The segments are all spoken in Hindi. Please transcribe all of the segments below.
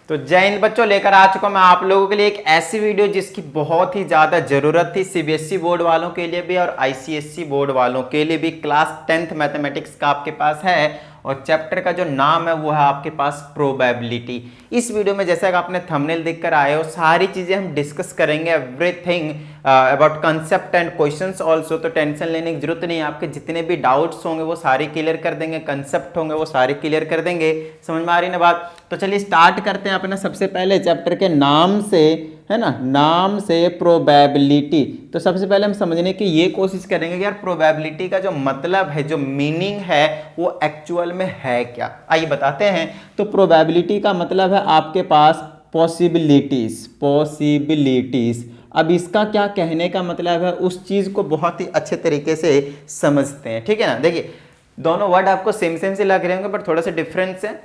तो जय हिंद बच्चों, लेकर आ चुका मैं आप लोगों के लिए एक ऐसी वीडियो जिसकी बहुत ही ज़्यादा ज़रूरत थी सीबीएसई बोर्ड वालों के लिए भी और आईसीएसई बोर्ड वालों के लिए भी। क्लास 10th मैथमेटिक्स का आपके पास है और चैप्टर का जो नाम है वो है आपके पास प्रोबेबिलिटी। इस वीडियो में जैसा कि आपने थंबनेल देखकर आए हो, सारी चीज़ें हम डिस्कस करेंगे, everything about concept and questions also. तो टेंशन लेने की जरूरत नहीं है, आपके जितने भी डाउट्स होंगे वो सारे क्लियर कर देंगे, कंसेप्ट होंगे वो सारे क्लियर कर देंगे। समझ में आ रही ना बात? तो चलिए स्टार्ट करते हैं अपना सबसे पहले चैप्टर के नाम से, है ना, नाम से प्रोबेबिलिटी। तो सबसे पहले हम समझने की ये कोशिश करेंगे कि यार प्रोबेबिलिटी का जो मतलब है, जो मीनिंग है, वो एक्चुअल में है क्या। आइए बताते हैं। तो प्रोबेबिलिटी का मतलब है आपके पास पॉसिबिलिटीज, पॉसिबिलिटीज। अब इसका क्या कहने का मतलब है, उस चीज को बहुत ही अच्छे तरीके से समझते हैं, ठीक है ना। देखिए दोनों वर्ड आपको सेम सेम से लग रहे होंगे बट थोड़ा सा डिफरेंस है।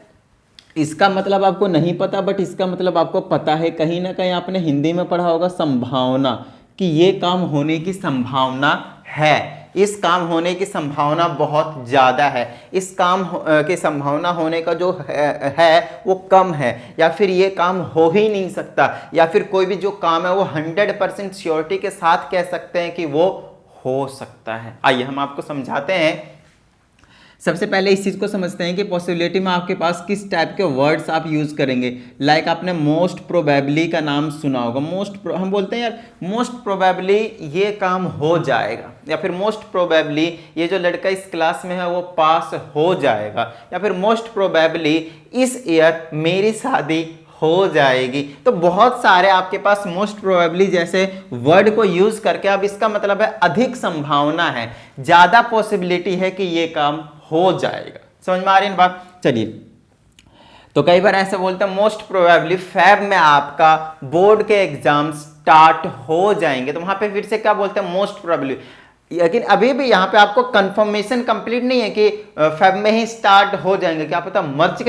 इसका मतलब आपको नहीं पता बट इसका मतलब आपको पता है। कहीं ना कहीं आपने हिंदी में पढ़ा होगा संभावना, कि ये काम होने की संभावना है, इस काम होने की संभावना बहुत ज़्यादा है, इस काम की संभावना होने का जो है वो कम है, या फिर ये काम हो ही नहीं सकता, या फिर कोई भी जो काम है वो 100% श्योरिटी के साथ कह सकते हैं कि वो हो सकता है। आइए हम आपको समझाते हैं। सबसे पहले इस चीज़ को समझते हैं कि पॉसिबिलिटी में आपके पास किस टाइप के वर्ड्स आप यूज़ करेंगे। लाइक आपने मोस्ट प्रोबेबली का नाम सुना होगा। हम बोलते हैं यार मोस्ट प्रोबेबली ये काम हो जाएगा, या फिर मोस्ट प्रोबेबली ये जो लड़का इस क्लास में है वो पास हो जाएगा, या फिर मोस्ट प्रोबेबली इस ईयर मेरी शादी हो जाएगी। तो बहुत सारे आपके पास मोस्ट प्रोबेबली जैसे वर्ड को यूज करके, अब इसका मतलब है अधिक संभावना है, ज्यादा पॉसिबिलिटी है कि ये काम हो जाएगा। समझ में आ रही है बात? चलिए, तो कई बार ऐसे बोलते हैं मोस्ट प्रोबेबली फेब में आपका बोर्ड के एग्जाम स्टार्ट हो जाएंगे। तो वहां पे फिर से क्या बोलते हैं, मोस्ट प्रोबेबली। लेकिन अभी भी यहाँ पे आपको कंफर्मेशन कंप्लीट नहीं है कि फेब में ही स्टार्ट हो जाएंगे। क्या पता मार्च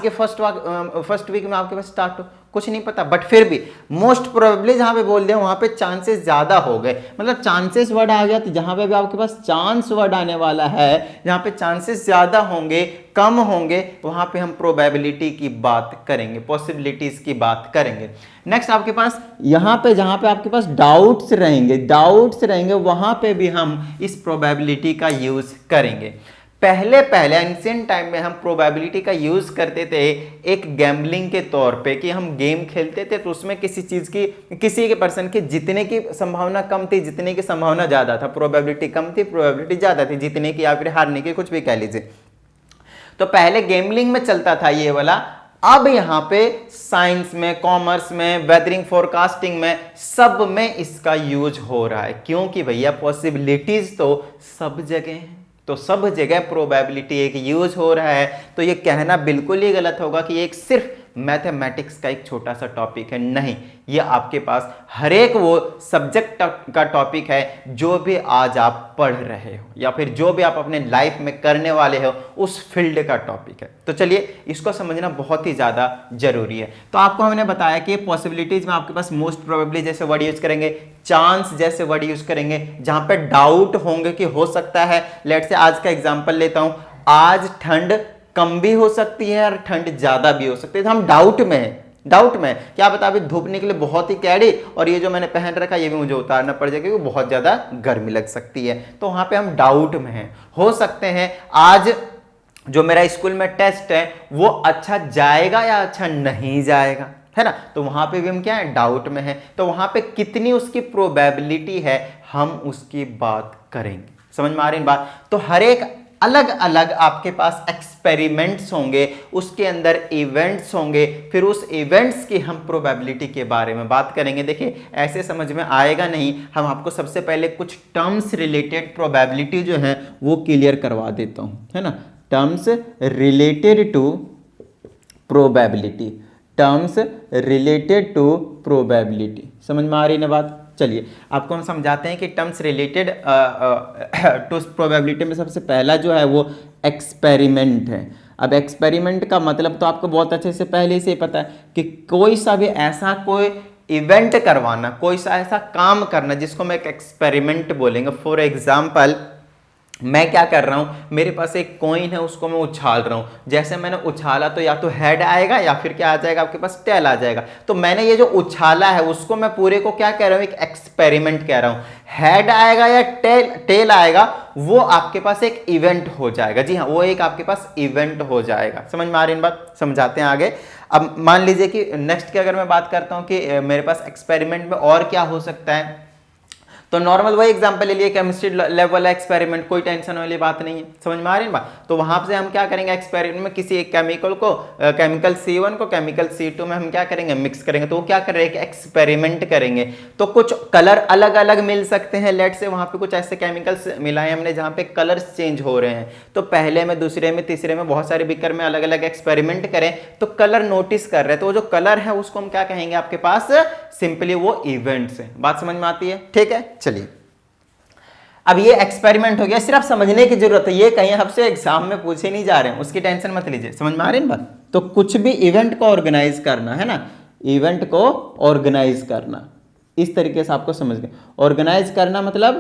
के फर्स्ट वीक में आपके पास स्टार्ट हो, कुछ नहीं पता। बट फिर भी मोस्ट प्रोबेबली जहां पे बोल दिया वहां पे चांसेस ज्यादा हो गए, मतलब चांसेस वर्ड आ गया। तो जहां पे भी आपके पास चांस वर्ड आने वाला है, जहां पे चांसेस ज्यादा होंगे कम होंगे, वहां पे हम प्रोबेबिलिटी की बात करेंगे, पॉसिबिलिटीज की बात करेंगे। नेक्स्ट आपके पास यहां पे जहां पे आपके पास डाउट्स रहेंगे वहां पे भी हम इस प्रोबेबिलिटी का यूज करेंगे। पहले एंशिएंट टाइम में हम प्रोबेबिलिटी का यूज करते थे एक गैम्बलिंग के तौर पे, कि हम गेम खेलते थे तो उसमें किसी चीज की, किसी के पर्सन के जीतने की संभावना कम थी, जीतने की संभावना ज्यादा था। प्रोबेबिलिटी कम थी, प्रोबेबिलिटी ज्यादा थी जीतने की या फिर हारने की, कुछ भी कह लीजिए। तो पहले गैम्बलिंग में चलता था ये वाला। अब यहां पे साइंस में, कॉमर्स में, वेदरिंग फोरकास्टिंग में, सब में इसका यूज हो रहा है। क्योंकि भैया पॉसिबिलिटीज तो सब जगह है, तो सब जगह प्रोबेबिलिटी एक यूज हो रहा है। तो ये कहना बिल्कुल ही गलत होगा कि एक सिर्फ मैथमेटिक्स का एक छोटा सा टॉपिक है। नहीं, ये आपके पास हर एक वो सब्जेक्ट का टॉपिक है जो भी आज आप पढ़ रहे हो, या फिर जो भी आप अपने लाइफ में करने वाले हो, उस फील्ड का टॉपिक है। तो चलिए इसको समझना बहुत ही ज्यादा जरूरी है। तो आपको हमने बताया कि पॉसिबिलिटीज में आपके पास मोस्ट प्रोबेबली जैसे वर्ड यूज करेंगे, चांस जैसे वर्ड यूज करेंगे, जहां पे डाउट होंगे कि हो सकता है। लेट से आज का एग्जांपल लेता हूं, आज ठंड कम भी हो सकती है और ठंड ज्यादा भी हो सकती है। तो हम डाउट में है, क्या बता, अभी धूप निकले बहुत ही कैडी और ये जो मैंने पहन रखा ये भी मुझे उतारना पड़ जाएगा क्योंकि बहुत ज्यादा गर्मी लग सकती है। तो वहां पे हम डाउट में हैं। हो सकते हैं आज जो मेरा स्कूल में टेस्ट है वो अच्छा जाएगा या अच्छा नहीं जाएगा, है ना। तो वहां पे भी हम क्या है, डाउट में है। तो वहां पे कितनी उसकी प्रोबेबिलिटी है हम उसकी बात करेंगे। समझ में आ रही बात? तो हर एक अलग अलग आपके पास एक्सपेरिमेंट्स होंगे, उसके अंदर इवेंट्स होंगे, फिर उस इवेंट्स की हम प्रोबेबिलिटी के बारे में बात करेंगे। देखिए ऐसे समझ में आएगा नहीं, हम आपको सबसे पहले कुछ टर्म्स रिलेटेड प्रोबेबिलिटी जो है वो क्लियर करवा देता हूं, है ना। Terms related to probability, terms related to probability. समझ में आ रही ना बात? चलिए आपको हम समझाते हैं कि टर्म्स रिलेटेड टू प्रोबेबिलिटी में सबसे पहला जो है वो एक्सपेरिमेंट है। अब एक्सपेरिमेंट का मतलब तो आपको बहुत अच्छे से पहले से पता है कि कोई सा भी ऐसा कोई इवेंट करवाना, कोई सा ऐसा काम करना जिसको हम एक एक्सपेरिमेंट बोलेंगे। फॉर एग्जाम्पल मैं क्या कर रहा हूं, मेरे पास एक कॉइन है, उसको मैं उछाल रहा हूं। जैसे मैंने उछाला तो या तो हेड आएगा या फिर क्या आ जाएगा आपके पास, टेल आ जाएगा। तो मैंने ये जो उछाला है उसको मैं पूरे को क्या कह रहा हूं, एक एक्सपेरिमेंट कह रहा हूं। हेड आएगा या टेल आएगा, वो आपके पास एक इवेंट हो जाएगा। जी हाँ, वो एक आपके पास इवेंट हो जाएगा। समझ में आ रही है बात, समझाते हैं आगे। अब मान लीजिए कि नेक्स्ट की अगर मैं बात करता हूं कि मेरे पास एक्सपेरिमेंट में और क्या हो सकता है, तो नॉर्मल वही एग्जांपल ले लिए, केमिस्ट्री लैब वाला एक्सपेरिमेंट, कोई टेंशन वाली बात नहीं है। समझ में आ रही है बात। तो वहां से हम क्या करेंगे, एक्सपेरिमेंट में किसी एक केमिकल को, केमिकल C1 को केमिकल C2 में हम क्या करेंगे, मिक्स करेंगे। तो वो क्या कर रहे हैं, एक्सपेरिमेंट करेंगे। तो कुछ कलर अलग अलग मिल सकते हैं। लेट से वहां पे कुछ ऐसे केमिकल्स मिलाए हमने जहां पे कलर्स चेंज हो रहे हैं। तो पहले में, दूसरे में, तीसरे में, बहुत सारे बीकर में अलग अलग एक्सपेरिमेंट करें तो कलर नोटिस कर रहे हैं। तो वो जो कलर है उसको हम क्या कहेंगे, आपके पास सिंपली वो इवेंट्स है। बात समझ में आती है, ठीक है। चलिए, अब ये एक्सपेरिमेंट हो गया, सिर्फ समझने की जरूरत है। ये कहीं आपसे एग्जाम में पूछे नहीं जा रहे हैं, उसकी टेंशन मत लीजिए। समझ में आ रही है बात। तो कुछ भी इवेंट को ऑर्गेनाइज करना है ना, इवेंट को ऑर्गेनाइज करना, इस तरीके से आपको समझ गए। ऑर्गेनाइज करना मतलब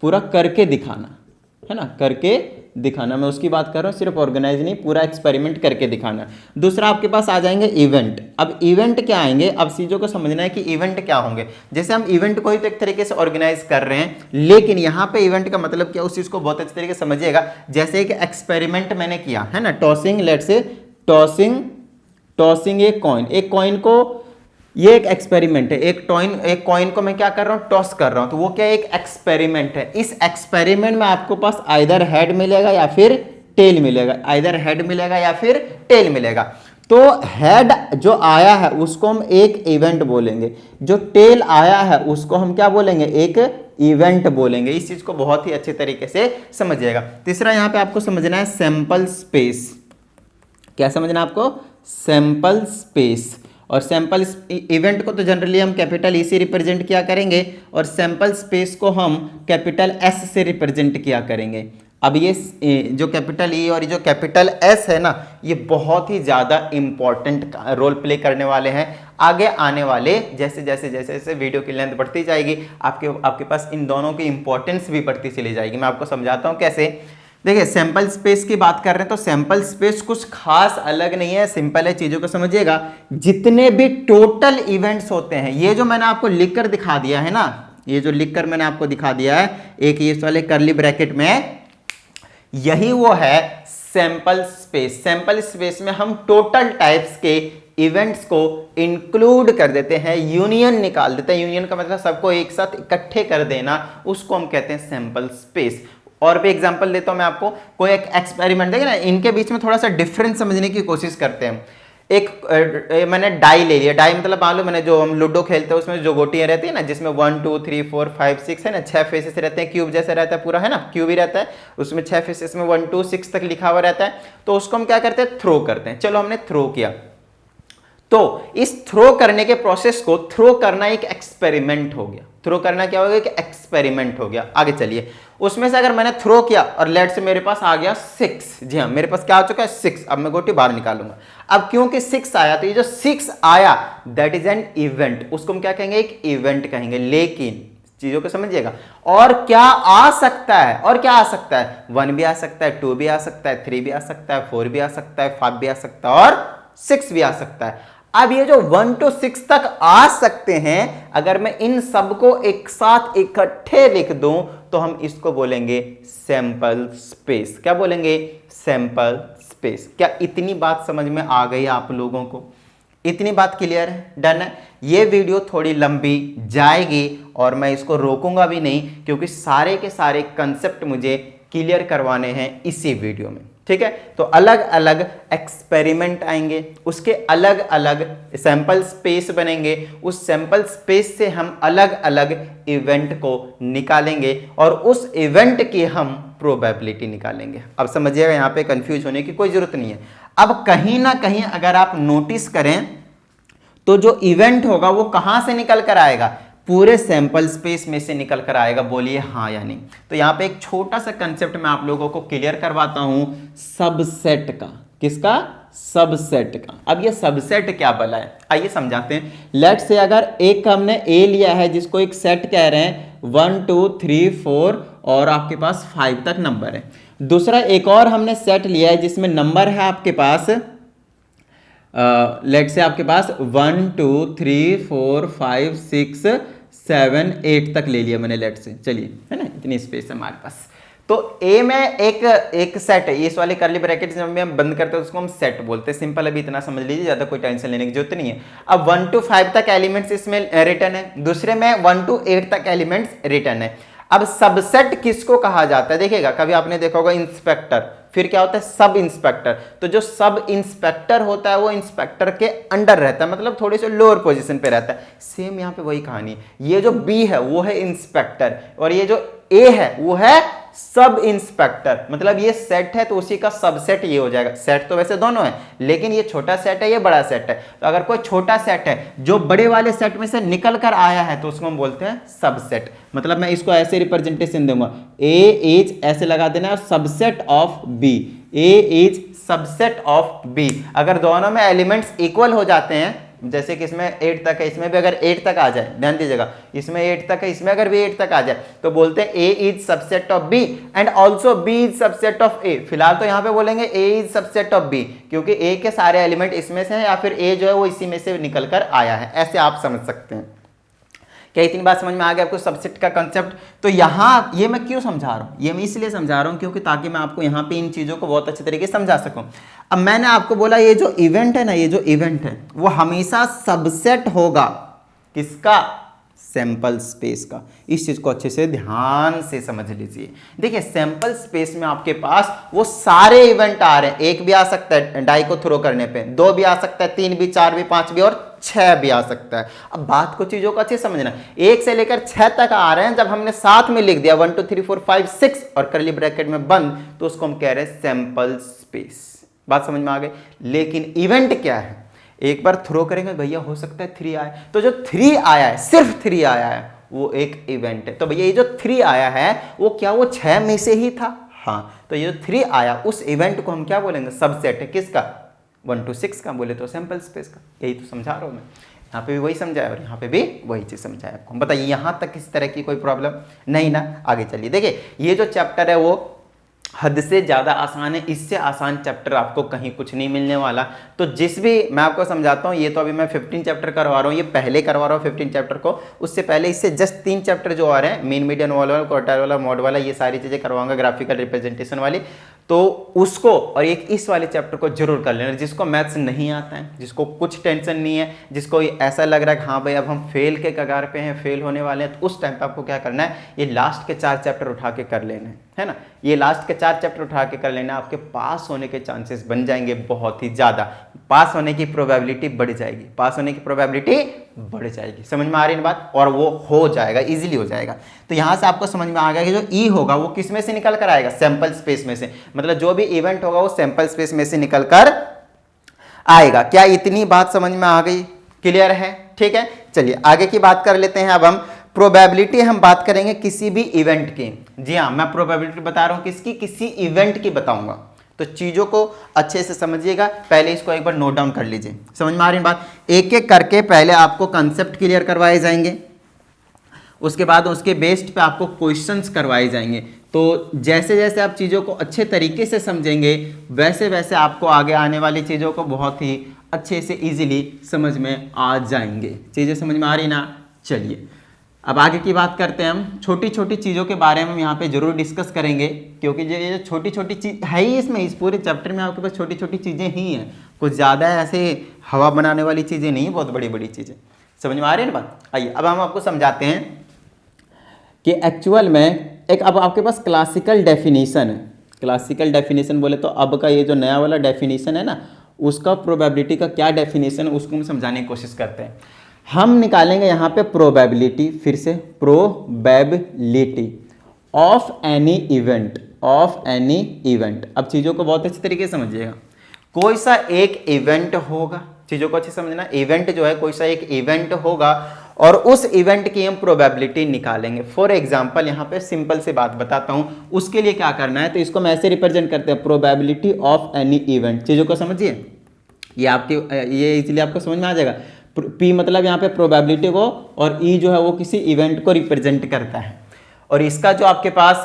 पूरा करके दिखाना, है ना, करके दिखाना। मैं उसकी बात कर रहा हूं, सिर्फ ऑर्गेनाइज नहीं, पूरा एक्सपेरिमेंट करके दिखाना। दूसरा आपके पास आ जाएंगे इवेंट। अब इवेंट क्या आएंगे, अब चीजों को समझना है कि इवेंट क्या होंगे। जैसे हम इवेंट को ही तो एक तरीके से ऑर्गेनाइज कर रहे हैं, लेकिन यहां पे इवेंट का मतलब क्या, उस चीज को बहुत अच्छे तरीके से समझिएगा। जैसे एक एक्सपेरिमेंट मैंने किया है ना, टॉसिंग, लेट से टॉसिंग एक कॉइन को, ये एक एक्सपेरिमेंट है। एक कॉइन को मैं क्या कर रहा हूं, टॉस कर रहा हूं। तो वो क्या, एक एक्सपेरिमेंट है। इस एक्सपेरिमेंट में आपको पास आइदर हेड मिलेगा या फिर टेल मिलेगा, आइदर हेड मिलेगा या फिर टेल मिलेगा। तो हेड जो आया है उसको हम एक इवेंट बोलेंगे, जो टेल आया है उसको हम क्या बोलेंगे, एक इवेंट बोलेंगे। इस चीज को बहुत ही अच्छे तरीके से समझिएगा। तीसरा यहां पे आपको समझना है सैंपल स्पेस। क्या समझना आपको, सैंपल स्पेस। और सैंपल इवेंट को तो जनरली हम कैपिटल ई से रिप्रेजेंट किया करेंगे और सैंपल स्पेस को हम कैपिटल एस से रिप्रेजेंट किया करेंगे। अब ये जो कैपिटल ई और ये जो कैपिटल एस है ना, ये बहुत ही ज़्यादा इंपॉर्टेंट रोल प्ले करने वाले हैं आगे आने वाले। जैसे जैसे जैसे जैसे वीडियो की लेंथ बढ़ती जाएगी, आपके पास इन दोनों की इंपॉर्टेंस भी बढ़ती चली जाएगी। मैं आपको समझाता हूँ कैसे। देखिए, सैंपल स्पेस की बात कर रहे हैं तो सैंपल स्पेस कुछ खास अलग नहीं है, सिंपल है, चीजों को समझिएगा। जितने भी टोटल इवेंट्स होते हैं, ये जो मैंने आपको लिखकर दिखा दिया है ना, ये जो लिखकर मैंने आपको दिखा दिया है एक ये वाले कर्ली ब्रैकेट में, यही वो है सैंपल स्पेस। सैंपल स्पेस में हम टोटल टाइप्स के इवेंट्स को इंक्लूड कर देते हैं, यूनियन निकाल देते हैं। यूनियन का मतलब सबको एक साथ इकट्ठे कर देना, उसको हम कहते हैं सैंपल स्पेस। और भी एग्जांपल देता हूं मैं आपको। कोई एक एक्सपेरिमेंट देखें ना, इनके बीच में थोड़ा सा डिफरेंस समझने की कोशिश करते हैं। मैंने डाई ले लिया। डाई मतलब मान लो मैंने जो हम लूडो खेलते हैं उसमें जो गोटियां रहती है ना, जिसमें 1 2 3 4 5 6 है ना, 6 फेसेस रहते हैं, क्यूब जैसा रहता है पूरा, है ना, क्यूब ही रहता है उसमें 6 फेसेस में 1 2 6 तक लिखा हुआ रहता है। तो उसको हम क्या करते हैं, थ्रो करते हैं। चलो हमने थ्रो किया, तो इस थ्रो करने के प्रोसेस को थ्रो करना एक एक्सपेरिमेंट हो गया। थ्रो करना क्या हो गया, कि एक्सपेरिमेंट हो गया। आगे चलिए, उसमें से अगर मैंने थ्रो किया और लेट से मेरे पास आ गया 6, जी हाँ, मेरे पास क्या आ चुका है 6। अब मैं गोटी बाहर निकालूंगा। अब क्योंकि 6 आया, तो ये जो 6 आया दैट इज एन इवेंट, उसको हम क्या कहेंगे, एक इवेंट कहेंगे। लेकिन चीजों को समझिएगा, और क्या आ सकता है, और क्या आ सकता है, 1 भी आ सकता है, 2 भी आ सकता है, 3 भी आ सकता है, 4 भी आ सकता है, 5 भी आ सकता है और 6 भी आ सकता है। अब ये जो 1 to 6 तक आ सकते हैं, अगर मैं इन सबको एक साथ इकट्ठे लिख दूं तो हम इसको बोलेंगे सैंपल स्पेस। क्या बोलेंगे, सैंपल स्पेस। क्या इतनी बात समझ में आ गई आप लोगों को? इतनी बात क्लियर है, डन है। ये वीडियो थोड़ी लंबी जाएगी और मैं इसको रोकूंगा भी नहीं, क्योंकि सारे के सारे कंसेप्ट मुझे क्लियर करवाने हैं इसी वीडियो में, ठीक है। तो अलग अलग एक्सपेरिमेंट आएंगे, उसके अलग अलग सैंपल स्पेस बनेंगे, उस सैंपल स्पेस से हम अलग अलग इवेंट को निकालेंगे और उस इवेंट की हम प्रोबेबिलिटी निकालेंगे। अब समझिएगा, यहां पे कंफ्यूज होने की कोई जरूरत नहीं है। अब कहीं ना कहीं अगर आप नोटिस करें तो जो इवेंट होगा वो कहां से निकल कर आएगा, पूरे सैंपल स्पेस में से निकल कर आएगा। बोलिए हाँ या नहीं। तो यहां पे एक छोटा सा कंसेप्ट मैं आप लोगों को क्लियर करवाता हूं, सबसेट का। किसका, सबसेट का। अब ये सबसेट क्या भला है, आइए समझाते हैं। लेट से अगर एक हमने ए लिया है जिसको एक सेट कह रहे हैं, 1 2 3 4 और आपके पास 5 तक नंबर है। दूसरा एक और हमने सेट लिया है जिसमें नंबर है आपके पास लेट से आपके पास 1 2 3 4 5 6 7 8 तक ले लिया मैंने लेट से, चलिए है ना, इतनी स्पेस है हमारे पास। तो ए में एक सेट है, इस वाले कर्ली ब्रैकेट जब हम बंद करते हैं उसको हम सेट बोलते हैं। सिंपल, अभी इतना समझ लीजिए, ज्यादा कोई टेंशन लेने की जरूरत नहीं है। अब 1 to 5 तक एलिमेंट्स इसमें रिटर्न है, दूसरे में 1 to 8 तक एलिमेंट्स रिटर्न है। अब सबसेट किसको कहा जाता है, देखिएगा कभी आपने देखा होगा इंस्पेक्टर, फिर क्या होता है सब इंस्पेक्टर। तो जो सब इंस्पेक्टर होता है वो इंस्पेक्टर के अंडर रहता है, मतलब थोड़ी सी लोअर पोजीशन पे रहता है। सेम यहाँ पे वही कहानी है, ये जो बी है वो है इंस्पेक्टर और ये जो ए है वो है सब इंस्पेक्टर, मतलब ये सेट है तो उसी का सबसेट ये हो जाएगा। सेट तो वैसे दोनों है, लेकिन ये छोटा सेट है ये बड़ा सेट है। तो अगर कोई छोटा सेट है जो बड़े वाले सेट में से निकल कर आया है तो उसको हम बोलते हैं सबसेट। मतलब मैं इसको ऐसे रिप्रेजेंटेशन दूंगा, ए इज ऐसे लगा देना और subset of B, A is subset of B. अगर दोनों में एलिमेंट्स इक्वल हो जाते हैं, जैसे कि इसमें 8 तक है, इसमें भी अगर 8 तक आ जाए, ध्यान दीजिएगा, इसमें 8 तक है, इसमें अगर भी 8 तक आ जाए तो बोलते हैं A is subset of B and also B is subset of A. फिलहाल तो यहाँ पे बोलेंगे A is subset of B क्योंकि ए के सारे एलिमेंट इसमें से हैं या फिर ए जो है वो इसी में से निकल कर आया है, ऐसे आप समझ सकते हैं। क्या इतनी बात समझ में आ गया आपको सबसेट का कंसेप्ट? तो यहाँ ये मैं क्यों समझा रहा हूँ, ये मैं इसलिए समझा रहा हूँ क्योंकि ताकि मैं आपको यहाँ पे इन चीज़ों को बहुत अच्छे तरीके से समझा सकूँ। अब मैंने आपको बोला ये जो इवेंट है ना, ये जो इवेंट है वो हमेशा सबसेट होगा किसका, सैंपल स्पेस का। इस चीज को अच्छे से ध्यान से समझ लीजिए। देखिए सैंपल स्पेस में आपके पास वो सारे इवेंट आ रहे हैं, एक भी आ सकता है डाई को थ्रो करने पे, 2 भी आ सकता है, 3 भी, 4 भी, 5 भी और 6 भी आ सकता है। अब बात को चीजों को अच्छे समझना, 1 से लेकर 6 तक आ रहे हैं, जब हमने साथ में लिख दिया 1 2 3 4 5 6 और कर्ली ब्रैकेट में बंद, तो उसको हम कह रहे हैं सैंपल स्पेस। बात समझ में आ गई? लेकिन इवेंट क्या है, एक बार थ्रो करेंगे भैया हो सकता है 3 आए, तो जो 3 आया है, सिर्फ 3 आया है वो एक इवेंट है। तो भैया ये जो 3 आया है वो क्या वो 6 में से ही था? हाँ, तो ये जो 3 आया उस इवेंट को हम क्या बोलेंगे, सबसेट है किसका, 1 to 6 का, बोले तो सैंपल स्पेस का। यही तो समझा रहा हूँ मैं, यहाँ पे भी वही समझाया और यहाँ पे भी वही चीज समझाया आपको। बताइए यहाँ तक किस तरह की कोई प्रॉब्लम नहीं ना? आगे चलिए। देखिए ये जो चैप्टर है वो हद से ज़्यादा आसान है, इससे आसान चैप्टर आपको कहीं कुछ नहीं मिलने वाला। तो जिस भी मैं आपको समझाता हूँ, ये तो अभी मैं 15 चैप्टर करवा रहा हूँ, ये पहले करवा रहा हूँ 15 चैप्टर को, उससे पहले इससे जस्ट 3 चैप्टर जो आ रहे हैं, मीन मीडियन वाला, क्वार्टाइल वाला, मॉड वाला, ये सारी चीज़ें करवाऊंगा, ग्राफिकल रिप्रेजेंटेशन वाली। तो उसको और एक इस वाले चैप्टर को जरूर कर लेना। जिसको मैथ्स नहीं आता है, जिसको कुछ टेंशन नहीं है, जिसको ऐसा लग रहा है कि हाँ भाई अब हम फेल के कगार पे हैं, फेल होने वाले हैं, तो उस टाइम पे आपको क्या करना है, ये लास्ट के 4 चैप्टर उठा के कर लेना है ना। ये लास्ट के 4 चैप्टर उठा के कर लेना, आपके पास होने के चांसेस बन जाएंगे बहुत ही ज़्यादा, पास होने की प्रोबेबिलिटी बढ़ जाएगी, पास होने की प्रोबेबिलिटी बढ़ जाएगी। समझ में आ रही है बात? और वो हो जाएगा, इजीली हो जाएगा। तो यहाँ से आपको समझ में आ गया कि जो ई होगा वो किस में से निकल कर आएगा, सैंपल स्पेस में से। मतलब जो भी इवेंट होगा वो सैंपल स्पेस में से निकल कर आएगा। क्या इतनी बात समझ में आ गई? क्लियर है? ठीक है, चलिए आगे की बात कर लेते हैं। अब हम प्रोबेबिलिटी हम बात करेंगे किसी भी इवेंट की। जी हाँ, मैं प्रोबेबिलिटी बता रहा हूं किसकी, किसी इवेंट की बताऊंगा। तो चीजों को अच्छे से समझिएगा, पहले इसको एक बार नोट डाउन कर लीजिए। समझ में आ रही है बात? एक एक करके पहले आपको कंसेप्ट क्लियर करवाए जाएंगे, उसके बाद उसके बेस्ड पे आपको क्वेश्चंस करवाए जाएंगे। तो जैसे जैसे आप चीज़ों को अच्छे तरीके से समझेंगे वैसे वैसे आपको आगे आने वाली चीज़ों को बहुत ही अच्छे से इजीली समझ में आ जाएंगे। चीज़ें समझ में आ रही ना? चलिए अब आगे की बात करते हैं। हम छोटी छोटी चीज़ों के बारे में हम यहाँ पे जरूर डिस्कस करेंगे, क्योंकि ये जो छोटी छोटी चीज़ है ही इसमें, इस पूरे चैप्टर में आपके पास छोटी छोटी चीज़ें ही हैं, कुछ ज़्यादा ऐसे हवा बनाने वाली चीज़ें नहीं, बहुत बड़ी बड़ी चीज़ें। समझ में आ रही है ना बात? आइए अब हम आपको समझाते हैं कि एक्चुअल में एक अब आपके पास क्लासिकल डेफिनेशन है। क्लासिकल डेफिनेशन बोले तो अब का ये जो नया वाला डेफिनेशन है ना, उसका प्रोबेबिलिटी का क्या डेफिनेशन है उसको हम समझाने की कोशिश करते हैं। हम निकालेंगे यहाँ पे प्रोबेबिलिटी, फिर से probability of any event, of any event. अब चीज़ों को बहुत अच्छे तरीके से समझिएगा। कोई सा एक इवेंट होगा, चीज़ों को अच्छे समझना, इवेंट जो है कोई सा एक इवेंट होगा और उस इवेंट की हम प्रोबेबिलिटी निकालेंगे। फॉर एग्जांपल यहाँ पे सिंपल से बात बताता हूँ, उसके लिए क्या करना है, तो इसको मैं ऐसे रिप्रेजेंट करते हैं, प्रोबेबिलिटी ऑफ एनी इवेंट। चीज़ों को समझिए, ये आपकी ये इजीली आपको समझ में आ जाएगा। पी मतलब यहाँ पे प्रोबेबिलिटी को और ई जो है वो किसी इवेंट को रिप्रेजेंट करता है। और इसका जो आपके पास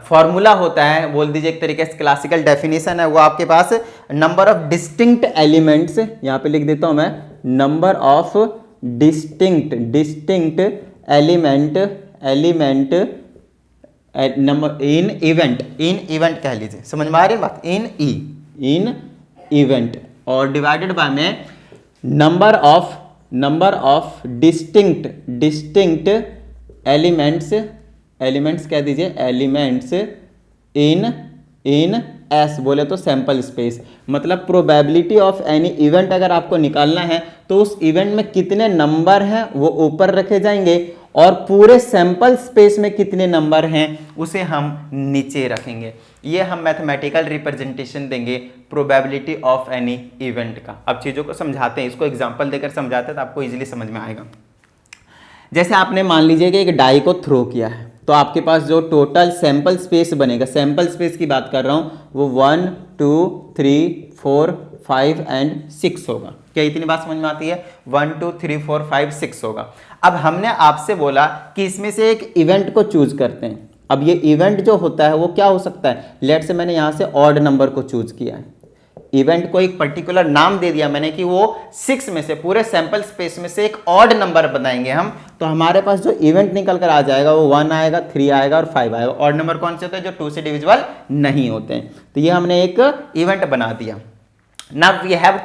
फॉर्मूला होता है, बोल दीजिए एक तरीके से क्लासिकल डेफिनेशन है, वो आपके पास नंबर ऑफ डिस्टिंक्ट एलिमेंट्स, यहां पे लिख देता हूं मैं, number of distinct element number in event कह लीजिए, समझ में आ रही है बात, इन इवेंट, और डिवाइडेड बाय में नंबर ऑफ डिस्टिंक्ट एलिमेंट्स कह दीजिए, एलिमेंट्स इन एस बोले तो सैंपल स्पेस, मतलब प्रोबेबिलिटी ऑफ एनी इवेंट अगर आपको निकालना है तो उस इवेंट में कितने नंबर हैं वो ऊपर रखे जाएंगे, और पूरे सैंपल स्पेस में कितने नंबर हैं उसे हम नीचे रखेंगे। ये हम मैथमेटिकल रिप्रेजेंटेशन देंगे प्रोबेबिलिटी ऑफ एनी इवेंट का। अब चीज़ों को समझाते हैं, इसको एग्जांपल देकर समझाते हैं तो आपको इजीली समझ में आएगा। जैसे आपने मान लीजिए कि एक डाई को थ्रो किया है, तो आपके पास जो टोटल सैंपल स्पेस बनेगा, सैंपल स्पेस की बात कर रहा हूं, वो 1 2 3 4 5 एंड 6 होगा। क्या इतनी बात समझ में आती है? 1 2 3 4 5 6 होगा। अब हमने आपसे बोला कि इसमें से एक इवेंट को चूज करते हैं। अब ये इवेंट जो होता है वो क्या हो सकता है, लेट से मैंने यहां से ऑड नंबर को चूज किया है, इवेंट को एक पर्टिकुलर नाम दे दिया मैंने कि वो 6 में से, पूरे सैंपल स्पेस में से एक ऑड नंबर बनाएंगे हम, तो हमारे पास जो इवेंट निकल कर आ जाएगा वो 1 आएगा, 3 आएगा और 5 आएगा। ऑड नंबर कौन से होते हैं? जो 2 से डिविजिबल नहीं होते हैं। तो ये हमने एक इवेंट बना दिया। Now we have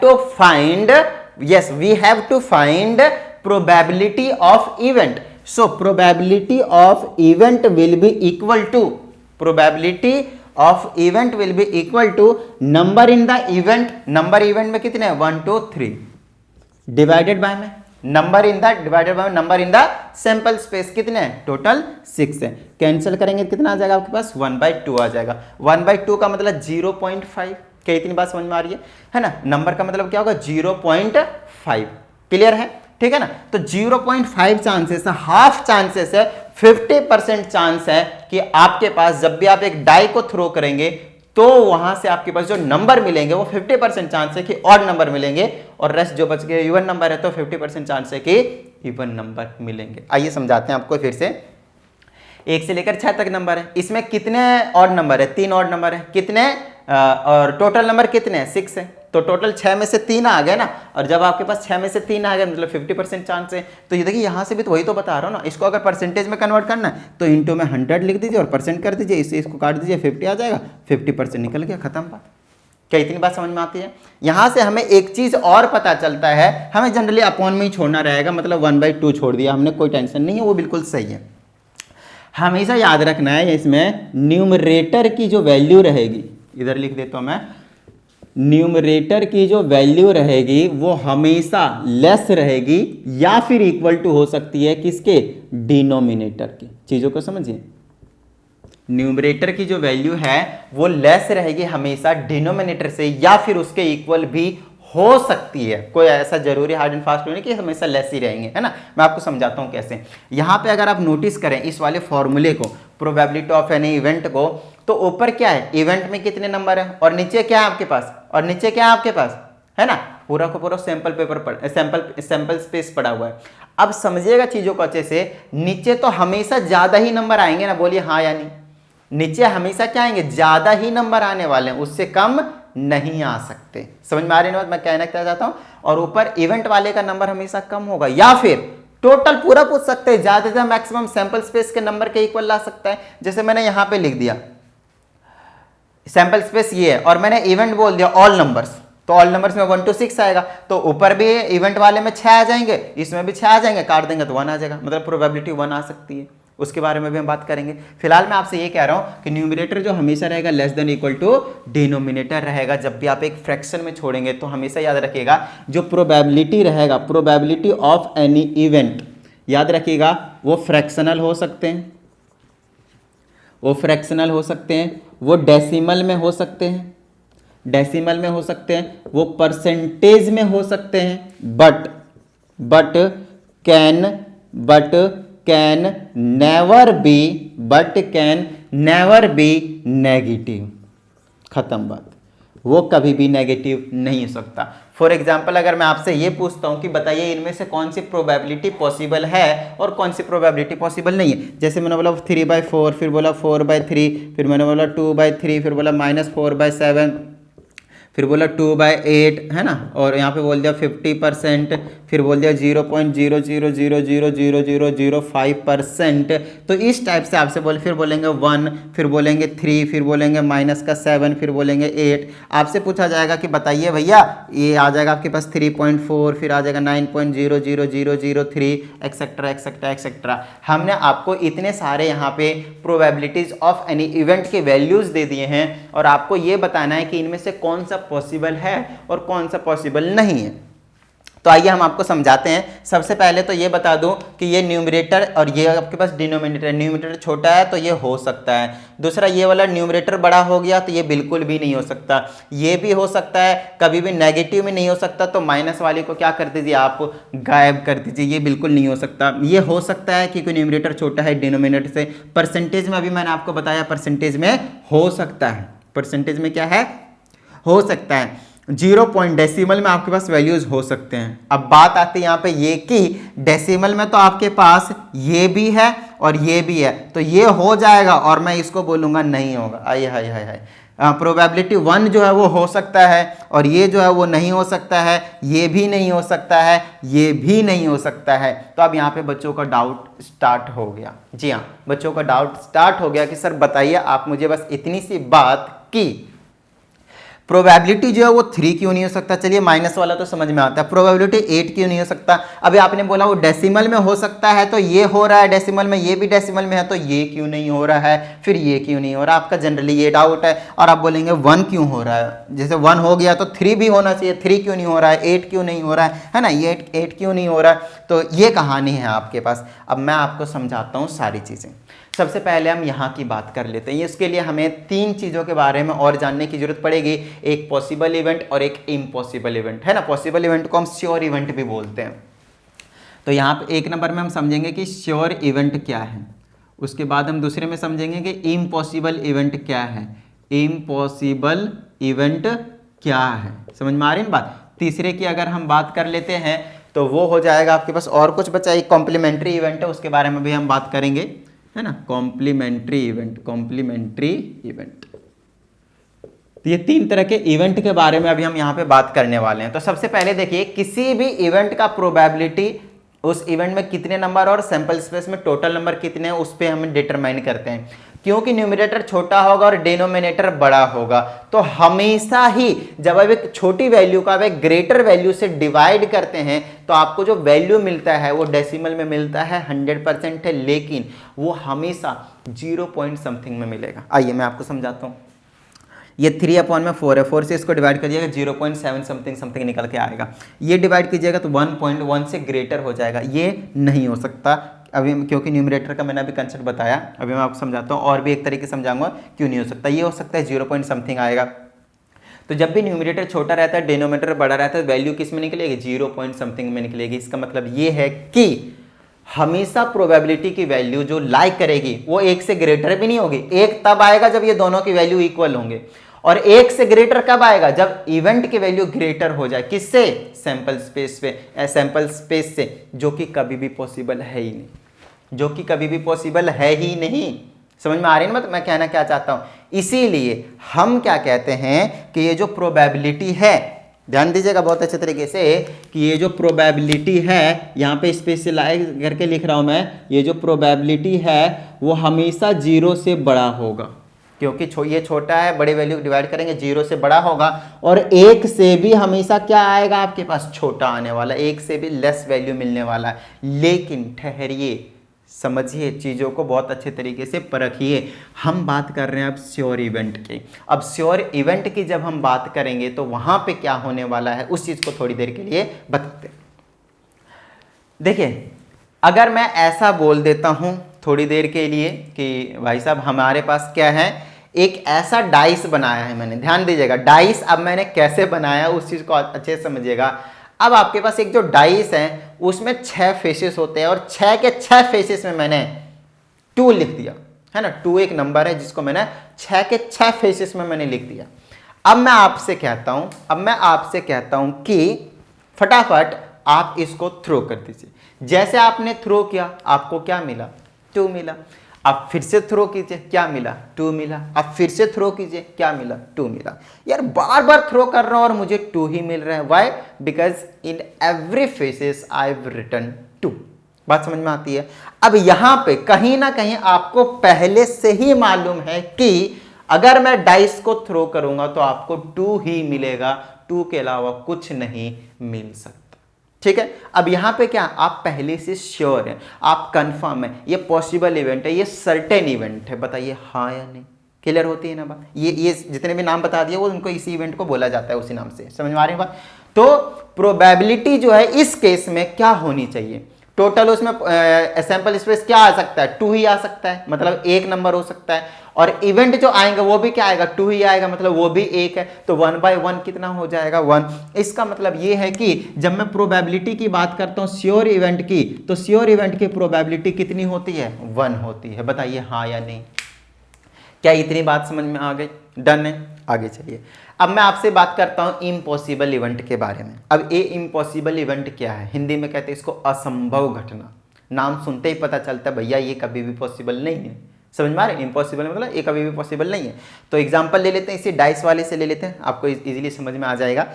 to find probability of event. So probability of event will be equal to number in the event, number event में कितने हैं? 1 2 3 डिवाइडेड बाय में number in the sample space कितने हैं? टोटल 6 है। कैंसिल करेंगे कितना आ जाएगा आपके पास? 1/2 आ जाएगा। 1/2 का मतलब 0.5। क्या इतनी बात समझ में आ रही है ना? नंबर का मतलब क्या होगा? 0.5। क्लियर है? ठीक है ना? तो 0.5 चांसेस है, हाफ चांसेस है, 50% चांस है कि आपके पास जब भी आप एक डाई को थ्रो करेंगे तो वहां से आपके पास जो नंबर मिलेंगे वो 50% चांस है कि ऑड नंबर मिलेंगे, और रेस्ट जो बच गए इवन नंबर है तो 50% चांस है कि इवन नंबर मिलेंगे। आइए समझाते हैं आपको फिर से। 1 से लेकर 6 तक नंबर है, इसमें कितने ऑड नंबर है? 3 ऑड नंबर है। कितने और टोटल नंबर कितने हैं? 6 है। तो टोटल 6 में से 3 आ गए ना, और जब आपके पास 6 में से 3 आ गए मतलब 50% चांस है। तो ये देखिए यहां से भी तो वही तो बता रहा हूं ना, इसको अगर परसेंटेज में कन्वर्ट करना है तो इंटू में 100 लिख दीजिए और परसेंट कर दीजिए, इसको काट दीजिए, 50 आ जाएगा, 50% निकल गया, खत्म बात। क्या इतनी बात समझ में आती है? यहां से हमें एक चीज और पता चलता है, हमें जनरली अपॉन में ही छोड़ना रहेगा, मतलब 1/2 छोड़ दिया हमने, कोई टेंशन नहीं है, वो बिल्कुल सही है। हमेशा याद रखना है इसमें न्यूमरेटर की जो वैल्यू रहेगी, इधर लिख देता हूं मैं, न्यूमरेटर की जो वैल्यू रहेगी वो हमेशा लेस रहेगी या फिर इक्वल टू हो सकती है किसके? डिनोमिनेटर की। चीजों को समझिए, न्यूमरेटर की जो वैल्यू है वो लेस रहेगी हमेशा डिनोमिनेटर से, या फिर उसके इक्वल भी हो सकती है। कोई ऐसा जरूरी हार्ड एंड फास्ट नहीं कि हमेशा लेस ही रहेंगे, है ना? मैं आपको समझाता हूं कैसे। यहां पे अगर आप नोटिस करें इस वाले फॉर्मूले को, प्रोबेबिलिटी ऑफ एनी इवेंट को, तो ऊपर क्या है? इवेंट में कितने नंबर है, और नीचे क्या है आपके पास? है ना? पूरा को पूरा सैंपल स्पेस पड़ा हुआ है। अब समझिएगा चीजों को अच्छे से, नीचे तो हमेशा ज्यादा ही नंबर आएंगे ना, बोलिए हाँ या नहीं? नीचे हमेशा क्या आएंगे? ज्यादा ही नंबर आने वाले हैं, उससे कम नहीं आ सकते। समझ में आ रही है मैं कहना क्या चाहता हूं? और ऊपर इवेंट वाले का नंबर हमेशा कम होगा, या फिर टोटल पूरा पूछ सकते हैं, ज्यादा से मैक्सिमम सैंपल स्पेस के नंबर के इक्वल ला सकता है। जैसे मैंने यहां पे लिख दिया सैंपल स्पेस ये है, और मैंने इवेंट बोल दिया ऑल नंबर्स, तो ऑल नंबर्स में 1 to 6 आएगा, तो ऊपर भी इवेंट वाले में 6 आ जाएंगे, इसमें भी 6 आ जाएंगे, काट देंगे तो 1 आ जाएगा, मतलब प्रोबेबिलिटी 1 आ सकती है। उसके बारे में भी हम बात करेंगे। फिलहाल मैं आपसे ये कह रहा हूं कि न्यूमरेटर जो हमेशा रहेगा less than equal to denominator रहेगा। जब भी आप एक फ्रैक्शन में छोड़ेंगे तो हमेशा याद रखिएगा जो प्रोबेबिलिटी रहेगा, प्रोबेबिलिटी ऑफ एनी इवेंट, याद रखिएगा वो फ्रैक्शनल हो सकते हैं, वो डेसिमल में हो सकते हैं, वो परसेंटेज में हो सकते हैं, but can never be negative. खत्म बात, वो कभी भी नेगेटिव नहीं हो सकता। फॉर एग्जाम्पल अगर मैं आपसे ये पूछता हूँ कि बताइए इनमें से कौन सी प्रोबेबिलिटी पॉसिबल है और कौन सी प्रोबेबिलिटी पॉसिबल नहीं है, जैसे मैंने बोला 3/4, फिर बोला 4/3, फिर मैंने बोला 2/3, फिर बोला -4/7, फिर बोला 2/8, है ना, और यहाँ पे बोल दिया 50%, फिर बोल दिया 0.00000005%। तो इस टाइप से आपसे फिर बोलेंगे 1, फिर बोलेंगे 3, फिर बोलेंगे -7, फिर बोलेंगे 8। आपसे पूछा जाएगा कि बताइए भैया ये आ जाएगा आपके पास 3.4, फिर आ जाएगा 9.00003, एक्सेट्रा एक्सेट्रा एक्सेट्रा। हमने आपको इतने सारे यहाँ पे प्रोबेबिलिटीज ऑफ एनी इवेंट के वैल्यूज दे दिए हैं और आपको ये बताना है कि इनमें से कौन सा पॉसिबल है और कौन सा पॉसिबल नहीं है। तो आइए हम आपको समझाते हैं। सबसे पहले तो ये बता दूं कि ये न्यूमरेटर और ये आपके पास डिनोमिनेटर, न्यूमरेटर छोटा है तो ये हो सकता है। दूसरा ये वाला न्यूमरेटर बड़ा हो गया तो ये बिल्कुल भी नहीं हो सकता। ये भी हो सकता है, कभी भी नेगेटिव में नहीं हो सकता, तो माइनस वाली को क्या कर दीजिए आप, गायब कर दीजिए, ये बिल्कुल नहीं हो सकता। ये हो सकता है क्योंकि न्यूमरेटर छोटा है डिनोमिनेटर से। परसेंटेज में अभी मैंने आपको बताया परसेंटेज में हो सकता है, परसेंटेज में क्या है, हो सकता है। 0 पॉइंट डेसिमल में आपके पास वैल्यूज हो सकते हैं। अब बात आती है यहाँ पे ये कि डेसिमल में तो आपके पास ये भी है और ये भी है, तो ये हो जाएगा और मैं इसको बोलूंगा नहीं होगा। आइए हाय हाय हाय, प्रोबेबिलिटी 1 जो है वो हो सकता है और ये जो है वो नहीं हो सकता है, ये भी नहीं हो सकता है, ये भी नहीं हो सकता है। तो अब यहाँ पे बच्चों का डाउट स्टार्ट हो गया। जी हाँ, बच्चों का डाउट स्टार्ट हो गया कि सर बताइए आप मुझे बस इतनी सी बात की प्रोबेबिलिटी जो है वो 3 क्यों नहीं हो सकता। चलिए माइनस वाला तो समझ में आता है, प्रोबेबिलिटी 8 क्यों नहीं हो सकता। अभी आपने बोला वो डेसिमल में हो सकता है तो ये हो रहा है डेसिमल में, ये भी डेसिमल में है तो ये क्यों नहीं हो रहा है, फिर ये क्यों नहीं हो रहा। आपका जनरली ये डाउट है। और आप बोलेंगे 1 क्यों हो रहा है, जैसे 1 हो गया तो 3 भी होना चाहिए, 3 क्यों नहीं हो रहा है, 8 क्यों नहीं हो रहा है ना, ये 8 क्यों नहीं हो रहा है। तो ये कहानी है आपके पास। अब मैं आपको समझाता हूँ सारी चीज़ें। सबसे पहले हम यहाँ की बात कर लेते हैं। इसके लिए हमें 3 चीज़ों के बारे में और जानने की जरूरत पड़ेगी, एक पॉसिबल इवेंट और एक इम्पॉसिबल इवेंट, है ना। पॉसिबल इवेंट को हम श्योर इवेंट भी बोलते हैं। तो यहाँ पे 1 नंबर में हम समझेंगे कि श्योर इवेंट क्या है, उसके बाद हम दूसरे में समझेंगे कि इम्पॉसिबल इवेंट क्या है, इम्पॉसिबल इवेंट क्या है। समझ में आ रही है बात। तीसरे की अगर हम बात कर लेते हैं तो वो हो जाएगा आपके पास और कुछ बचा, एक कॉम्प्लीमेंट्री इवेंट है, उसके बारे में भी हम बात करेंगे, है ना। Complementary event, complementary event. तो ये 3 तरह के इवेंट के बारे में अभी हम यहाँ पे बात करने वाले हैं। तो सबसे पहले देखिए, किसी भी इवेंट का प्रोबेबिलिटी उस इवेंट में कितने नंबर और सैंपल स्पेस में टोटल नंबर कितने हैं उस पे हम डिटरमाइन करते हैं। क्योंकि न्यूमरेटर छोटा होगा और डिनोमिनेटर बड़ा होगा, तो हमेशा ही जब आप एक छोटी वैल्यू का आप एक ग्रेटर वैल्यू से डिवाइड करते हैं तो आपको जो वैल्यू मिलता है वो डेसिमल में मिलता है 100% है, लेकिन वो हमेशा 0 पॉइंट समथिंग में मिलेगा। आइए मैं आपको समझाता हूँ। ये 3/4 है, 4 से इसको डिवाइड करिएगा 0.7 समथिंग समथिंग निकल के आएगा। ये डिवाइड कीजिएगा तो 1.1 से ग्रेटर हो जाएगा। ये नहीं हो सकता अभी, क्योंकि न्यूमरेटर का मैंने अभी कंसेप्ट बताया। अभी मैं आपको समझाता हूँ और भी एक तरीके से समझाऊंगा क्यों नहीं हो सकता। ये हो सकता है 0 पॉइंट समथिंग आएगा। तो जब भी न्यूमरेटर छोटा रहता है डिनोमिनेटर बड़ा रहता है, वैल्यू किस में निकलेगी, 0 पॉइंट समथिंग में निकलेगी। इसका मतलब ये है कि हमेशा प्रोबेबिलिटी की वैल्यू जो लाइक करेगी वो 1 से ग्रेटर भी नहीं होगी। 1 तब आएगा जब ये दोनों की वैल्यू इक्वल होंगे, और 1 से ग्रेटर कब आएगा, जब इवेंट की वैल्यू ग्रेटर हो जाए। किससे, सैंपल स्पेस पे, सैंपल स्पेस से, जो कि कभी भी पॉसिबल है ही नहीं, जो कि कभी भी पॉसिबल है ही नहीं। समझ में आ रही है ना मैं कहना क्या चाहता हूं। इसीलिए हम क्या कहते हैं कि ये जो प्रोबेबिलिटी है, ध्यान दीजिएगा बहुत अच्छे तरीके से, कि ये जो प्रोबेबिलिटी है, यहाँ पे स्पेशलाइज करके लिख रहा हूं मैं, ये जो प्रोबेबिलिटी है वो हमेशा 0 से बड़ा होगा। क्योंकि ये छोटा है, बड़ी वैल्यू डिवाइड करेंगे 0 से बड़ा होगा, और 1 से भी हमेशा क्या आएगा आपके पास, छोटा आने वाला, 1 से भी लेस वैल्यू मिलने वाला है। लेकिन ठहरिए, समझिए चीज़ों को बहुत अच्छे तरीके से परखिए। हम बात कर रहे हैं अब श्योर इवेंट की। अब श्योर इवेंट की जब हम बात करेंगे तो वहां पे क्या होने वाला है उस चीज़ को थोड़ी देर के लिए बताते हैं। देखिए, अगर मैं ऐसा बोल देता हूं थोड़ी देर के लिए कि भाई साहब हमारे पास क्या है, एक ऐसा डाइस बनाया है मैंने, ध्यान दीजिएगा डाइस अब मैंने कैसे बनाया उस चीज़ को अच्छे से समझिएगा। अब आपके पास एक जो डाइस है उसमें 6 फेसेस होते हैं, और 6 के 6 फेसेस में मैंने 2 लिख दिया, है ना। 2 एक नंबर है जिसको मैंने 6 के 6 फेसेस में मैंने लिख दिया। अब मैं आपसे कहता हूं कि फटाफट आप इसको थ्रो कर दीजिए। जैसे आपने थ्रो किया आपको क्या मिला, 2 मिला। अब फिर से थ्रो कीजिए, क्या मिला, 2 मिला। अब फिर से थ्रो कीजिए, क्या मिला, 2 मिला। यार बार बार थ्रो कर रहा हूं और मुझे 2 ही मिल रहा है। Why? Because in every faces I have written 2। बात समझ में आती है? अब यहां पे कहीं ना कहीं आपको पहले से ही मालूम है कि अगर मैं डाइस को थ्रो करूंगा तो आपको 2 ही मिलेगा, 2 के अलावा कुछ नहीं मिल सकता। ठीक है, अब यहां पे क्या, आप पहले से श्योर हैं, आप कंफर्म है, ये पॉसिबल इवेंट है, ये सर्टेन इवेंट है। बताइए हाँ या नहीं? क्लियर होती है ना बात? ये जितने भी नाम बता दिए वो उनको इसी इवेंट को बोला जाता है, उसी नाम से। समझ में आ रही है बात? तो प्रोबेबिलिटी जो है इस केस में क्या होनी चाहिए, टोटल उसमें सैंपल स्पेस क्या आ सकता है, 2 ही आ सकता है, मतलब एक नंबर हो सकता है। और इवेंट जो आएंगे वो भी क्या आएगा, 2 ही आएगा, मतलब वो भी एक है। तो 1/1 कितना हो जाएगा, 1। इसका मतलब ये है कि जब मैं प्रोबेबिलिटी की बात करता हूं श्योर इवेंट की, तो श्योर इवेंट की प्रोबेबिलिटी कितनी होती है, 1 होती है। बताइए हाँ या नहीं? क्या इतनी बात समझ में आ गई? डन है, आगे चलिए। अब मैं आपसे बात करता हूं इम्पॉसिबल इवेंट के बारे में। अब ये इम्पॉसिबल इवेंट क्या है, हिंदी में कहते हैं इसको असंभव घटना। नाम सुनते ही पता चलता है भैया ये कभी भी पॉसिबल नहीं है। समझ में आ रहे हैं? इम्पॉसिबल मतलब ये कभी भी पॉसिबल नहीं है। तो एग्जांपल ले लेते हैं, इसी डाइस वाले से ले लेते हैं, आपको इजीली समझ में आ जाएगा।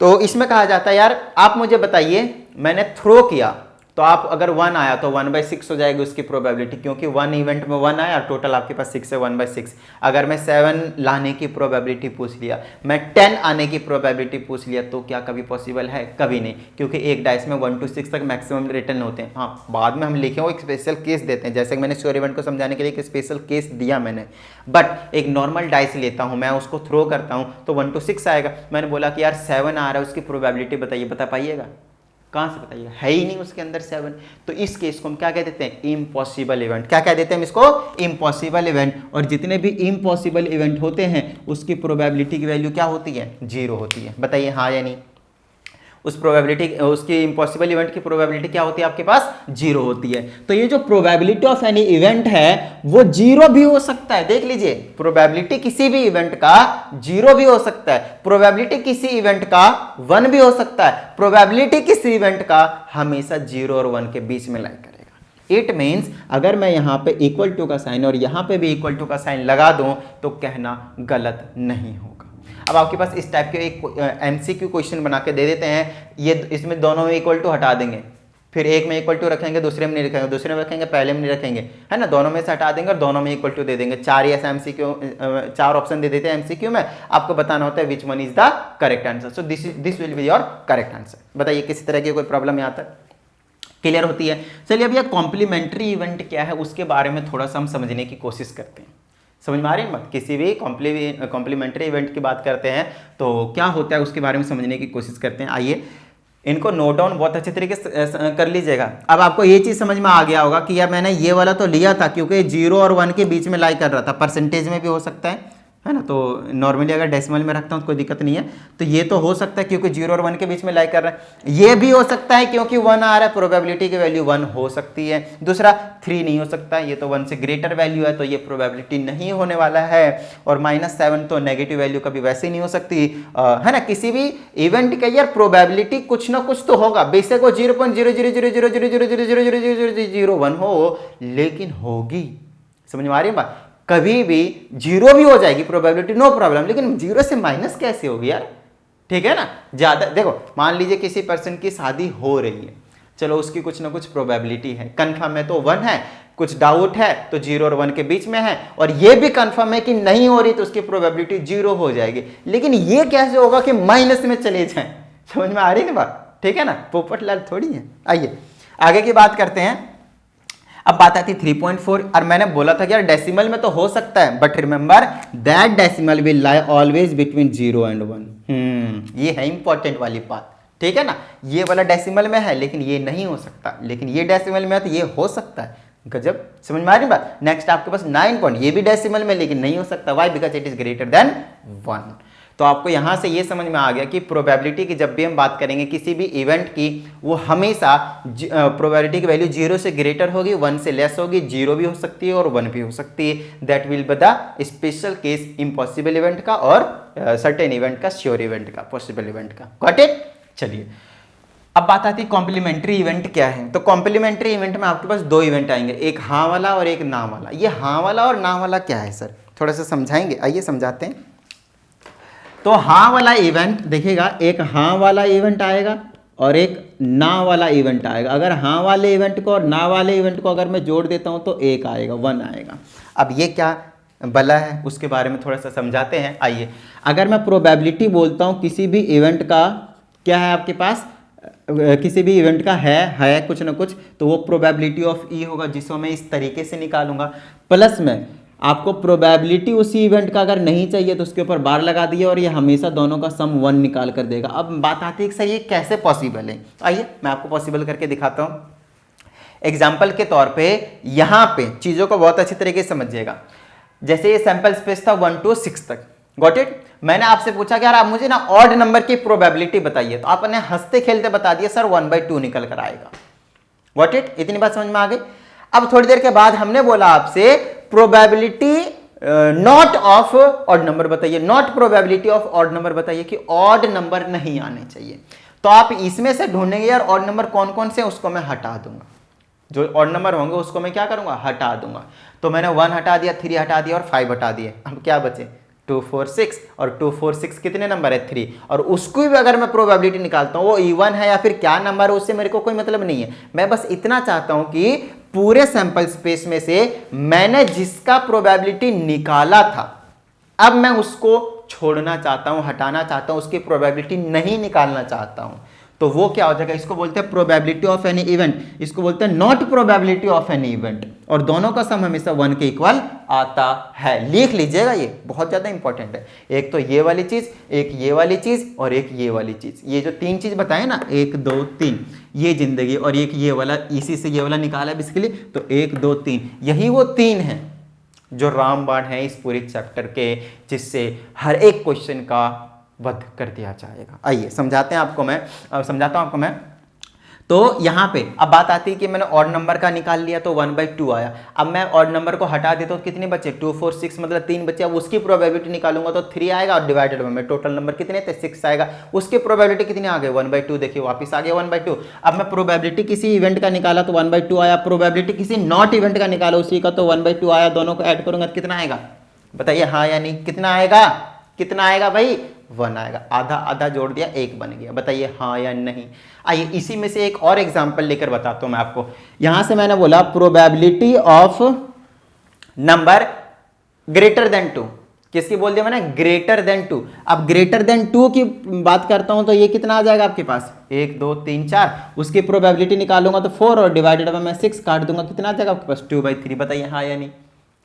तो इसमें कहा जाता है यार आप मुझे बताइए, मैंने थ्रो किया तो आप अगर 1 आया तो 1/6 हो जाएगी उसकी प्रोबेबिलिटी, क्योंकि 1 इवेंट में 1 आया, टोटल आपके पास 6 है, 1/6। अगर मैं 7 लाने की प्रोबेबिलिटी पूछ लिया, मैं 10 आने की प्रोबेबिलिटी पूछ लिया, तो क्या कभी पॉसिबल है? कभी नहीं, क्योंकि एक डाइस में 1 to 6 तक मैक्सिमम रिटर्न होते हैं। हाँ, बाद में हम लिखे वो एक स्पेशल केस देते हैं, जैसे कि मैंने श्योर इवेंट को समझाने के लिए एक स्पेशल केस दिया मैंने। बट एक नॉर्मल डाइस लेता हूँ मैं, उसको थ्रो करता हूँ तो 1 to 6 आएगा। मैंने बोला कि यार 7 आ रहा है, उसकी प्रोबेबिलिटी बताइए, बता पाइएगा? कहां से बताइए, है ही नहीं उसके अंदर 7। तो इस केस को हम क्या कह देते हैं, इम्पॉसिबल इवेंट। क्या कह देते हैं हम इसको, इम्पॉसिबल इवेंट। और जितने भी इम्पॉसिबल इवेंट होते हैं उसकी प्रोबेबिलिटी की वैल्यू क्या होती है, 0 होती है। बताइए हाँ या नहीं? उस प्रोबेबिलिटी, उसकी इम्पॉसिबल इवेंट की प्रोबेबिलिटी क्या होती है आपके पास, 0 होती है। तो ये जो प्रोबेबिलिटी ऑफ एनी इवेंट है वो 0 भी हो सकता है। देख लीजिए, प्रोबेबिलिटी किसी भी इवेंट का 0 भी हो सकता है, प्रोबेबिलिटी किसी इवेंट का 1 भी हो सकता है, प्रोबेबिलिटी किसी इवेंट का हमेशा 0 और 1 के बीच में लाई करेगा। इट मीन्स अगर मैं यहां पे इक्वल टू का साइन और यहां पे भी इक्वल टू का साइन लगा दूं तो कहना गलत नहीं होगा। अब आपके पास इस टाइप के एक एमसीक्यू क्वेश्चन बना के दे देते हैं, ये इसमें दोनों में इक्वल टू हटा देंगे, फिर एक में इक्वल टू रखेंगे, दूसरे में नहीं रखेंगे, दूसरे में रखेंगे, पहले में नहीं रखेंगे, है ना, दोनों में से हटा देंगे और दोनों में इक्वल टू दे देंगे। 4 ऐसा एमसीक्यू, 4 ऑप्शन दे देते हैं एमसीक्यू में, आपको बताना होता है which one is the correct answer. So this will be your correct answer. बताइए किसी तरह की कोई प्रॉब्लम यहाँ तक क्लियर होती है? चलिए अब यह कॉम्प्लीमेंट्री इवेंट क्या है उसके बारे में थोड़ा सा हम समझने की कोशिश करते हैं। समझ में आ रही है बात? किसी भी कॉम्प्लीमेंट्री इवेंट की बात करते हैं तो क्या होता है उसके बारे में समझने की कोशिश करते हैं। आइए इनको नोट डाउन बहुत अच्छे तरीके से कर लीजिएगा। अब आपको ये चीज़ समझ में आ गया होगा कि यार मैंने ये वाला तो लिया था क्योंकि 0 और 1 के बीच में लाई कर रहा था, परसेंटेज में भी हो सकता है ना, तो नॉर्मली अगर डेसिमल में रखता हूँ तो कोई दिक्कत नहीं है। तो ये तो हो सकता है क्योंकि 0 और 1 के बीच में लाई कर रहा है। ये भी हो सकता है क्योंकि 1 आ रहा है, प्रोबेबिलिटी की वैल्यू 1 हो सकती है। दूसरा 3 नहीं हो सकता, ये तो 1 से ग्रेटर वैल्यू है तो ये प्रोबेबिलिटी नहीं होने वाला है। और -7 तो नेगेटिव वैल्यू कभी वैसे नहीं हो सकती, है ना। किसी भी इवेंट का यार प्रोबेबिलिटी कुछ ना कुछ तो होगा, बेशक वो 0.00000000001 हो, लेकिन होगी। समझ में आ रही है बात? कभी भी 0 भी हो जाएगी प्रोबेबिलिटी, नो प्रॉब्लम, लेकिन 0 से माइनस कैसे होगी यार? ठीक है ना। ज्यादा देखो, मान लीजिए किसी पर्सन की शादी हो रही है, चलो उसकी कुछ ना कुछ प्रोबेबिलिटी है, कंफर्म है तो 1 है, कुछ डाउट है तो 0 और 1 के बीच में है, और ये भी कंफर्म है कि नहीं हो रही तो उसकी प्रोबेबिलिटी 0 हो जाएगी। लेकिन ये कैसे होगा कि माइनस में चले जाए? समझ में आ रही है ना बात? ठीक है ना, पोपटलाल थोड़ी है। आइए आगे की बात करते हैं। अब बात आती है 3.4, और मैंने बोला था कि यार डेसिमल में तो हो सकता है, but remember that decimal will lie always between 0 and 1। ये है इंपॉर्टेंट वाली बात, ठीक है ना। ये वाला डेसिमल में है लेकिन ये नहीं हो सकता, लेकिन ये डेसिमल में है तो ये हो सकता है। गजब, समझ में आ रही बात? नेक्स्ट आपके पास 9 पॉइंट, ये भी डेसिमल में लेकिन नहीं हो सकता। Why? Because it is greater than 1। तो आपको यहाँ से ये समझ में आ गया कि प्रोबेबिलिटी की जब भी हम बात करेंगे किसी भी इवेंट की, वो हमेशा प्रोबेबिलिटी की वैल्यू 0 से ग्रेटर होगी, 1 से लेस होगी, 0 भी हो सकती है और 1 भी हो सकती है। That will be the special case impossible event का और सर्टेन इवेंट का, श्योर इवेंट का, पॉसिबल इवेंट का। Got it? चलिए अब बात आती है कॉम्प्लीमेंट्री इवेंट क्या है। तो कॉम्प्लीमेंट्री इवेंट में आपके पास दो इवेंट आएंगे, एक हाँ वाला और एक ना वाला। ये हाँ वाला और ना वाला क्या है सर, थोड़ा सा समझाएंगे? आइए समझाते हैं। तो हाँ वाला इवेंट देखिएगा, एक हाँ वाला इवेंट आएगा और एक ना वाला इवेंट आएगा। अगर हाँ वाले इवेंट को और ना वाले इवेंट को अगर मैं जोड़ देता हूं तो एक आएगा, 1 आएगा। अब ये क्या भला है, उसके बारे में थोड़ा सा समझाते हैं। आइए, अगर मैं प्रोबेबिलिटी बोलता हूं किसी भी इवेंट का, क्या है आपके पास, किसी भी इवेंट का है कुछ ना कुछ, तो वो प्रोबेबिलिटी ऑफ ई होगा, जिसको मैं इस तरीके से निकालूंगा। प्लस में आपको प्रोबेबिलिटी उसी इवेंट का अगर नहीं चाहिए तो उसके ऊपर बार लगा दिए और ये हमेशा दोनों का सम 1 निकाल कर देगा। अब बात आती है कि सर ये कैसे पॉसिबल है। आइए मैं आपको पॉसिबल करके दिखाता हूं। एग्जाम्पल के तौर पे यहां पे चीजों को बहुत अच्छी तरीके से समझिएगा। जैसे ये सैंपल स्पेस था 1 to 6 तक। Got it? मैंने आपसे पूछा कि यार आप मुझे ना ऑड नंबर की प्रोबेबिलिटी बताइए, तो आपने हंसते खेलते बता दिया सर 1/2 निकल कर आएगा। Got it? इतनी बात समझ में आ गई। अब थोड़ी देर के बाद हमने बोला आपसे probability not of odd number बताइए, not probability of odd number बताइए कि ऑड नंबर नहीं आने चाहिए। तो आप इसमें से ढूंढेंगे यार ऑड नंबर कौन कौन से, उसको मैं हटा दूंगा। जो ऑड नंबर होंगे उसको मैं क्या करूंगा, हटा दूंगा। तो मैंने 1 हटा दिया, 3 हटा दिया और 5 हटा दिए। अब क्या बचे, 2 4 6, और 2 4 6 कितने नंबर है, 3। और उसको भी अगर मैं प्रोबेबिलिटी निकालता हूं वो इवन है या फिर क्या नंबर है, उससे मेरे को कोई मतलब नहीं है। मैं बस इतना चाहता हूं कि पूरे सैंपल स्पेस में से मैंने जिसका प्रोबेबिलिटी निकाला था, अब मैं उसको छोड़ना चाहता हूं, हटाना चाहता हूं, उसकी प्रोबेबिलिटी नहीं निकालना चाहता हूं। तो वो क्या हो जाएगा, इसको बोलते हैं प्रोबेबिलिटी ऑफ एनी इवेंट, इसको बोलते हैं not probability of any event. और दोनों का सम हमेशा 1 के इक्वल आता है। लिख लीजिएगा, ये बहुत ज्यादा इंपॉर्टेंट है। एक तो ये वाली चीज, एक ये वाली चीज और एक ये वाली चीज। ये जो 3 चीज बताए ना, 1 2 3, ये जिंदगी, और एक ये वाला, इसी से ये वाला निकाला है बेसिकली। तो 1 2 3, यही वो 3 है जो रामबाण है इस पूरे चैप्टर के, जिससे हर एक क्वेश्चन का वध कर दिया जाएगा। आइए समझाते हैं आपको मैं, समझाता हूं आपको मैं। तो यहां पे अब बात आती है कि मैंने ऑड नंबर का निकाल लिया तो 1/2 आया। अब मैं ऑड नंबर को हटा देता हूं तो कितने बचे, 2 4 6, मतलब 3 बचे। अब उसकी प्रोबेबिलिटी निकालूंगा तो 3 आएगा और डिवाइडेड में टोटल नंबर कितने थे, 6 आएगा। उसकी प्रोबेबिलिटी कितनी आ गई, 1/2। देखिए वापस आ गया 1/2। अब मैं प्रोबेबिलिटी किसी इवेंट का निकाला तो 1/2 आया, प्रोबेबिलिटी किसी नॉट इवेंट का निकाला उसी का तो 1/2 आया। दोनों को ऐड करूंगा कितना आएगा, बताइए हाँ या नहीं। कितना आएगा, कितना आएगा भाई, 1 आएगा। आधा आधा जोड़ दिया, 1 बन गया। बताइए हाँ या नहीं। आइए इसी में से एक और एग्जांपल लेकर बताता हूं मैं आपको। यहां से मैंने बोला probability of number greater than 2, किसकी बोल दिया मैंने, ग्रेटर देन 2। अब ग्रेटर देन 2 की बात करता हूं तो ये कितना आ जाएगा आपके पास, 1 2 3 4। उसकी प्रोबेबिलिटी निकालूंगा तो 4 और डिवाइडेड में मैं 6 काट दूंगा, कितना आ जाएगा आपके पास, 2/3। बताइए हाँ या नहीं।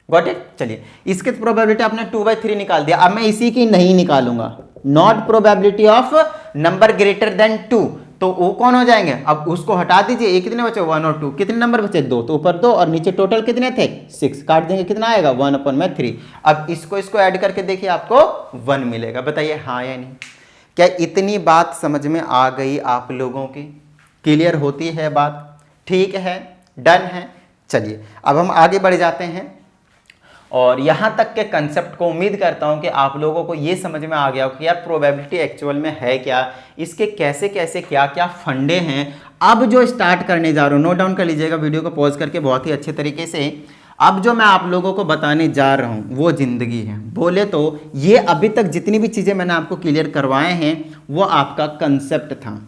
Got it? चलिए इसके प्रोबेबिलिटी आपने 2/3 निकाल दिया। अब मैं इसी की नहीं निकालूंगा, not probability of number greater than 2। तो वो कौन हो जाएंगे, अब उसको हटा दीजिए। ये कितने बचे, 1 और 2, कितने नंबर बचे, 2। तो ऊपर 2 और नीचे टोटल कितने थे, 6। काट देंगे, कितना आएगा, 1/3। अब इसको ऐड करके देखिए आपको 1 मिलेगा। बताइए हाँ या नहीं। क्या इतनी बात समझ में आ गई आप लोगों की, क्लियर होती है बात, ठीक है, डन है। चलिए अब हम आगे बढ़ जाते हैं और यहां तक के कंसेप्ट को उम्मीद करता हूं कि आप लोगों को ये समझ में आ गया हो कि यार प्रोबेबिलिटी एक्चुअल में है क्या, इसके कैसे कैसे क्या क्या फंडे हैं। अब जो स्टार्ट करने जा रहा हूं, नोट डाउन कर लीजिएगा वीडियो को पॉज करके बहुत ही अच्छे तरीके से। अब जो मैं आप लोगों को बताने जा रहा हूं वो जिंदगी है। बोले तो ये अभी तक जितनी भी चीजें मैंने आपको क्लियर करवाए हैं वो आपका कंसेप्ट था।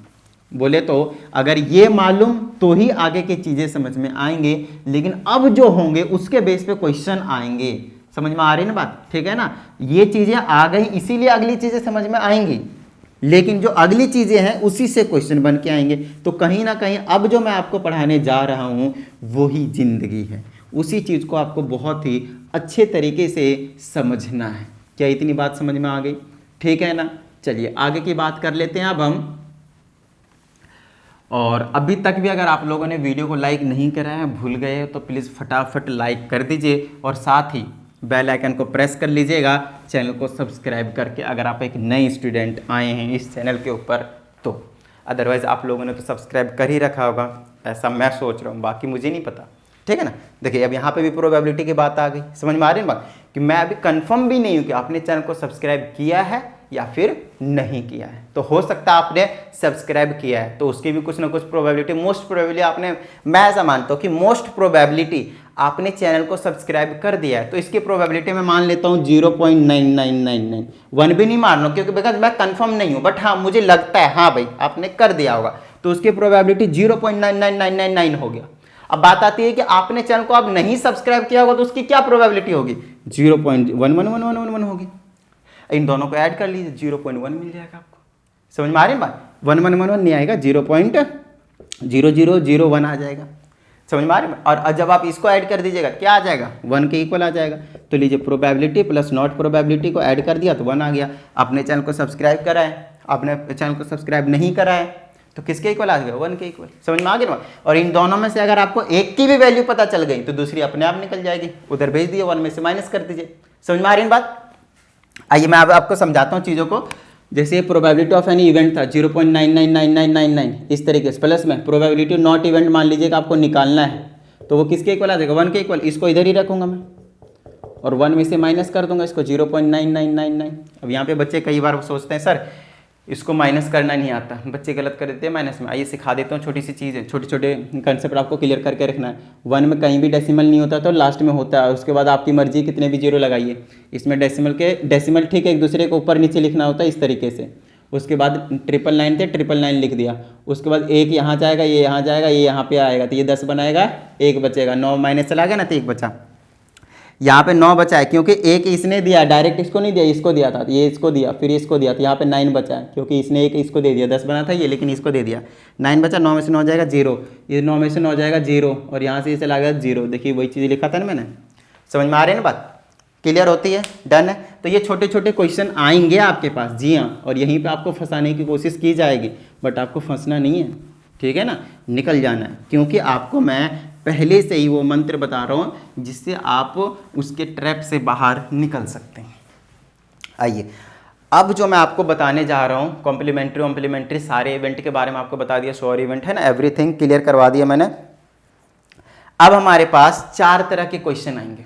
बोले तो अगर ये मालूम तो ही आगे की चीजें समझ में आएंगे, लेकिन अब जो होंगे उसके बेस पे क्वेश्चन आएंगे। समझ में आ रही ना बात, ठीक है ना। ये चीजें आ गई इसीलिए अगली चीजें समझ में आएंगी, लेकिन जो अगली चीजें हैं उसी से क्वेश्चन बन के आएंगे। तो कहीं ना कहीं अब जो मैं आपको पढ़ाने जा रहा हूं वही जिंदगी है, उसी चीज को आपको बहुत ही अच्छे तरीके से समझना है। क्या इतनी बात समझ में आ गई, ठीक है ना। चलिए आगे की बात कर लेते हैं अब हम। और अभी तक भी अगर आप लोगों ने वीडियो को लाइक नहीं करा है, भूल गए तो प्लीज़ फटाफट लाइक कर दीजिए और साथ ही बेल आइकन को प्रेस कर लीजिएगा, चैनल को सब्सक्राइब करके, अगर आप एक नए स्टूडेंट आए हैं इस चैनल के ऊपर तो। अदरवाइज़ आप लोगों ने तो सब्सक्राइब कर ही रखा होगा, ऐसा मैं सोच रहा हूँ, बाकी मुझे नहीं पता, ठीक है ना। देखिए अब यहाँ पे भी प्रोबेबिलिटी की बात आ गई, समझ में आ रही है बात, कि मैं अभी कंफर्म भी नहीं हूँ कि आपने चैनल को सब्सक्राइब किया है या फिर नहीं किया है। तो हो सकता है आपने सब्सक्राइब किया है तो उसकी भी कुछ ना कुछ प्रोबेबिलिटी, मोस्ट प्रोबेबली आपने, मैं ऐसा मानता हूँ कि मोस्ट प्रोबेबिलिटी आपने चैनल को सब्सक्राइब कर दिया है, तो इसकी प्रोबेबिलिटी मैं मान लेता हूँ 0.9999, 1 भी नहीं मान लो क्योंकि बिकॉज मैं कंफर्म नहीं हूँ, बट हाँ मुझे लगता है हाँ भाई आपने कर दिया होगा, तो उसकी प्रोबेबिलिटी 0.99999 हो गया। अब बात आती है कि आपने चैनल को अब नहीं सब्सक्राइब किया होगा तो उसकी क्या प्रोबेबिलिटी होगी, 0.111111 होगी। इन दोनों को ऐड कर लीजिए, 0.1 मिल जाएगा आपको, समझ में आ रही है बात, 1111 नहीं आएगा, 0.0001 आ जाएगा, समझ में आ रही है। और जब आप इसको ऐड कर दीजिएगा क्या आ जाएगा, 1 के इक्वल आ जाएगा। तो लीजिए प्रोबेबिलिटी प्लस नॉट प्रोबेबिलिटी को ऐड कर दिया तो 1 आ गया। आपने चैनल को सब्सक्राइब करा है, आपने चैनल को सब्सक्राइब नहीं करा है तो किसके इक्वल आ गया, 1 के इक्वल, समझ में आ गया। और इन दोनों में से अगर आपको एक की भी वैल्यू पता चल गई तो दूसरी अपने आप निकल जाएगी, उधर भेज दिए, 1 में से माइनस कर दीजिए, समझ में आ रही है बात। आइए मैं अब आपको समझाता हूँ चीज़ों को। जैसे प्रोबेबिलिटी ऑफ एनी इवेंट था 0.999999, इस तरीके से प्लस में प्रोबेबिलिटी नॉट इवेंट मान लीजिएगा आपको निकालना है, तो वो किसके इक्वल आ जाएगा, 1 के इक्वल। इसको इधर ही रखूंगा मैं और 1 में से माइनस कर दूंगा इसको, 0.9999। अब यहाँ पे बच्चे कई बार सोचते हैं सर इसको माइनस करना नहीं आता, बच्चे गलत कर देते हैं माइनस में। आइए सिखा देता हूँ, छोटी सी चीज़ है, छोटे छोटे कंसेप्ट आपको क्लियर करके रखना है। 1 में कहीं भी डेसिमल नहीं होता तो लास्ट में होता है, उसके बाद आपकी मर्जी कितने भी जीरो लगाइए। इसमें डेसिमल ठीक है एक दूसरे को ऊपर नीचे लिखना होता है इस तरीके से। उसके बाद 999 थे 999 लिख दिया, उसके बाद एक यहाँ जाएगा, ये यहाँ जाएगा, ये यहाँ पे आएगा, तो ये 10 बनाएगा, एक बचेगा, 9 माइनस चला गया ना तो एक बचा। यहाँ पे 9 बचा है क्योंकि एक इसने दिया, डायरेक्ट इसको नहीं दिया, इसको दिया था, ये इसको दिया, फिर इसको दिया, तो यहाँ पे 9 बचा है क्योंकि इसने एक इसको दे दिया, 10 बना था ये लेकिन इसको दे दिया, 9 बचा। 9 में से 9 जाएगा 0, ये 9 में से 9 जाएगा 0 और यहाँ से ये चला गया 0। देखिए वही चीज़ लिखा था ना मैंने, समझ में आ रही है ना बात, क्लियर होती है, डन है। तो ये छोटे छोटे क्वेश्चन आएंगे आपके पास, जी हाँ, और यहीं पे आपको फंसाने की कोशिश की जाएगी, बट आपको फंसना नहीं है, ठीक है ना, निकल जाना है, क्योंकि आपको मैं पहले से ही वो मंत्र बता रहा हूँ जिससे आप उसके ट्रैप से बाहर निकल सकते हैं। आइए अब जो मैं आपको बताने जा रहा हूँ, कॉम्प्लीमेंट्री सारे इवेंट के बारे में आपको बता दिया, श्योर इवेंट है ना, एवरीथिंग क्लियर करवा दिया मैंने। अब हमारे पास 4 तरह के क्वेश्चन आएंगे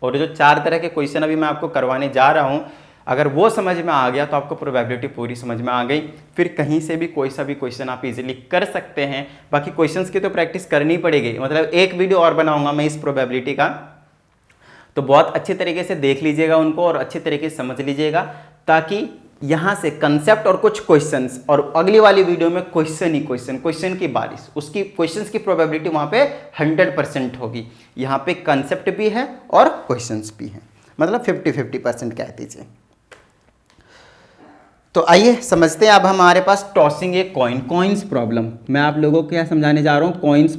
और जो 4 तरह के क्वेश्चन अभी मैं आपको करवाने जा रहा हूँ, अगर वो समझ में आ गया तो आपको प्रोबेबिलिटी पूरी समझ में आ गई, फिर कहीं से भी कोई सा भी क्वेश्चन आप इजीली कर सकते हैं। बाकी क्वेश्चंस की तो प्रैक्टिस करनी पड़ेगी, मतलब एक वीडियो और बनाऊंगा मैं इस प्रोबेबिलिटी का, तो बहुत अच्छे तरीके से देख लीजिएगा उनको और अच्छे तरीके से समझ लीजिएगा, ताकि यहाँ से कंसेप्ट और कुछ क्वेश्चंस, और अगली वाली वीडियो में क्वेश्चन ही क्वेश्चन की बारिश, उसकी क्वेश्चंस की प्रोबेबिलिटी वहाँ पे 100% होगी। यहाँ पे कंसेप्ट भी है और क्वेश्चंस भी हैं, मतलब 50-50% कह दीजिए। तो आइए समझते हैं। अब हमारे पास tossing a coin, coins problem, मैं आप लोगों को क्या समझाने जा रहा हूँ, कॉइन्स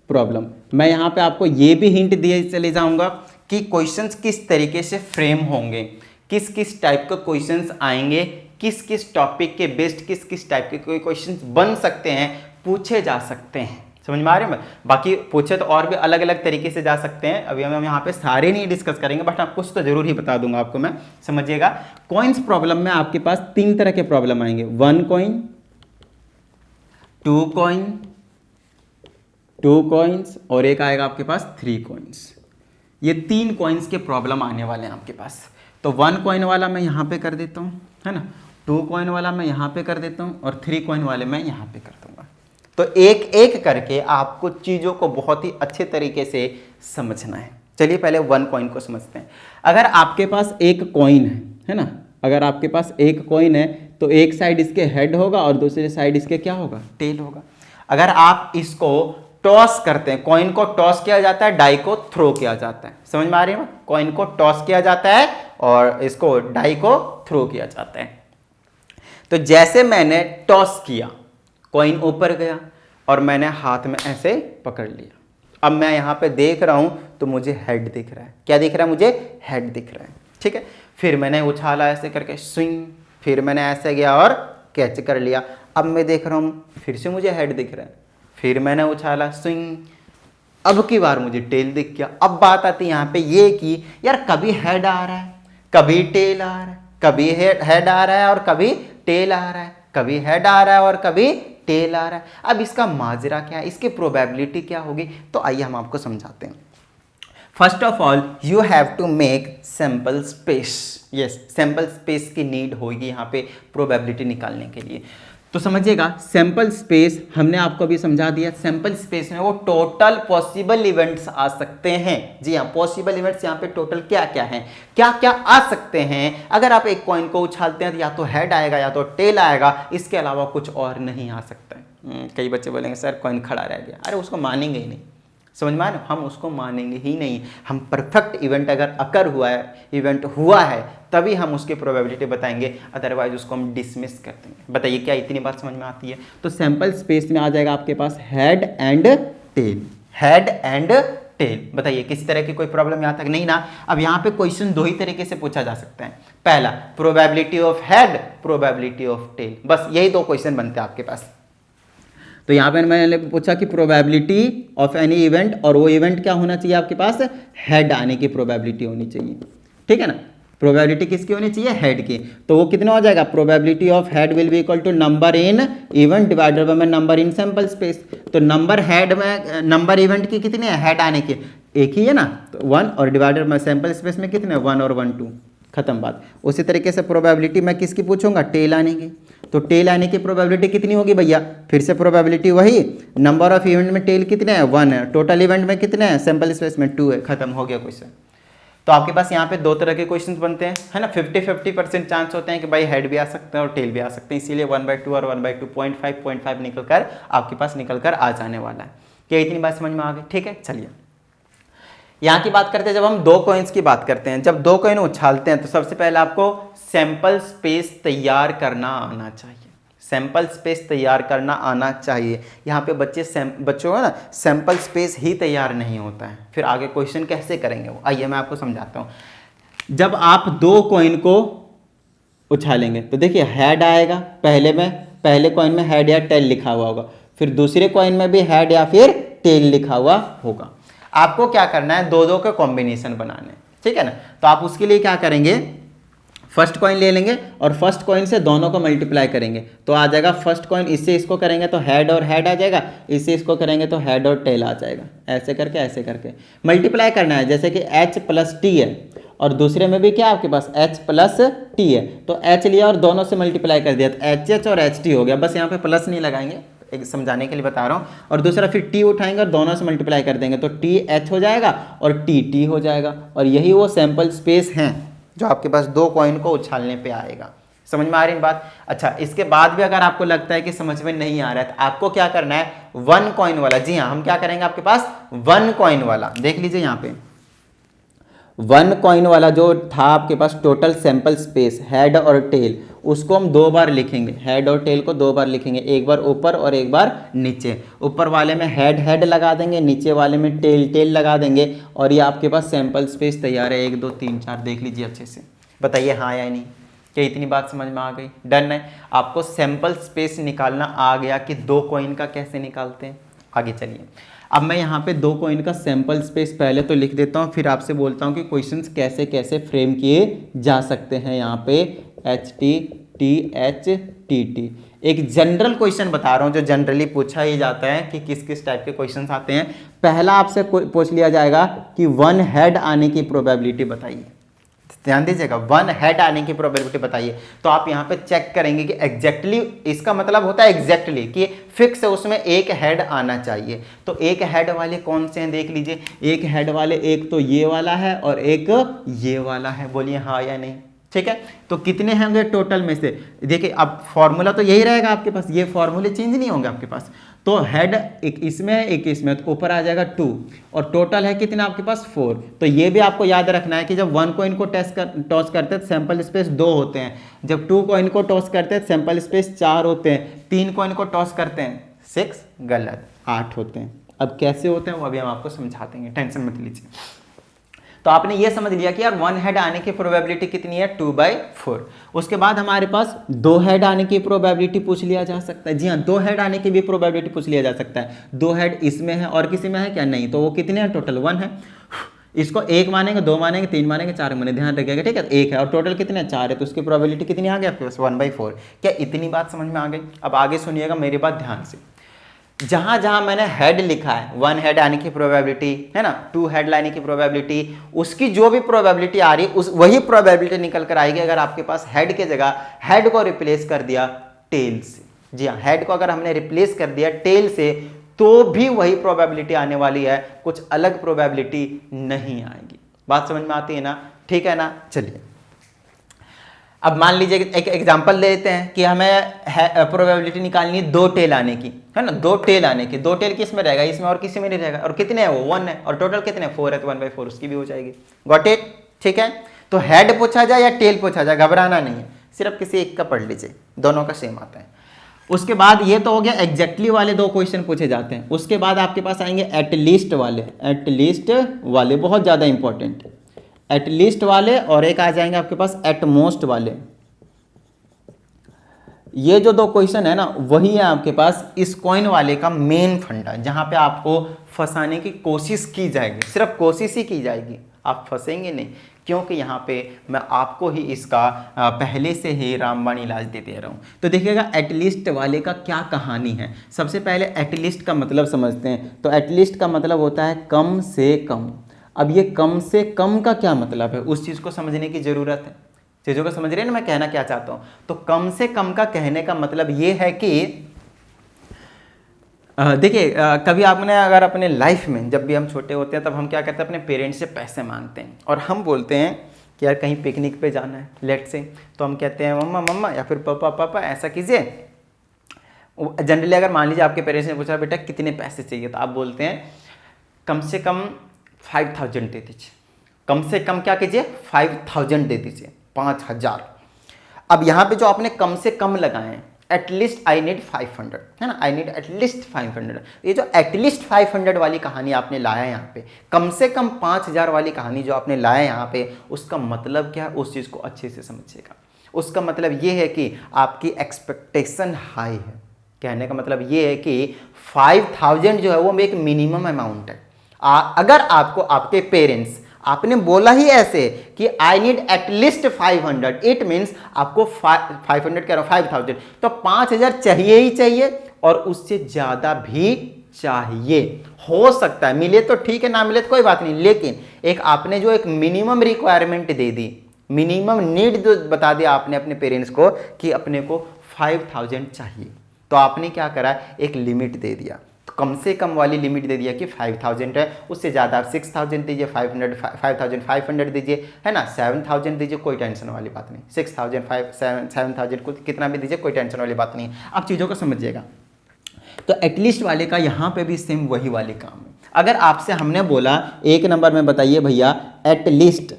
प्रॉब्लम। मैं यहाँ पे आपको ये भी हिंट दिए चले जाऊँगा कि क्वेश्चंस किस तरीके से फ्रेम होंगे, किस किस टाइप के क्वेश्चंस आएंगे, किस किस टॉपिक के बेस्ड किस किस टाइप के कोई क्वेश्चंस बन सकते हैं, पूछे जा सकते हैं, समझ में आ रहे हैं। बाकी पूछे तो और भी अलग अलग तरीके से जा सकते हैं, अभी हम यहाँ पे सारे नहीं डिस्कस करेंगे, बट आप कुछ तो जरूर ही बता दूंगा आपको मैं, समझिएगा। कॉइन्स प्रॉब्लम में आपके पास 3 तरह के प्रॉब्लम आएंगे, 1 कॉइन, 2 कॉइन, 2 कॉइन्स और एक आएगा आपके पास 3 कॉइन्स। ये 3 कॉइन्स के प्रॉब्लम आने वाले हैं आपके पास। तो 1 कॉइन वाला मैं यहाँ पे कर देता हूँ, है ना, 2 कॉइन वाला मैं यहाँ पे कर देता हूँ और 3 कॉइन वाले मैं यहाँ पे कर दूंगा। तो एक एक करके आपको चीज़ों को बहुत ही अच्छे तरीके से समझना है। चलिए पहले 1 कॉइन को समझते हैं। अगर आपके पास एक कॉइन है ना, अगर आपके पास एक कॉइन है तो एक साइड इसके हेड होगा और दूसरे साइड इसके क्या होगा, टेल होगा। अगर आप इसको टॉस करते हैं, कॉइन को टॉस किया जाता है, डाई को थ्रो किया जाता है, समझ में आ रही है। कॉइन को टॉस किया जाता है और इसको डाई को थ्रो किया जाता है। तो जैसे मैंने टॉस किया, कॉइन ऊपर गया और मैंने हाथ में ऐसे पकड़ लिया, अब मैं यहाँ पे देख रहा हूँ तो मुझे हेड दिख रहा है, क्या दिख रहा है, मुझे हेड दिख रहा है, ठीक है। फिर मैंने उछाला ऐसे करके स्विंग, फिर मैंने ऐसे गया और कैच कर लिया, अब मैं देख रहा हूँ फिर से मुझे हेड दिख रहा है, फिर मैंने उछाला स्विंग, अब की बार मुझे टेल दिख गया। अब बात आती है यहाँ पे ये कि यार कभी हेड आ रहा है, कभी टेल आ रहा है, कभी हेड आ रहा है और कभी टेल आ रहा है, कभी हेड आ रहा है और कभी टेल आ रहा है। अब इसका माजरा क्या है, इसकी प्रोबेबिलिटी क्या होगी, तो आइए हम आपको समझाते हैं। First of all you have to make sample space. Yes, sample space की नीड होगी यहाँ पे प्रोबेबिलिटी निकालने के लिए। तो समझिएगा, सैंपल स्पेस हमने आपको अभी समझा दिया। सैंपल स्पेस में वो टोटल पॉसिबल इवेंट्स आ सकते हैं। जी हाँ, पॉसिबल इवेंट्स यहाँ पे टोटल क्या क्या हैं, क्या क्या आ सकते हैं। अगर आप एक कॉइन को उछालते हैं तो या तो हेड आएगा या तो टेल आएगा, इसके अलावा कुछ और नहीं आ सकता है। कई बच्चे बोलेंगे सर कॉइन खड़ा रह गया, अरे उसको मानेंगे ही नहीं, समझ में आया ना, हम उसको मानेंगे ही नहीं। हम परफेक्ट इवेंट अगर अकर हुआ है, इवेंट हुआ है, तभी हम उसकी प्रोबेबिलिटी बताएंगे, अदरवाइज उसको हम डिसमिस कर देंगे। बताइए क्या इतनी बात समझ में आती है। तो सैंपल स्पेस में आ जाएगा आपके पास head and tail, head and tail. बताइए किसी तरह की कोई प्रॉब्लम यहाँ तक नहीं ना। अब यहाँ पे क्वेश्चन दो ही तरीके से पूछा जा सकता है। पहला probability of head, probability of tail, बस यही दो क्वेश्चन बनते हैं आपके पास। तो यहाँ पे मैंने पूछा कि प्रोबेबिलिटी ऑफ एनी इवेंट, और वो इवेंट क्या होना चाहिए आपके पास, हेड आने की प्रोबेबिलिटी होनी चाहिए। ठीक है ना, प्रोबेबिलिटी किसकी होनी चाहिए, हेड की। तो वो कितना हो जाएगा, probability of head will be equal to number in event divided by number in sample space. तो नंबर हेड में, नंबर इवेंट की कितने हैं, हेड आने के एक ही है ना, तो 1, और डिवाइडेड बाय सैंपल स्पेस में कितने, 1 और 1 2, खत्म बात। उसी तरीके से प्रोबेबिलिटी मैं किसकी पूछूंगा, टेल आने की। तो टेल आने की प्रोबेबिलिटी कितनी होगी भैया, फिर से प्रोबेबिलिटी वही, नंबर ऑफ इवेंट में टेल कितने हैं, 1 है, टोटल इवेंट में कितने हैं, सैंपल स्पेस में 2 है, खत्म हो गया क्वेश्चन। तो आपके पास यहाँ पे दो तरह के क्वेश्चंस बनते हैं, है ना। 50-50% चांस होते हैं कि भाई हेड भी आ सकते हैं और टेल भी आ सकते हैं, इसीलिए 1/2 और 1/2 0.5 निकल कर आपके पास निकल कर आ जाने वाला है। क्या इतनी बात समझ में आ गई, ठीक है। चलिए यहाँ की बात करते हैं, जब हम दो कॉइन्स की बात करते हैं, जब दो कॉइन उछालते हैं तो सबसे पहले आपको सैंपल स्पेस तैयार करना आना चाहिए, सैंपल स्पेस तैयार करना आना चाहिए। यहाँ पे बच्चों का ना सैंपल स्पेस ही तैयार नहीं होता है, फिर आगे क्वेश्चन कैसे करेंगे वो, आइए मैं आपको समझाता हूँ। जब आप दो कॉइन को उछालेंगे तो देखिए हेड आएगा, पहले कॉइन में हेड या टेल लिखा हुआ होगा, फिर दूसरे कॉइन में भी हेड या फिर टेल लिखा हुआ होगा। आपको क्या करना है, दो का कॉम्बिनेशन बनाने, ठीक है ना। तो आप उसके लिए क्या करेंगे, फर्स्ट कॉइन ले लेंगे और फर्स्ट कॉइन से दोनों को मल्टीप्लाई करेंगे तो आ जाएगा, फर्स्ट कॉइन इससे इसको करेंगे तो हेड और हेड आ जाएगा, इससे इसको करेंगे तो हेड और टेल आ जाएगा। ऐसे करके मल्टीप्लाई करना है, जैसे कि h + t है और दूसरे में भी क्या आपके पास h + t है, तो h लिया और दोनों से मल्टीप्लाई कर दिया तो HH और HT हो गया। बस यहाँ पे प्लस नहीं लगाएंगे, एक समझाने के लिए बता रहा हूँ। और दूसरा फिर t उठाएंगे और दोनों से मल्टीप्लाई कर देंगे तो TH हो जाएगा और TT हो जाएगा। और यही वो सैंपल स्पेस हैं जो आपके पास दो कॉइन को उछालने पे आएगा। समझ में आ रही है बात। अच्छा, इसके बाद भी अगर आपको लगता है कि समझ में नहीं आ रहा है तो आपको क्या करना है, 1 कॉइन वाला, जी हाँ हम क्या करेंगे, आपके पास 1 कॉइन वाला देख लीजिए यहाँ पे 1 कॉइन वाला जो था आपके पास टोटल सैंपल स्पेस हेड और टेल, उसको हम 2 बार लिखेंगे, हेड और टेल को 2 बार लिखेंगे, एक बार ऊपर और एक बार नीचे। ऊपर वाले में हेड लगा देंगे, नीचे वाले में टेल लगा देंगे और ये आपके पास सैंपल स्पेस तैयार है। 1 2 3 4 देख लीजिए अच्छे से, बताइए हाँ या नहीं। क्या इतनी बात समझ में आ गई, डन है। आपको सैंपल स्पेस निकालना आ गया कि 2 कॉइन का कैसे निकालते हैं। आगे चलिए, अब मैं यहाँ पे 2 कॉइन का सैंपल स्पेस पहले तो लिख देता हूँ, फिर आपसे बोलता हूँ कि क्वेश्चंस कैसे कैसे फ्रेम किए जा सकते हैं। यहाँ पे HT TH TT एक जनरल क्वेश्चन बता रहा हूँ जो जनरली पूछा ही जाता है कि किस किस टाइप के क्वेश्चंस आते हैं। पहला आपसे पूछ लिया जाएगा कि 1 हेड आने की प्रोबेबिलिटी बताइए, ध्यान दीजिएगा, 1 हेड आने की प्रोबेबिलिटी बताइए। तो आप यहाँ पे चेक करेंगे कि एग्जैक्टली, इसका मतलब होता है एग्जैक्टली कि फिक्स है उसमें एक हेड आना चाहिए। तो एक हेड वाले कौन से हैं देख लीजिए, एक हेड वाले एक तो ये वाला है और एक ये वाला है, बोलिए हाँ या नहीं। ठीक है, तो कितने होंगे टोटल में से, देखिए अब फॉर्मूला तो यही रहेगा आपके पास, ये फॉर्मूले चेंज नहीं होंगे आपके पास। तो हेड एक इसमें एक इसमें, तो ऊपर आ जाएगा 2 और टोटल है कितना आपके पास 4। तो ये भी आपको याद रखना है कि जब 1 कॉइन को टॉस करते हैं सैंपल स्पेस 2 होते हैं, जब 2 कॉइन को टॉस करते हैं सैंपल स्पेस 4 होते हैं, 3 कॉइन को टॉस करते हैं 6, गलत, 8 होते हैं। अब कैसे होते हैं वो अभी हम आपको समझा देंगे, टेंशन मत लीजिए। तो आपने ये समझ लिया कि यार 1 हेड आने की प्रोबेबिलिटी कितनी है 2/4। उसके बाद हमारे पास 2 हेड आने की प्रोबेबिलिटी पूछ लिया जा सकता है। जी हाँ, 2 हेड आने की भी प्रोबेबिलिटी पूछ लिया जा सकता है। 2 हेड इसमें है और किसी में है क्या, नहीं, तो वो कितने हैं, टोटल 1 है। इसको 1 मानेंगे, 2 मानेंगे, 3 मानेंगे, 4 मानेंगे, ध्यान रखिएगा, ठीक है। 1 है और टोटल कितने, 4 है, तो उसकी प्रोबेबिलिटी कितनी आ गई आपके पास 1/4। क्या इतनी बात समझ में आ गई? अब आगे सुनिएगा मेरी बात ध्यान से। जहां जहां मैंने हेड लिखा है, 1 हेड आने की प्रोबेबिलिटी है ना, 2 हेड लाने की प्रोबेबिलिटी, उसकी जो भी प्रोबेबिलिटी आ रही है उस वही प्रोबेबिलिटी निकल कर आएगी अगर आपके पास हेड के जगह हेड को रिप्लेस कर दिया टेल से। जी हाँ, हेड को अगर हमने रिप्लेस कर दिया टेल से तो भी वही प्रोबेबिलिटी आने वाली है, कुछ अलग प्रोबेबिलिटी नहीं आएगी। बात समझ में आती है ना, ठीक है ना। चलिए अब मान लीजिए एक एग्जांपल लेते हैं कि हमें प्रोबेबिलिटी निकालनी है 2 टेल आने की, है ना, 2 टेल आने की। 2 टेल किस में रहेगा, इसमें और किसी में नहीं रहेगा, और कितने हैं वो 1 है, और टोटल कितने 4 है, तो 1/4 उसकी भी हो जाएगी। गॉट इट, ठीक है। तो हेड पूछा जाए या टेल पूछा जाए, घबराना नहीं है, सिर्फ किसी एक का पढ़ लीजिए, दोनों का सेम आता है। उसके बाद ये तो हो गया एग्जैक्टली वाले 2 क्वेश्चन पूछे जाते हैं। उसके बाद आपके पास आएंगे एटलीस्ट वाले, एटलीस्ट वाले बहुत ज्यादा इंपॉर्टेंट, एटलीस्ट वाले, और एक आ जाएंगे आपके पास एटमोस्ट वाले। ये जो 2 क्वेश्चन है ना, वही है आपके पास इस कॉइन वाले का मेन फंडा, जहां पे आपको फंसाने की कोशिश की जाएगी, सिर्फ कोशिश ही की जाएगी, आप फंसेंगे नहीं, क्योंकि यहाँ पे मैं आपको ही इसका पहले से ही रामबाण इलाज दे दे रहा हूँ। तो देखिएगा एटलीस्ट वाले का क्या कहानी है। सबसे पहले एटलीस्ट का मतलब समझते हैं। तो एटलीस्ट का मतलब होता है कम से कम। अब ये कम से कम का क्या मतलब है, उस चीज़ को समझने की ज़रूरत है। चीज़ों को समझ रहे हैं ना मैं कहना क्या चाहता हूँ। तो कम से कम का कहने का मतलब ये है कि देखिए कभी आपने अगर अपने लाइफ में, जब भी हम छोटे होते हैं तब हम क्या करते हैं, अपने पेरेंट्स से पैसे मांगते हैं और हम बोलते हैं कि यार कहीं पिकनिक पे जाना है लेट से, तो हम कहते हैं मम्मा मम्मा या फिर पापा पापा ऐसा कीजिए। जनरली अगर मान लीजिए आपके पेरेंट्स ने पूछा बेटा कितने पैसे चाहिए, तो आप बोलते हैं कम से कम 5000 दे दीजिए। कम से कम क्या कीजिए, 5000 दे दीजिए, 5000। अब यहाँ पे जो आपने कम से कम लगाए हैं, एटलीस्ट आई नीड 500, है ना, आई नीड एटलीस्ट 500। ये जो एटलीस्ट 500 वाली कहानी आपने लाया यहाँ पे, कम से कम 5000 वाली कहानी जो आपने लाया यहाँ पे, उसका मतलब क्या है, उस चीज़ को अच्छे से समझिएगा। उसका मतलब ये है कि आपकी एक्सपेक्टेशन हाई है। कहने का मतलब ये है कि 5000 जो है वो एक मिनिमम अमाउंट है। अगर आपको आपके पेरेंट्स, आपने बोला ही ऐसे कि I need at least 500, it means आपको 500 कह रहा हूं 5000, तो 5000 चाहिए ही चाहिए और उससे ज्यादा भी चाहिए। हो सकता है मिले तो ठीक है, ना मिले तो कोई बात नहीं, लेकिन एक आपने जो एक मिनिमम रिक्वायरमेंट दे दी, मिनिमम नीड बता दिया आपने अपने पेरेंट्स को कि अपने को 5000 चाहिए, तो आपने क्या करा, एक लिमिट दे दिया। तो कम से कम वाली लिमिट दे दिया कि 5000 है, उससे ज़्यादा आप 6000 दीजिए, 5500 दीजिए, है ना, 7000 दीजिए, कोई टेंशन वाली बात नहीं। 6000 7000 को कितना भी दीजिए, कोई टेंशन वाली बात नहीं। आप चीज़ों को समझिएगा। तो एटलीस्ट वाले का यहाँ पे भी सेम वही वाले काम है। अगर आपसे हमने बोला 1 नंबर में बताइए भैया एटलीस्ट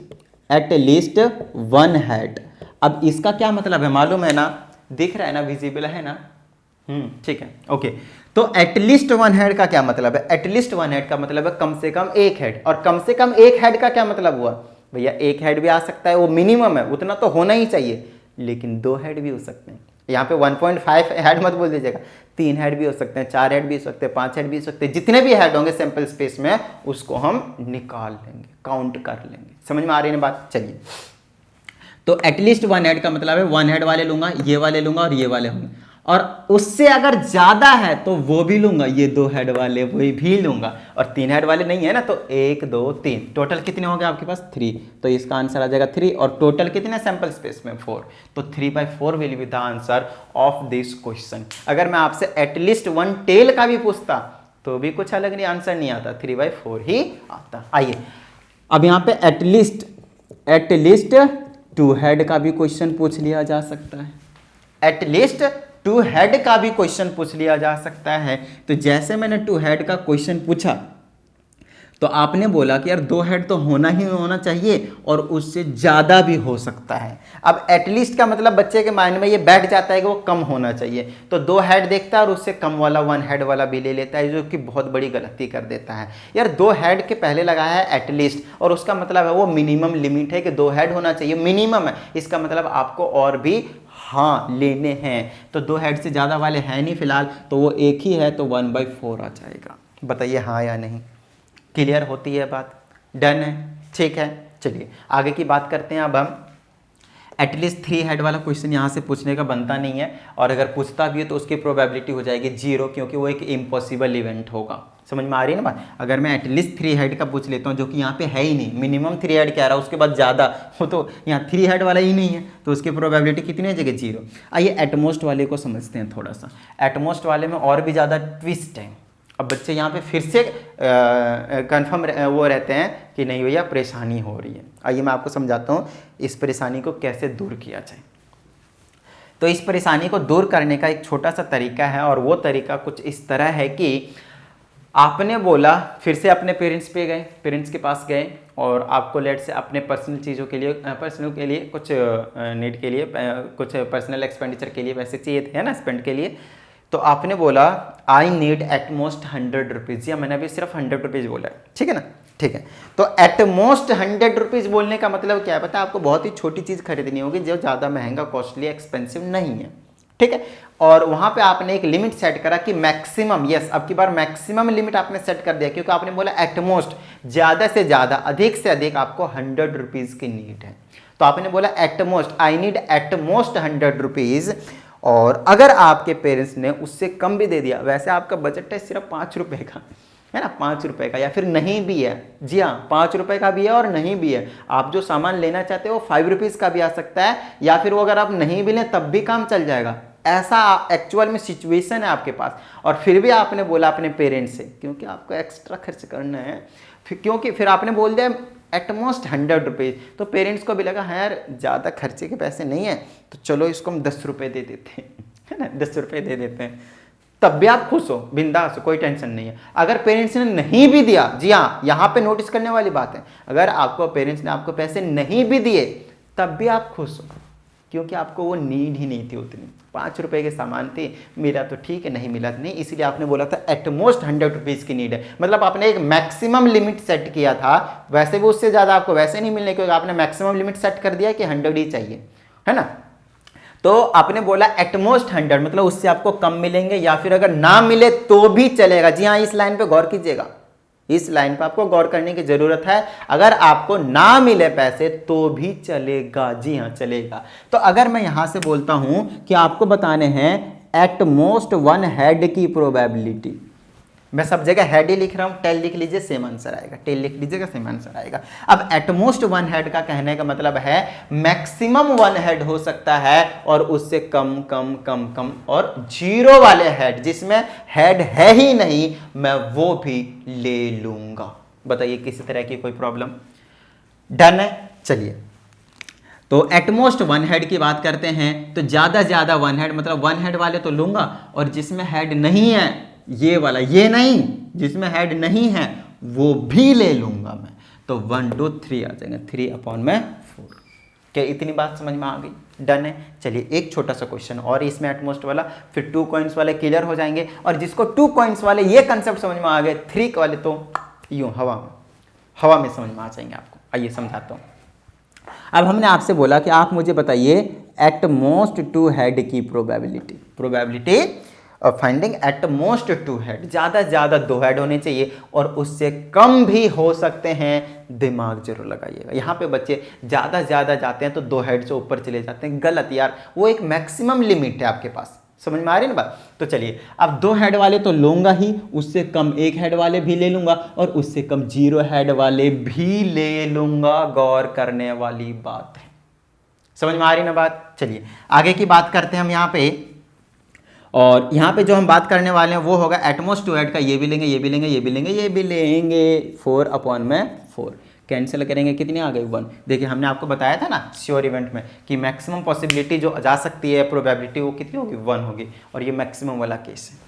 1 हेड, अब इसका क्या मतलब है मालूम है ना, दिख रहा है ना, विजिबल है ना, ठीक है, ओके। तो एटलीस्ट 1 हेड का क्या मतलब है, एटलीस्ट 1 हेड का मतलब है कम से कम 1 हेड, और कम से कम 1 हेड का क्या मतलब हुआ भैया, 1 हेड भी आ सकता है, वो मिनिमम है, उतना तो होना ही चाहिए, लेकिन 2 हेड भी हो सकते हैं। यहाँ पे 1.5 हेड मत बोल दीजिएगा, 3 हेड भी हो सकते हैं, 4 हेड भी हो सकते हैं, 5 हेड भी हो सकते हैं, जितने भी हेड होंगे सैंपल स्पेस में उसको हम निकाल लेंगे, काउंट कर लेंगे। समझ में आ रही है बात। चलिए, तो एटलीस्ट 1 हेड का मतलब है 1 हेड वाले लूंगा, ये वाले लूंगा और ये वाले होंगे, और उससे अगर ज्यादा है तो वो भी लूंगा, ये 2 हेड वाले वही भी लूंगा, और 3 हेड वाले नहीं है ना, तो 1 2 3 टोटल कितने हो गए आपके पास 3, तो इसका आंसर आ जाएगा 3, और टोटल कितने सैंपल स्पेस में 4, तो 3/4 will be the answer of this question. अगर मैं आपसे एटलीस्ट 1 टेल का भी पूछता तो भी कुछ अलग नहीं, आंसर नहीं आता, 3/4 ही आता। आइए अब यहाँ पे एटलीस्ट 2 हेड का भी क्वेश्चन पूछ लिया जा सकता है, एटलीस्ट 2 हेड का भी क्वेश्चन पूछ लिया जा सकता है। तो जैसे मैंने 2 हेड का क्वेश्चन पूछा, तो आपने बोला कि यार 2 हेड तो होना ही होना चाहिए और उससे ज़्यादा भी हो सकता है। अब एटलीस्ट का मतलब बच्चे के माइंड में ये बैठ जाता है कि वो कम होना चाहिए, तो 2 हेड देखता है और उससे कम वाला 1 हेड वाला भी ले लेता है, जो कि बहुत बड़ी गलती कर देता है। यार 2 हेड के पहले लगाया है एटलीस्ट, और उसका मतलब है वो मिनिमम लिमिट है कि 2 हेड होना चाहिए, मिनिमम है, इसका मतलब आपको और भी हाँ लेने हैं। तो 2 हेड से ज़्यादा वाले हैं नहीं फिलहाल, तो वो एक ही है, तो 1/4 आ जाएगा। बताइए हाँ या नहीं। क्लियर होती है बात? डन है, ठीक है। चलिए आगे की बात करते हैं। अब हम एटलीस्ट 3 हेड वाला क्वेश्चन यहाँ से पूछने का बनता नहीं है, और अगर पूछता भी है तो उसकी प्रोबेबिलिटी हो जाएगी 0, क्योंकि वो एक इम्पॉसिबल इवेंट होगा। समझ में आ रही है ना बात? अगर मैं एटलीस्ट 3 हेड का पूछ लेता हूँ, जो कि यहाँ पे है ही नहीं, मिनिमम 3 हेड क्या रहा, उसके बाद ज़्यादा हो, तो यहाँ 3 हेड वाला ही नहीं है, तो उसकी प्रोबेबिलिटी कितनी हो जाएगी? 0। आइए एटमोस्ट वाले को समझते हैं थोड़ा सा। एटमोस्ट वाले में और भी ज़्यादा ट्विस्ट है। अब बच्चे यहाँ पे फिर से कंफर्म वो रहते हैं कि नहीं भैया परेशानी हो रही है। आइए मैं आपको समझाता हूँ इस परेशानी को कैसे दूर किया जाए। तो इस परेशानी को दूर करने का एक छोटा सा तरीका है, और वो तरीका कुछ इस तरह है कि आपने बोला, फिर से अपने पेरेंट्स के पास गए, और आपको लेट से अपने पर्सनल चीज़ों के लिए, कुछ नीड के लिए, कुछ पर्सनल एक्सपेंडिचर के लिए पैसे चाहिए थे ना, स्पेंड के लिए। तो आपने बोला आई नीड एटमोस्ट 100 रुपीज़, या मैंने अभी सिर्फ 100 रुपीज़ बोला है, ठीक है ना? ठीक है। तो एटमोस्ट 100 रुपीज़ बोलने का मतलब क्या है पता है आपको? बहुत ही छोटी चीज़ खरीदनी होगी जो ज़्यादा महंगा, कॉस्टली, एक्सपेंसिव नहीं है, ठीक है। और वहां पे आपने एक लिमिट सेट करा कि मैक्सिमम, यस अब की बार मैक्सिमम लिमिट आपने सेट कर दिया, क्योंकि आपने बोला एटमोस्ट, ज़्यादा से ज़्यादा, अधिक से अधिक आपको 100 रुपीज़ की नीड है। तो आपने बोला at most, I need at most 100 rupees. और अगर आपके पेरेंट्स ने उससे कम भी दे दिया, वैसे आपका बजट है सिर्फ 5 रुपए का, है ना, 5 रुपए का, या फिर नहीं भी है, जी हाँ 5 रुपए का भी है और नहीं भी है। आप जो सामान लेना चाहते हो वो 5 रुपीज़ का भी आ सकता है, या फिर वो अगर आप नहीं भी लें तब भी काम चल जाएगा। ऐसा एक्चुअल में सिचुएशन है आपके पास, और फिर भी आपने बोला अपने पेरेंट्स से, क्योंकि आपको एक्स्ट्रा खर्च करना है, क्योंकि फिर आपने बोल दिया एटमोस्ट 100 रुपीज़, तो पेरेंट्स को भी लगा हाँ यार ज़्यादा खर्चे के पैसे नहीं है, तो चलो इसको हम 10 रुपये दे देते हैं, है ना, 10 रुपये दे देते हैं। तब भी आप खुश हो, बिंदास हो, कोई टेंशन नहीं है। अगर पेरेंट्स ने नहीं भी दिया, जी हाँ यहाँ पे नोटिस करने वाली बात है, अगर आपको पेरेंट्स ने आपको पैसे नहीं भी दिए तब भी आप खुश हो, क्योंकि आपको वो नीड ही नहीं थी उतनी। 5 रुपए के सामान थे, मेरा तो ठीक है, नहीं मिला तो नहीं, इसीलिए आपने बोला था एटमोस्ट 100 रुपीज़ की नीड है। मतलब आपने एक मैक्सिमम लिमिट सेट किया था, वैसे भी उससे ज़्यादा आपको वैसे नहीं मिलने, क्योंकि आपने मैक्सिमम लिमिट सेट कर दिया कि 100 ही चाहिए, है ना। तो आपने बोला एटमोस्ट 100, मतलब उससे आपको कम मिलेंगे, या फिर अगर ना मिले तो भी चलेगा। जी हाँ, इस लाइन पे गौर कीजिएगा, इस लाइन पर आपको गौर करने की जरूरत है। अगर आपको ना मिले पैसे तो भी चलेगा, जी हाँ चलेगा। तो अगर मैं यहां से बोलता हूं कि आपको बताने हैं एटमोस्ट 1 हेड की प्रोबेबिलिटी, मैं सब जगह हेड ही लिख रहा हूं, टेल लिख लीजिए सेम आंसर आएगा, टेल लिख लीजिएगा सेम आंसर आएगा। अब एटमोस्ट 1 हेड का कहने का मतलब है मैक्सिमम 1 हेड हो सकता है, और उससे कम कम कम कम, और 0 वाले हेड जिसमें हेड है ही नहीं, मैं वो भी ले लूंगा। बताइए किसी तरह की कोई प्रॉब्लम? डन है। चलिए तो एटमोस्ट 1 हेड की बात करते हैं, तो ज्यादा ज्यादा 1 हेड, मतलब 1 हेड वाले तो लूंगा, और जिसमें हेड नहीं है, ये वाला, ये नहीं, जिसमें हेड नहीं है वो भी ले लूंगा मैं। तो 1 2 3 आ जाएगा, 3/4। क्या इतनी बात समझ में आ गई? डन है। चलिए एक छोटा सा क्वेश्चन और इसमें एटमोस्ट वाला, फिर 2 कॉइन्स वाले क्लियर हो जाएंगे। और जिसको 2 कॉइन्स वाले ये कंसेप्ट समझ में आ गए, 3 वाले तो यूं हवा में समझ में आ जाएंगे आपको। आइए समझाता हूं। अब हमने आपसे बोला कि आप मुझे बताइए एटमोस्ट 2 हेड की प्रोबेबिलिटी और फाइंडिंग एटमोस्ट 2 हेड, ज़्यादा से ज़्यादा 2 हेड होने चाहिए, और उससे कम भी हो सकते हैं। दिमाग जरूर लगाइएगा, यहाँ पे बच्चे ज़्यादा से ज़्यादा जाते हैं तो 2 हेड से ऊपर चले जाते हैं, गलत यार, वो एक मैक्सिमम लिमिट है आपके पास। समझ में आ रही है ना बात? तो चलिए अब 2 हेड वाले तो लूंगा ही, उससे कम 1 हेड वाले भी ले लूंगा, और उससे कम 0 हेड वाले भी ले लूंगा। गौर करने वाली बात है, समझ में आ रही ना बात? चलिए आगे की बात करते हैं हम यहाँ पे, और यहाँ पे जो हम बात करने वाले हैं वो होगा एटमोस्ट 2 हेड का। ये भी लेंगे, ये भी लेंगे, ये भी लेंगे, ये भी लेंगे, 4/4 कैंसिल करेंगे, कितनी आ गई? 1। देखिए हमने आपको बताया था ना श्योर इवेंट में कि मैक्सिमम पॉसिबिलिटी जो जा सकती है, प्रोबेबिलिटी, वो कितनी होगी? 1 होगी, और ये मैक्सिमम वाला केस है।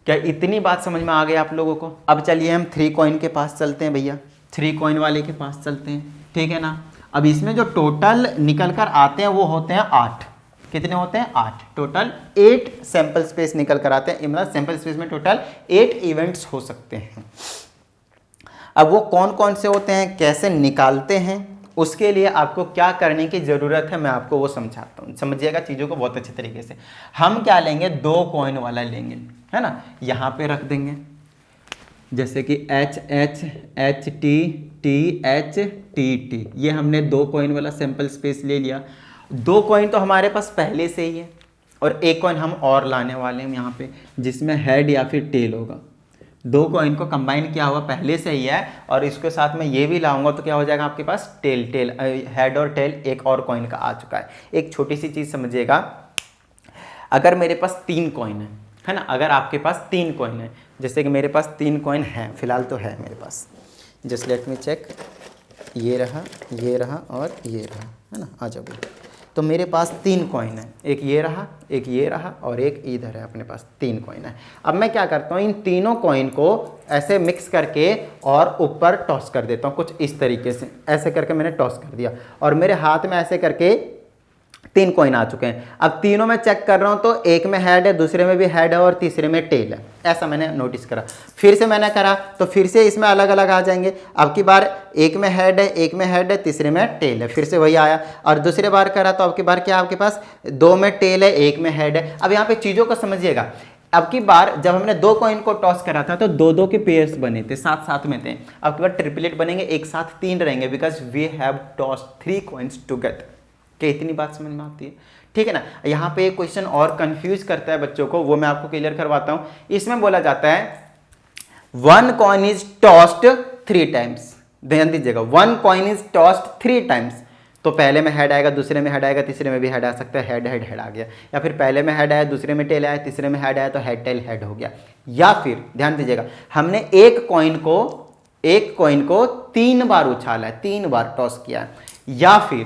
क्या इतनी बात समझ में आ गई आप लोगों को? अब चलिए हम 3 कॉइन के पास चलते हैं भैया, 3 कॉइन वाले के पास चलते हैं, ठीक है ना। अब इसमें जो टोटल निकल कर आते हैं वो होते हैं 8। कितने होते हैं? 8। टोटल 8 सैंपल स्पेस निकल कर आते हैं, मतलब सैंपल स्पेस में टोटल 8 इवेंट्स हो सकते हैं। अब वो कौन कौन से होते हैं, कैसे निकालते हैं, उसके लिए आपको क्या करने की ज़रूरत है मैं आपको वो समझाता हूँ। समझिएगा चीज़ों को बहुत अच्छी तरीके से। हम क्या लेंगे, 2 कॉइन वाला लेंगे, है ना। यहाँ पे रख देंगे जैसे कि H H H T T H T T, ये हमने 2 कॉइन वाला सैंपल स्पेस ले लिया। 2 कॉइन तो हमारे पास पहले से ही है और 1 कॉइन हम और लाने वाले हैं यहाँ पे, जिसमें हेड या फिर टेल होगा। 2 कॉइन को कंबाइन किया हुआ पहले से ही है और इसके साथ में ये भी लाऊंगा तो क्या हो जाएगा आपके पास, टेल हेड और टेल एक और कॉइन का आ चुका है। एक छोटी सी चीज़ समझिएगा, अगर मेरे पास 3 कॉइन है ना, अगर आपके पास 3 कॉइन है, जैसे कि मेरे पास 3 कॉइन है, फिलहाल तो है मेरे पास, जस्ट लेट मी चेक, ये रहा और ये रहा, है ना। आ जाओ, तो मेरे पास 3 कॉइन है, एक ये रहा और एक इधर है, अपने पास 3 कॉइन है। अब मैं क्या करता हूँ, इन तीनों कॉइन को ऐसे मिक्स करके और ऊपर टॉस कर देता हूँ, कुछ इस तरीके से, ऐसे करके मैंने टॉस कर दिया और मेरे हाथ में ऐसे करके 3 कॉइन आ चुके हैं। अब तीनों में चेक कर रहा हूं तो एक में हेड है, दूसरे में भी हेड है और तीसरे में टेल है, ऐसा मैंने नोटिस करा। फिर से मैंने करा तो फिर से इसमें अलग अलग आ जाएंगे। अब की बार एक में हेड है, तीसरे में टेल है, फिर से वही आया। और दूसरे बार करा तो अब की बार क्या, आपके पास 2 में टेल है, 1 में हेड है। अब यहाँ पे चीज़ों को समझिएगा, अब की बार जब हमने 2 कॉइन को टॉस करा था तो 2-2 के पेयर्स बने थे, साथ साथ में थे। अब की बार ट्रिपलेट बनेंगे, एक साथ 3 रहेंगे, because we have toss 3 coins together. क्या इतनी बात समझ में आती है? ठीक है ना। यहाँ पे एक क्वेश्चन और कंफ्यूज करता है बच्चों को, वो मैं आपको क्लियर करवाता हूँ। इसमें बोला जाता है 1 कॉइन इज टॉस्ड 3 टाइम्स। ध्यान दीजिएगा, 1 कॉइन इज टॉस्ड 3 टाइम्स। तो पहले में हेड आएगा, दूसरे में हेड आएगा, तीसरे में भी हेड आ सकता है, हेड हेड हेड आ गया। या फिर पहले में हेड आया, दूसरे में टेल आया, तीसरे में हेड आया तो हेड टेल हेड हो गया। या फिर ध्यान दीजिएगा, हमने एक कॉइन को 3 बार उछाला है, 3 बार टॉस किया है, या फिर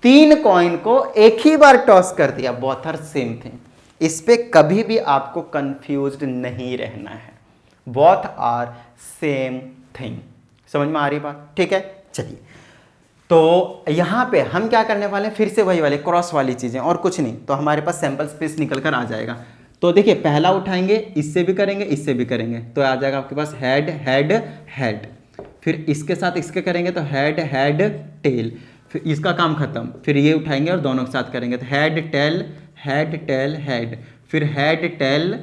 3 कॉइन को एक ही बार टॉस कर दिया, बोथ आर सेम थिंग। इस पे कभी भी आपको कंफ्यूज्ड नहीं रहना है, बोथ आर सेम थिंग। समझ में आ रही बात? ठीक है, चलिए। तो यहां पे हम क्या करने वाले हैं, फिर से वही वाले क्रॉस वाली चीजें और कुछ नहीं। तो हमारे पास सैंपल स्पेस निकल कर आ जाएगा। तो देखिए, पहला उठाएंगे, इससे भी करेंगे, इससे भी करेंगे, तो आ जाएगा आपके पास हेड हेड हेड। फिर इसके साथ इसके करेंगे तो हेड हेड टेल, फिर इसका काम खत्म। फिर ये उठाएंगे और दोनों के साथ करेंगे तो हेड टेल हेड, फिर हेड टेल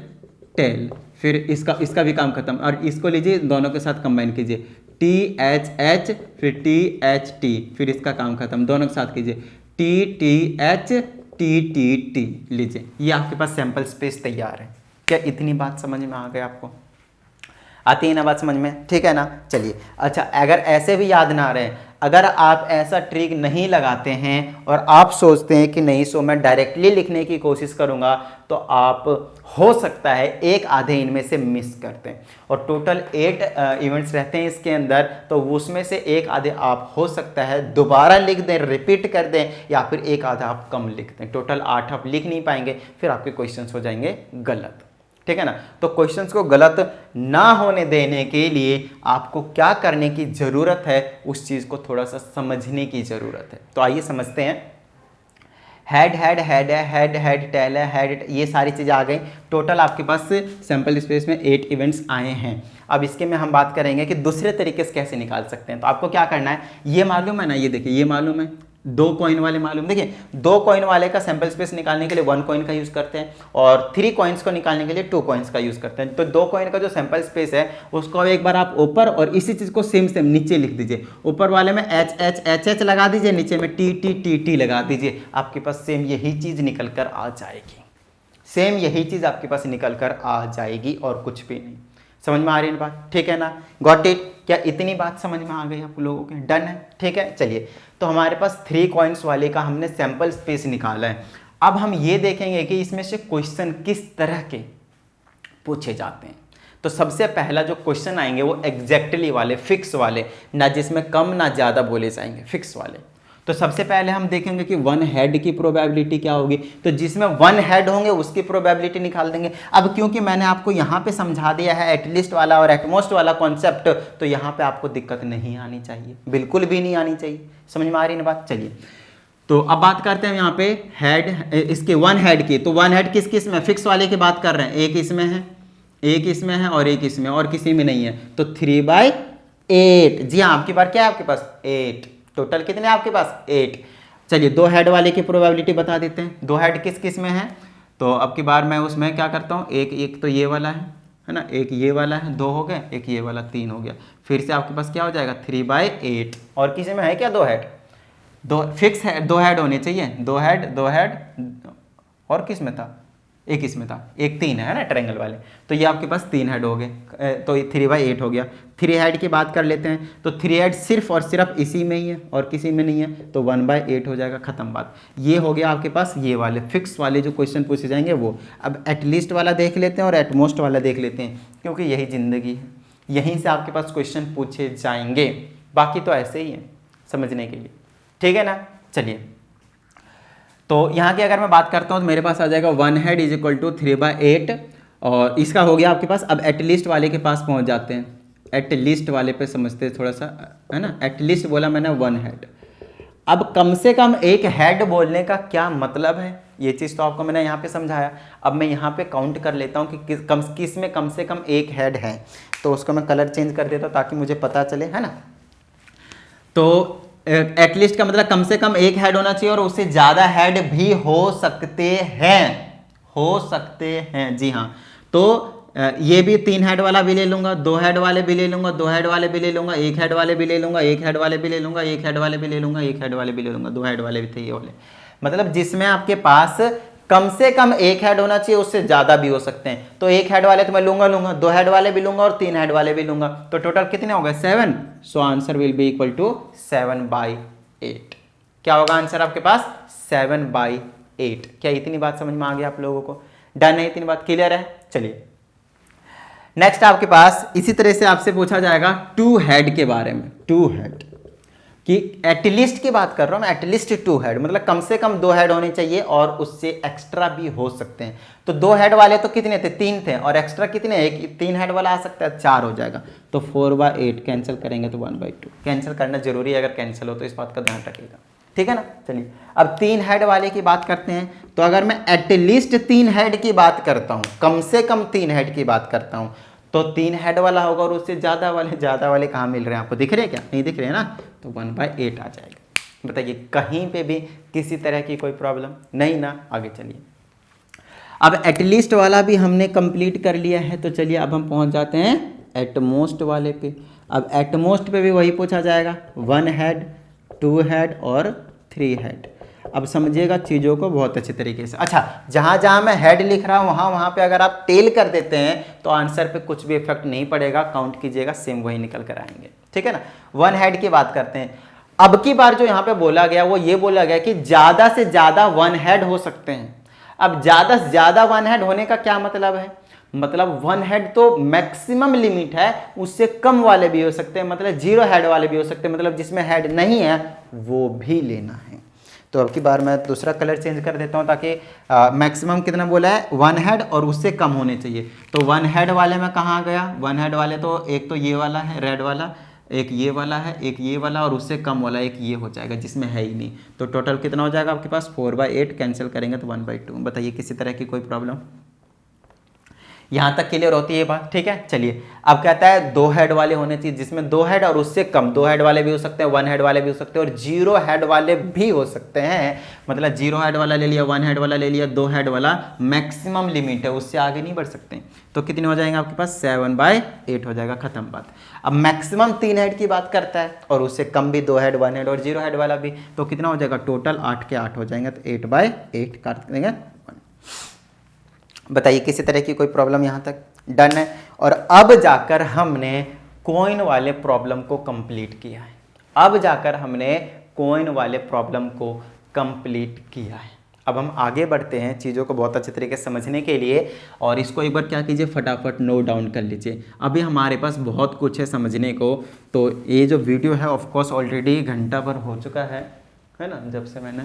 टेल, फिर इसका भी काम खत्म। और इसको लीजिए, दोनों के साथ कंबाइन कीजिए, टी एच एच, फिर टी एच टी, फिर इसका काम खत्म। दोनों के साथ कीजिए, T T H T T T. लीजिए, ये आपके पास सैंपल स्पेस तैयार है। क्या इतनी बात समझ में आ गई आपको? आती है ना बात समझ में? ठीक है ना। चलिए, अच्छा, अगर ऐसे भी याद ना रहे, अगर आप ऐसा ट्रिक नहीं लगाते हैं और आप सोचते हैं कि नहीं सो मैं डायरेक्टली लिखने की कोशिश करूंगा, तो आप हो सकता है एक आधे इनमें से मिस करते हैं। और टोटल 8 इवेंट्स रहते हैं इसके अंदर, तो उसमें से एक आधे आप हो सकता है दोबारा लिख दें, रिपीट कर दें, या फिर एक आधा आप कम लिख दें। टोटल 8 आप लिख नहीं पाएंगे, फिर आपके क्वेश्चंस हो जाएंगे गलत। ठीक है ना। तो क्वेश्चंस को गलत ना होने देने के लिए आपको क्या करने की जरूरत है, उस चीज को थोड़ा सा समझने की जरूरत है। तो आइए समझते हैं। हेड हेड हेड है, हेड हेड टेल है, हेड, ये सारी चीजें आ गई। टोटल आपके पास सैंपल स्पेस में 8 इवेंट्स आए हैं। अब इसके में हम बात करेंगे कि दूसरे तरीके से कैसे निकाल सकते हैं। तो आपको क्या करना है, ये मालूम है ना, ये देखिए, ये मालूम है, 2 कॉइन वाले मालूम। देखिए, 2 कॉइन वाले का सैंपल स्पेस निकालने के लिए 1 कॉइन का यूज करते हैं और 3 कॉइन्स को निकालने के लिए 2 कॉइन्स का यूज करते हैं। तो 2 कॉइन का जो सैंपल स्पेस है उसको एक बार आप ऊपर और इसी चीज को सेम नीचे लिख दीजिए। ऊपर वाले में एच लगा दीजिए, नीचे में टी लगा दीजिए। आपके पास सेम यही चीज निकल कर आ जाएगी, सेम यही चीज आपके पास निकल कर आ जाएगी और कुछ भी नहीं। समझ में आ रही है बात? ठीक है ना, गॉट इट? क्या इतनी बात समझ में आ गई आप लोगों के? डन है, ठीक है। चलिए, तो हमारे पास 3 कॉइन्स वाले का हमने सैंपल स्पेस निकाला है। अब हम ये देखेंगे कि इसमें से क्वेश्चन किस तरह के पूछे जाते हैं। तो सबसे पहला जो क्वेश्चन आएंगे वो एग्जैक्टली वाले, फिक्स वाले, ना जिसमें कम ना ज्यादा बोले जाएंगे, फिक्स वाले। तो सबसे पहले हम देखेंगे कि वन हेड की प्रोबेबिलिटी क्या होगी, तो जिसमें वन हेड होंगे उसकी प्रोबेबिलिटी निकाल देंगे। अब क्योंकि मैंने आपको यहाँ पे समझा दिया है एटलीस्ट वाला और एटमोस्ट वाला कॉन्सेप्ट, तो यहाँ पे आपको दिक्कत नहीं आनी चाहिए, बिल्कुल भी नहीं आनी चाहिए। समझ में आ रही है ना बात? चलिए तो अब बात करते हैं यहाँ पे हेड, इसके वन हेड की। तो वन हेड किस किस में, फिक्स वाले की बात कर रहे हैं, एक इसमें है, एक इसमें है और एक इसमें, और किसी में नहीं है। तो 3/8, जी हाँ आपकी बार क्या है आपके पास 8, टोटल कितने आपके पास 8। चलिए दो हेड वाले की प्रोबेबिलिटी बता देते हैं, दो हेड किस किस में है। तो अब की बार मैं उसमें क्या करता हूँ, एक तो ये वाला है ना, एक ये वाला है, 2 हो गए, एक ये वाला 3 हो गया। फिर से आपके पास क्या हो जाएगा 3/8, और किसी में है क्या 2 हेड, दो फिक्स है, 2 हेड होने चाहिए, 2 हेड और किस में था, एक इसमें था, एक 3 है ना ट्रायंगल वाले। तो ये आपके पास 3 हेड हो गए, तो ये 3/8 हो गया। 3 हेड की बात कर लेते हैं, तो 3 हेड सिर्फ और सिर्फ इसी में ही है और किसी में नहीं है, तो 1/8 हो जाएगा, खत्म बात। ये हो गया आपके पास ये वाले फिक्स वाले जो क्वेश्चन पूछे जाएंगे वो। अब एटलीस्ट वाला देख लेते हैं और एटमोस्ट वाला देख लेते हैं, क्योंकि यही जिंदगी है, यहीं से आपके पास क्वेश्चन पूछे जाएंगे, बाकी तो ऐसे ही है समझने के लिए, ठीक है ना। चलिए तो यहाँ की अगर मैं बात करता हूँ तो मेरे पास आ जाएगा 1 हेड इज इक्वल टू 3/8, और इसका हो गया आपके पास। अब एटलीस्ट वाले के पास पहुँच जाते हैं, एटलीस्ट वाले पे समझते हैं थोड़ा सा, है ना। एटलीस्ट बोला मैंने 1 हेड। अब कम से कम एक हेड बोलने का क्या मतलब है, ये चीज़ तो आपको मैंने यहाँ पे समझाया। अब मैं यहाँ पे काउंट कर लेता हूँ कि किस में कम से कम एक हेड है, तो उसको मैं कलर चेंज कर देता हूँ ताकि मुझे पता चले, है ना। तो एटलीस्ट का मतलब कम से कम एक हेड होना चाहिए और उससे ज़्यादा हेड भी हो सकते हैं, जी हाँ। तो ये भी 3 हेड वाला भी ले लूंगा, 2 हेड वाले भी ले लूंगा, 2 हेड वाले भी ले लूंगा, 1 हेड वाले भी ले लूंगा, 1 हेड वाले भी ले लूंगा, 1 हेड वाले भी ले लूंगा, 1 हेड वाले भी ले लूंगा, 2 हेड वाले भी थे ये वाले। मतलब जिसमें आपके पास कम से कम एक हेड होना चाहिए, उससे ज्यादा भी हो सकते हैं। तो 1 हेड वाले तो मैं लूंगा, 2 हेड वाले भी लूंगा और 3 हेड वाले भी लूंगा, तो टोटल कितने हो गए 7। So answer will be equal to 7/8। क्या होगा आंसर आपके पास 7/8। क्या इतनी बात समझ में आ गया आप लोगों को? डन है, इतनी बात क्लियर है। चलिए नेक्स्ट आपके पास इसी तरह से आपसे पूछा जाएगा 2 हेड के बारे में। 2 हेड कि एटलीस्ट की बात कर रहा हूं मैं, एटलीस्ट 2 हेड मतलब कम से कम 2 हेड होने चाहिए और उससे एक्स्ट्रा भी हो सकते हैं। तो 2 हेड वाले तो कितने थे 3 थे, और एक्स्ट्रा कितने, एक 3 हेड वाला आ सकता है 4 हो जाएगा। तो 4/8 कैंसिल करेंगे तो 1/2। कैंसिल करना जरूरी है, अगर कैंसिल हो तो इस बात का ध्यान रखिएगा, ठीक है ना। चलिए अब 3 हेड वाले की बात करते हैं। तो अगर मैं एटलीस्ट 3 हेड की बात करता हूं, कम से कम 3 हेड की बात करता हूं, तो 3 हेड वाला होगा और उससे ज़्यादा वाले कहाँ मिल रहे हैं आपको, दिख रहे हैं क्या, नहीं दिख रहे हैं ना, तो 1/8 आ जाएगा। बताइए कहीं पे भी किसी तरह की कोई प्रॉब्लम नहीं ना। आगे चलिए, अब एटलीस्ट वाला भी हमने कंप्लीट कर लिया है, तो चलिए अब हम पहुंच जाते हैं एटमोस्ट वाले पे। अब एटमोस्ट पे भी वही पूछा जाएगा, 1 हेड, 2 हेड और 3 हेड। अब समझिएगा चीज़ों को बहुत अच्छे तरीके से। अच्छा, जहाँ जहाँ मैं हेड लिख रहा हूँ वहाँ पे अगर आप टेल कर देते हैं तो आंसर पे कुछ भी इफेक्ट नहीं पड़ेगा, काउंट कीजिएगा सेम वही निकल कर आएंगे, ठीक है ना। 1 हेड की बात करते हैं। अब की बार जो यहाँ पे बोला गया वो ये बोला गया कि ज़्यादा से ज़्यादा 1 हेड हो सकते हैं। अब ज़्यादा से ज़्यादा 1 हेड होने का क्या मतलब है, मतलब 1 हेड तो मैक्सिमम लिमिट है, उससे कम वाले भी हो सकते हैं, मतलब 0 हेड वाले भी हो सकते हैं, मतलब जिसमें हेड नहीं है वो भी लेना है। तो अब की बार मैं दूसरा कलर चेंज कर देता हूं ताकि मैक्सिमम कितना बोला है 1 हेड और उससे कम होने चाहिए। तो 1 हेड वाले में कहाँ गया, 1 हेड वाले तो एक तो ये वाला है रेड वाला, एक ये वाला है, एक ये वाला और उससे कम वाला एक ये हो जाएगा जिसमें है ही नहीं। तो टोटल कितना हो जाएगा आपके पास 4/8, कैंसिल करेंगे तो 1/2। बताइए किसी तरह की कोई प्रॉब्लम, यहाँ तक क्लियर होती है बात, ठीक है। चलिए अब कहता है 2 हेड वाले होने चाहिए जिसमें 2 हेड और उससे कम, 2 हेड वाले भी हो सकते हैं, 1 हेड वाले भी हो सकते हैं और 0 हेड वाले भी हो सकते हैं। मतलब 0 हेड वाला ले लिया, 1 हेड वाला ले लिया, 2 हेड वाला मैक्सिमम लिमिट है, उससे आगे नहीं बढ़ सकते। तो कितने हो जाएंगे आपके पास 7/8 हो जाएगा, खत्म बात। अब मैक्सिमम 3 हेड की बात करता है और उससे कम भी 2 हेड, 1 हेड और 0 हेड वाला भी, तो कितना हो जाएगा टोटल 8 के 8 हो जाएंगे, तो 8/8 काट देंगे। बताइए किसी तरह की कोई प्रॉब्लम यहाँ तक डन है। और अब जाकर हमने कॉइन वाले प्रॉब्लम को कंप्लीट किया है, अब जाकर हमने कॉइन वाले प्रॉब्लम को कंप्लीट किया है। अब हम आगे बढ़ते हैं चीज़ों को बहुत अच्छे तरीके से समझने के लिए, और इसको एक बार क्या कीजिए फटाफट नोट डाउन कर लीजिए। अभी हमारे पास बहुत कुछ है समझने को। तो ये जो वीडियो है ऑफकोर्स ऑलरेडी घंटा भर हो चुका है, है ना, जब से मैंने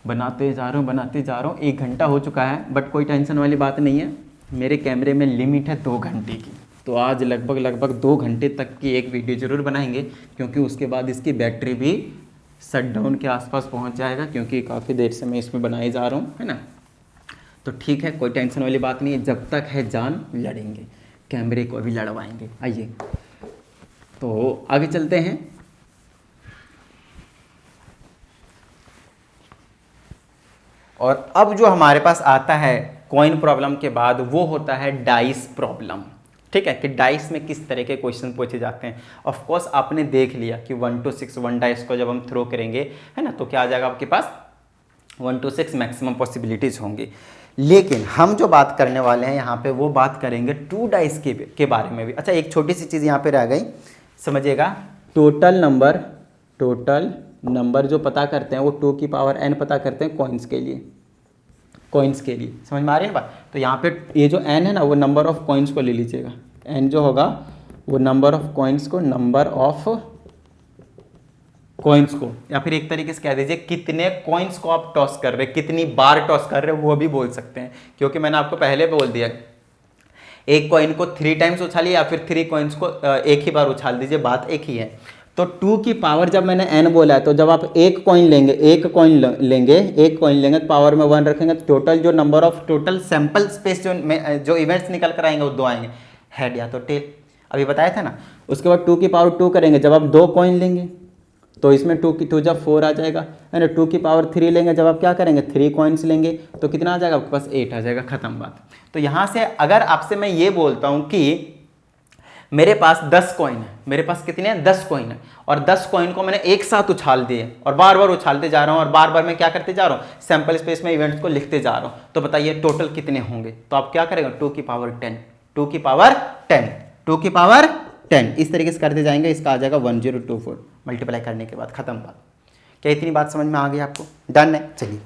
बनाते जा रहा हूँ 1 घंटा हो चुका है, बट कोई टेंशन वाली बात नहीं है, मेरे कैमरे में लिमिट है 2 घंटे की। तो आज लगभग 2 घंटे तक की एक वीडियो ज़रूर बनाएंगे, क्योंकि उसके बाद इसकी बैटरी भी शटडाउन के आसपास पहुंच जाएगा, क्योंकि काफ़ी देर से मैं इसमें बनाए जा रहा हूँ, है ना। तो ठीक है, कोई टेंशन वाली बात नहीं है, जब तक है जान लड़ेंगे, कैमरे को भी लड़वाएंगे। आइए तो आगे चलते हैं। और अब जो हमारे पास आता है कॉइन प्रॉब्लम के बाद, वो होता है डाइस प्रॉब्लम। ठीक है, कि डाइस में किस तरह के क्वेश्चन पूछे जाते हैं। ऑफ कोर्स आपने देख लिया कि 1 to 6 1 डाइस को जब हम थ्रो करेंगे, है ना, तो क्या आ जाएगा आपके पास 1 to 6 मैक्सिमम पॉसिबिलिटीज होंगी। लेकिन हम जो बात करने वाले हैं यहाँ पे, वो बात करेंगे 2 डाइस के बारे में भी। अच्छा, एक छोटी सी चीज़ यहाँ पे रह गई, समझिएगा। टोटल नंबर जो पता करते हैं वो 2 की पावर n पता करते हैं कॉइन्स के लिए, समझ में आ रही है ना बात। तो यहाँ पे ये जो n है ना, वो नंबर ऑफ कॉइन्स को ले लीजिएगा। n जो होगा वो नंबर ऑफ कॉइन्स को, या फिर एक तरीके से कह दीजिए कितने कॉइन्स को आप टॉस कर रहे हैं, कितनी बार टॉस कर रहे हैं, वो भी बोल सकते हैं। क्योंकि मैंने आपको पहले बोल दिया, एक कॉइन को 3 टाइम्स उछालिए या फिर 3 कॉइन्स को एक ही बार उछाल दीजिए, बात एक ही है। तो 2 की पावर जब मैंने n बोला है, तो जब आप एक कॉइन लेंगे तो पावर में 1 रखेंगे, तो टोटल सैंपल स्पेस जो इवेंट्स निकल कर आएंगे वो 2 आएंगे, हेड या तो टेल, अभी बताया था ना। उसके बाद 2 की पावर 2 करेंगे, जब आप 2 कॉइन लेंगे तो इसमें 2 की 2 जब 4 आ जाएगा, है ना। 2 की पावर 3 लेंगे, जब आप क्या करेंगे 3 कॉइन्स लेंगे, तो कितना आ जाएगा आपके पास 8 आ जाएगा, खत्म बात। तो यहाँ से अगर आपसे मैं ये बोलता हूँ कि मेरे पास 10 कॉइन है, मेरे पास कितने हैं 10 कॉइन है, और 10 कॉइन को मैंने एक साथ उछाल दिए और बार बार उछालते जा रहा हूँ, और बार बार मैं क्या करते जा रहा हूँ, सैंपल स्पेस में इवेंट्स को लिखते जा रहा हूँ। तो बताइए टोटल कितने होंगे। तो आप क्या करेंगे 2 की पावर 10, 2 की पावर 10, 2 की पावर 10, इस तरीके से करते जाएंगे। इसका आ जाएगा 1024 मल्टीप्लाई करने के बाद, खत्म बात। क्या इतनी बात समझ में आ गई आपको? डन है। चलिए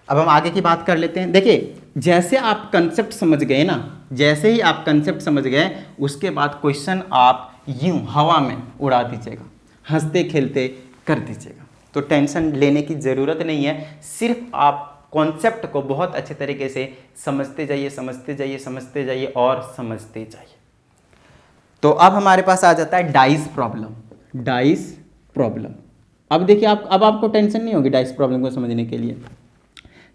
अब हम आगे की बात कर लेते हैं। देखिए, जैसे आप कंसेप्ट समझ गए ना, जैसे ही आप कंसेप्ट समझ गए, उसके बाद क्वेश्चन आप यूं हवा में उड़ा दीजिएगा, हंसते खेलते कर दीजिएगा। तो टेंशन लेने की ज़रूरत नहीं है, सिर्फ आप कॉन्सेप्ट को बहुत अच्छे तरीके से समझते जाइए और समझते जाइए। तो अब हमारे पास आ जाता है डाइस प्रॉब्लम। अब देखिए, अब आपको टेंशन नहीं होगी डाइस प्रॉब्लम को समझने के लिए।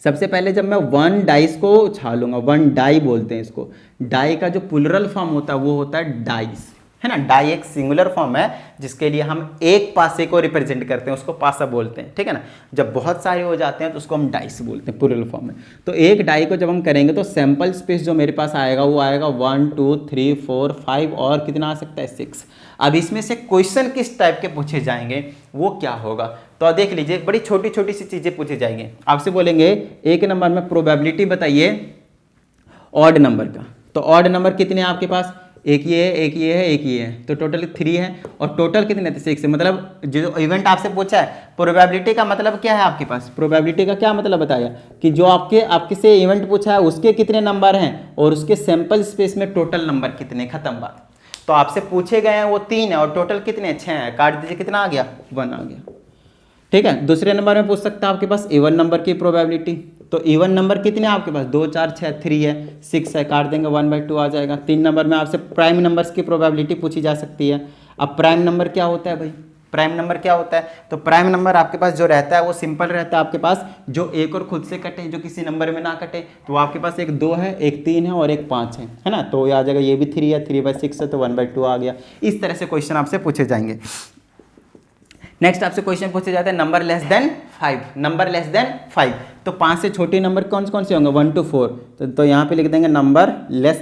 सबसे पहले जब मैं 1 डाइस को उछालूंगा, 1 डाई बोलते हैं इसको, डाई का जो प्लुरल फॉर्म होता है वो होता है डाइस, है ना। डाई एक सिंगुलर फॉर्म है जिसके लिए हम एक पासे को रिप्रेजेंट करते हैं, उसको पासा बोलते हैं, ठीक है ना। जब बहुत सारे हो जाते हैं तो उसको हम डाइस बोलते हैं, प्लुरल फॉर्म में। तो एक डाई को जब हम करेंगे तो सैंपल स्पेस जो मेरे पास आएगा वो आएगा 1 2 3 4 5 और कितना आ सकता है 6। अब इसमें से क्वेश्चन किस टाइप के पूछे जाएंगे वो क्या होगा, तो देख लीजिए, बड़ी छोटी छोटी सी चीजें पूछी जाएंगी। आपसे बोलेंगे एक नंबर में प्रोबेबिलिटी बताइए ऑड नंबर का, तो ऑड नंबर कितने हैं आपके पास, एक ये है, एक ये है, एक ये है, तो टोटल 3 है। और टोटल कितने थे 6 है। मतलब जो इवेंट आपसे पूछा है, प्रोबेबिलिटी का मतलब क्या है आपके पास, प्रोबेबिलिटी का क्या मतलब बताया कि जो आपके से इवेंट पूछा है उसके कितने नंबर हैं और उसके सैंपल स्पेस में टोटल नंबर कितने, खत्म बात। तो आपसे पूछे गए हैं वो 3 है और टोटल कितने 6 हैं, काट दीजिए, कितना आ गया 1 आ गया, ठीक है। दूसरे नंबर में पूछ सकता है आपके पास इवन नंबर की प्रोबेबिलिटी, तो इवन नंबर कितने हैं आपके पास 2 4 6 3 है, 6 है, काट देंगे 1/2 आ जाएगा। 3 नंबर में आपसे प्राइम नंबर्स की प्रोबेबिलिटी पूछी जा सकती है। अब प्राइम नंबर क्या होता है भाई, प्राइम नंबर क्या होता है, तो प्राइम नंबर आपके पास जो रहता है वो सिंपल रहता है आपके पास, जो एक और खुद से कटे, जो किसी नंबर में ना कटे। तो आपके पास एक 2 है, एक 3 है और एक 5 है ना। तो ये आ जाएगा, ये भी 3 है, 3/6 है, तो 1/2 आ गया। इस तरह से क्वेश्चन आपसे पूछे जाएंगे। नेक्स्ट आपसे क्वेश्चन पूछे जाते हैं नंबर लेस देन 5, तो 5 से छोटे नंबर कौन कौन से होंगे 1 to 4, तो यहाँ पे लिख देंगे नंबर लेस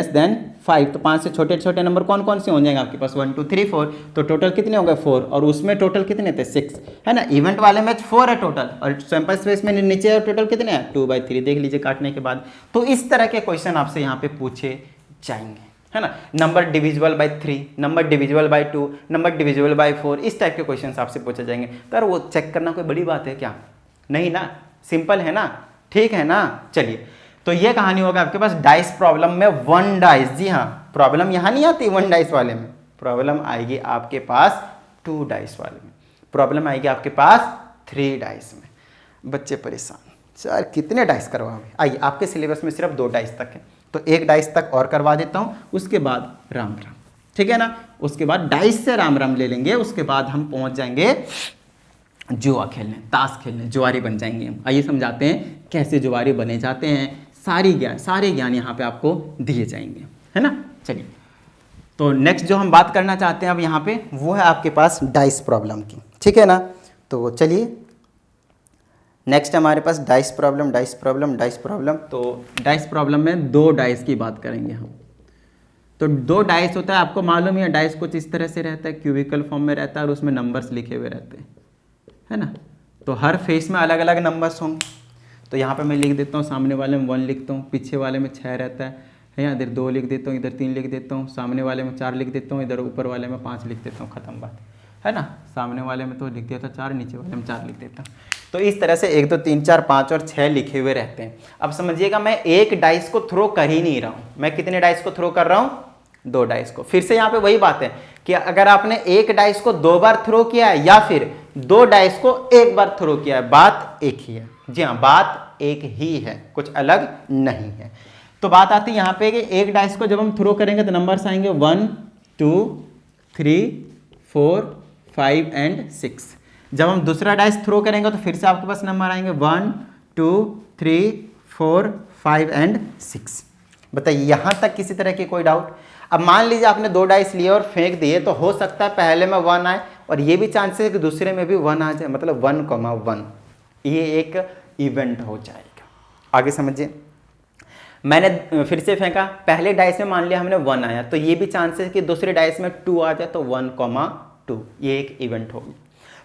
देन 5। तो 5 से छोटे छोटे नंबर कौन कौन से हो जाएंगे आपके पास 1 2 3 4, तो टोटल कितने हो गए 4, और उसमें टोटल कितने थे 6, है ना। इवेंट वाले में 4 है टोटल, और सैंपल स्पेस में नीचे टोटल कितने हैं 2/3, देख लीजिए काटने के बाद। तो इस तरह के क्वेश्चन आपसे यहाँ पे पूछे जाएंगे, है ना। Number divisible by 3, number divisible by 2, number divisible by 4, इस टाइप के क्वेश्चंस आपसे पूछे जाएंगे। तो वो चेक करना कोई बड़ी बात है क्या, नहीं ना, सिंपल है ना, ठीक है ना। चलिए, तो ये कहानी होगा आपके पास डाइस प्रॉब्लम में 1 डाइस। जी हाँ, प्रॉब्लम यहाँ नहीं आती 1 डाइस वाले में, प्रॉब्लम आएगी आपके पास 2 डाइस वाले में। प्रॉब्लम आएगी आपके पास 3 डाइस में। बच्चे परेशान, सर कितने डाइस करवाओगे? आइए, आपके सिलेबस में सिर्फ 2 डाइस तक है, तो 1 डाइस तक और करवा देता हूँ, उसके बाद राम राम, ठीक है ना। उसके बाद डाइस से राम राम ले लेंगे, उसके बाद हम पहुंच जाएंगे जुआ खेलने, ताश खेलने, जुआरी बन जाएंगे हम। आइए समझाते हैं कैसे जुआरी बने जाते हैं, सारे ज्ञान यहाँ पे आपको दिए जाएंगे, है ना। चलिए, तो नेक्स्ट जो हम बात करना चाहते हैं अब यहाँ पे, वो है आपके पास डाइस प्रॉब्लम की, ठीक है ना। तो चलिए, नेक्स्ट हमारे पास डाइस प्रॉब्लम। तो डाइस प्रॉब्लम में 2 डाइस की बात करेंगे हम। तो 2 डाइस होता है, आपको मालूम ही है, डाइस कुछ इस तरह से रहता है, क्यूबिकल फॉर्म में रहता है और उसमें नंबर्स लिखे हुए रहते हैं, है ना। तो हर फेस में अलग अलग नंबर्स होंगे। तो यहाँ पे मैं लिख देता हूँ, सामने वाले में 1 लिखता हूँ, पीछे वाले में 6 रहता है, इधर 2 लिख देता हूँ, इधर 3 लिख देता हूँ, सामने वाले में 4 लिख देता हूँ, इधर ऊपर वाले में 5 लिख देता हूँ, खत्म बात, है ना। सामने वाले में तो लिख देता 4, नीचे वाले में 4 लिख देता हूँ। तो इस तरह से 1 2 3 4 5 और 6 लिखे हुए रहते हैं। अब समझिएगा, मैं एक डाइस को थ्रो कर ही नहीं रहा हूँ, मैं कितने डाइस को थ्रो कर रहा हूँ? 2 डाइस को। फिर से यहाँ पे वही बात है कि अगर आपने एक डाइस को 2 बार थ्रो किया है या फिर 2 डाइस को 1 बार थ्रो किया है, बात एक ही है। जी हाँ, बात एक ही है, कुछ अलग नहीं है। तो बात आती है यहाँ पे कि एक डाइस को जब हम थ्रो करेंगे तो नंबर्स आएंगे 1 2 3 4 5 एंड 6। जब हम दूसरा डाइस थ्रो करेंगे तो फिर से आपके पास नंबर आएंगे 1 2 3 4 5 एंड 6। बताइए, यहाँ तक किसी तरह की कोई डाउट? अब मान लीजिए आपने 2 डाइस लिए और फेंक दिए, तो हो सकता है पहले में 1 आए और ये भी चांसेस है कि दूसरे में भी 1 आ जाए, मतलब 1,1, ये एक इवेंट हो जाएगा। आगे समझिए, मैंने फिर से फेंका, पहले डाइस में मान लिया हमने 1 आया, तो ये भी चांसेस है कि दूसरे डाइस में 2 आ जाए, तो 1,2, ये एक इवेंट होगी।